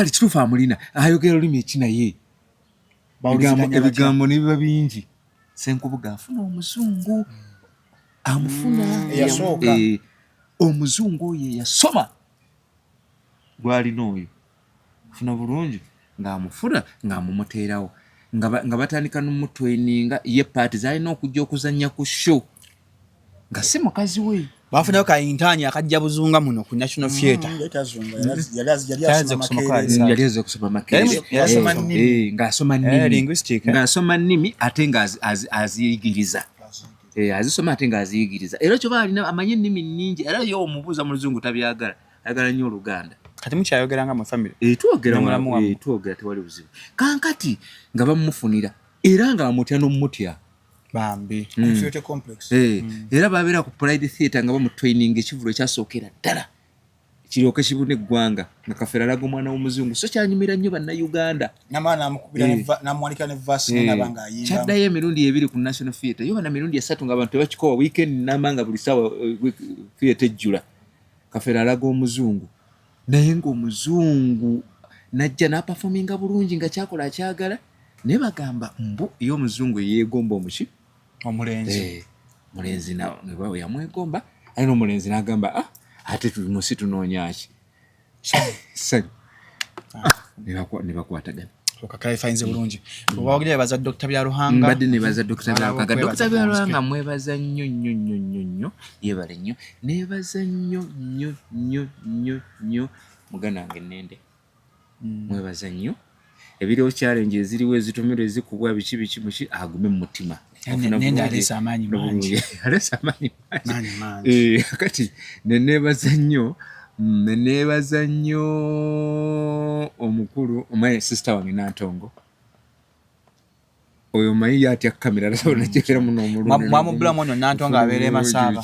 Speaker 3: kituufu amulina ayogera olulimi ekinaye ebigambo ne biba bingi Ssenkubuge afuna omuzungu amufuna omuzungu oyo yasoma gwalina oyo afuna bulungi ng'amufuna ng'amumuteerawo nga batandika n'omutweninga ye paati zalina okujja okuzannya ku show nga si mukazi we
Speaker 8: bafunayo kayintaani akajja buzunga muno ku National Theatre
Speaker 7: yali
Speaker 3: aze kusoma Makerere ng'asoma nnimi ate ng'aziyigiriza azisoma ate ng'aziyigiriza era kyoba alina amanyi ennimi nnyingi era yo omubuuza mu luzungu tabyagala ayagala nnyo Oluganda
Speaker 8: kati mukyayogeranga mu family
Speaker 3: twogera tewali buzibu kankati nga bamumufunira era nga bamutya n'omutya
Speaker 8: bambi
Speaker 7: inferiority complex
Speaker 3: era babeera ku Pride Theatre nga bamutraining ekivulo ekyasookera ddala kiryoke kibune eggwanga nga Kafeero alaga omwana w'omuzungu so kyanyumira nnyo bannayuganda
Speaker 7: namwanika ne vasi nabanga ayimba
Speaker 3: kyaddayo emirundi ebiri ku National Theatre yoba na mirundi esatu nga abantu tebakikowa weekend namanga buli ssaawa theatre ejjula Kafeero alaga omuzungu naye ng'omuzungu najja n'apafominga bulungi nga kyakola akyagala naye bagamba mbu iyo omuzungu yeegomba omuki omulenzi nawe yamwegomba ali n'omulenzi n'agamba ate tumusi tunoonyaki ne bakwatagana
Speaker 8: okakalaifayinze bulungi obaogere baza Dr. Byaruhanga
Speaker 3: mbadde nebaza Dr. Byaruhanga Dr. Byaruhanga mwebaza nnyo nnyo nnyo nnyo nnyo yeebale nnyo neebaza nnyo nnyo nnyo nnyo nnyo muganda wange Nende mwebaza nnyo ebiriwo challenge eziriwo ezitumirwa ezikubwa biki muki agume mu mutima
Speaker 8: Nende alesa amaanyi mangi
Speaker 3: kati neebaza nnyo omukulu omaye sister wange Nantongo oyo mayi atya kamera arasobola kyekera muno omulungi
Speaker 8: mwamubulamu ono Nantongo abeera Masaba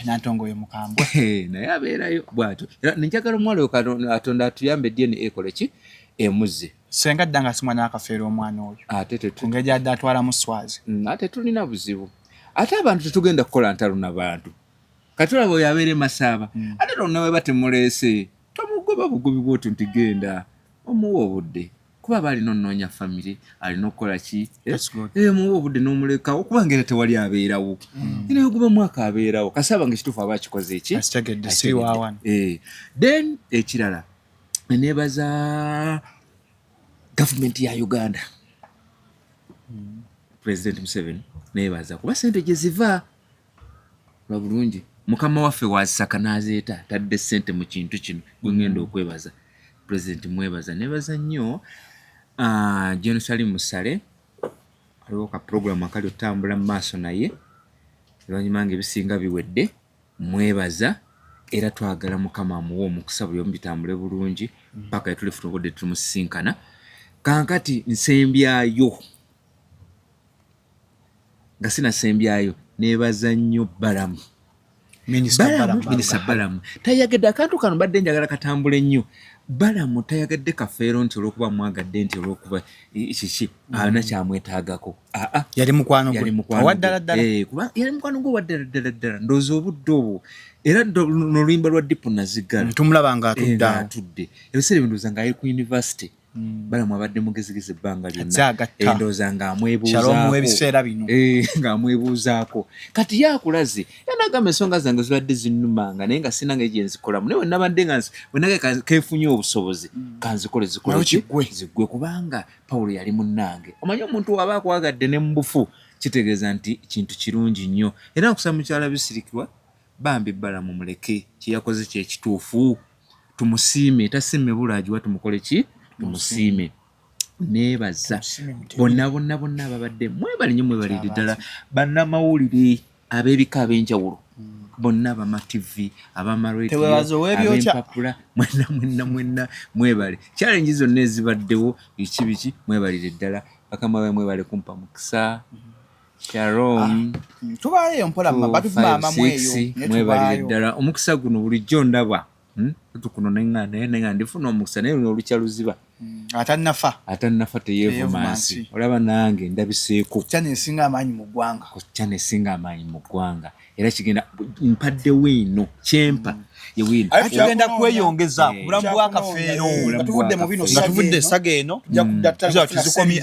Speaker 8: Nantongo oyo mukambwe
Speaker 3: naye abeerayo bw'atyo era nenjagala omwala oyo Katonda atuyambe DNA ekole ki emuzze
Speaker 8: senga ddanga simwa n'Akafeero omwana oyo
Speaker 3: ate
Speaker 8: ngeri adde atwala mu Swazi
Speaker 3: ate tulina buzibu ate abantu tetugenda kukola ntalo n'abantu katulaba oyo abeere Masaba ate tonna we batemuleese tomugoba bugobi bw'otyo nti genda omuwa obudde kuba balina onnoonya famire alina okukola ki muwa obudde n'omuleka okuba ngera tewali abeerawo era yogoba mwaka abeerawo kasaba nga ekituufu aba akikoze eki then ekirala neebaza gavumenti ya Uganda President Museveni neebaza kuba sente gye ziva lwa bulungi mukama waffe wazisaka n'azeeta tadde sente mu kintu kino gwe ngenda okwebaza President mwebaza neebaza nnyo Jerusalem Musale aliwo ka program akali otambula mu maaso naye olwanyuma ng'ebisinga biwedde mwebaza era twagala mukama amuwa omukisa buli omu bitambule bulungi paka yatulifuna obudde tumusisinkana kankati nsembyayo nga sinasembyayo neebaza nnyo Balamu Minisita Balamu tayagedde akantu kano badde njagala katambule nnyo Balamu tayagadde Kafeero nti olw'okuba mwagadde nti olw'okuba kiki ana kyamwetaagako.
Speaker 8: Yali mukwano gwe.
Speaker 3: Kuba yali mukwano gwe waddala ndowooza obudde obwo. Era n'oluyimba lwa Dipo Nazigala.
Speaker 8: Tumulaba nga
Speaker 3: atudde. Ebiseera ndowooza ng'ali ku university. Balamu abadde mugezigezi ebbanga lyonna. Ndowooza ng'amwebuuzaako.
Speaker 8: Ebiseera bino.
Speaker 3: Ng'amwebuuzaako. Kati yaakulaze. Yanagamba ensonga zange zibadde zinnumanga naye nga sinange gye nzikolamu. Naye nabadde nga bwe keefunye obusobozi kanzikole ziggwe kubanga Pawulo yali munnange. Omanyi omuntu waba akwagadde ne mubufu kitegeeza nti kintu kirungi nnyo. Era nkusaba mukyala Bisirikirwa bambi Balamu muleke kye yakoze kye kituufu. Tumusiime tasiime bulaajiwa tumukole ki? Tumusiime. Neebaza bonna ababadde mwebali nnyo mwebalire ddala bannamawulire ab'ebika ab'enjawulo bonna abama TV abama radio ab'empapula mwenna mwebale challenge zonna ezibaddewo biki mwebalire ddala bakama bae mwebale kumpa mukisa Shalom
Speaker 8: tubayo mpola mabatu mama mweyo
Speaker 3: mwebalire ddala omukisa guno bulijjo ndaba tukuno nenga ndifuna omukisa naye olukyaluziba atannafa teyeevumansi olaba nange ndabiseeko
Speaker 8: cyane singa amaanyi mu ggwanga era kigenda mpaddewo eno kyempa yewino tugenda kweyongeza bulamu bwa Kafeero tuvudde mu bino tuvudde saga eno tuzikomi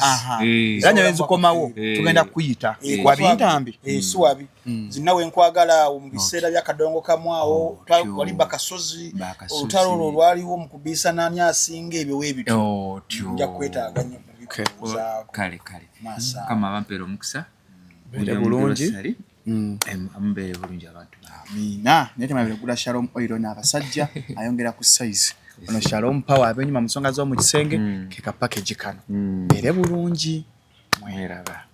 Speaker 8: era nyawe zikomawo tugenda kuyita wabintambi
Speaker 7: suwabi zinawe nkwagala mu biseera bya kadongo kamwawo walimba kasozi olutalo olwaliwo mu kubisa nani asinga ebyo webito nja kwetaaga nnyo
Speaker 3: kale kama bampera omukisa
Speaker 8: bulungi
Speaker 3: ambeere bulungi abantu
Speaker 8: amina naye temabire gula Shalom Oil n'abasajja ayongera ku size ono Shalom Power abenyuma mu nsonga z'omu kisenge ke ka package kano ere bulungi mweraba.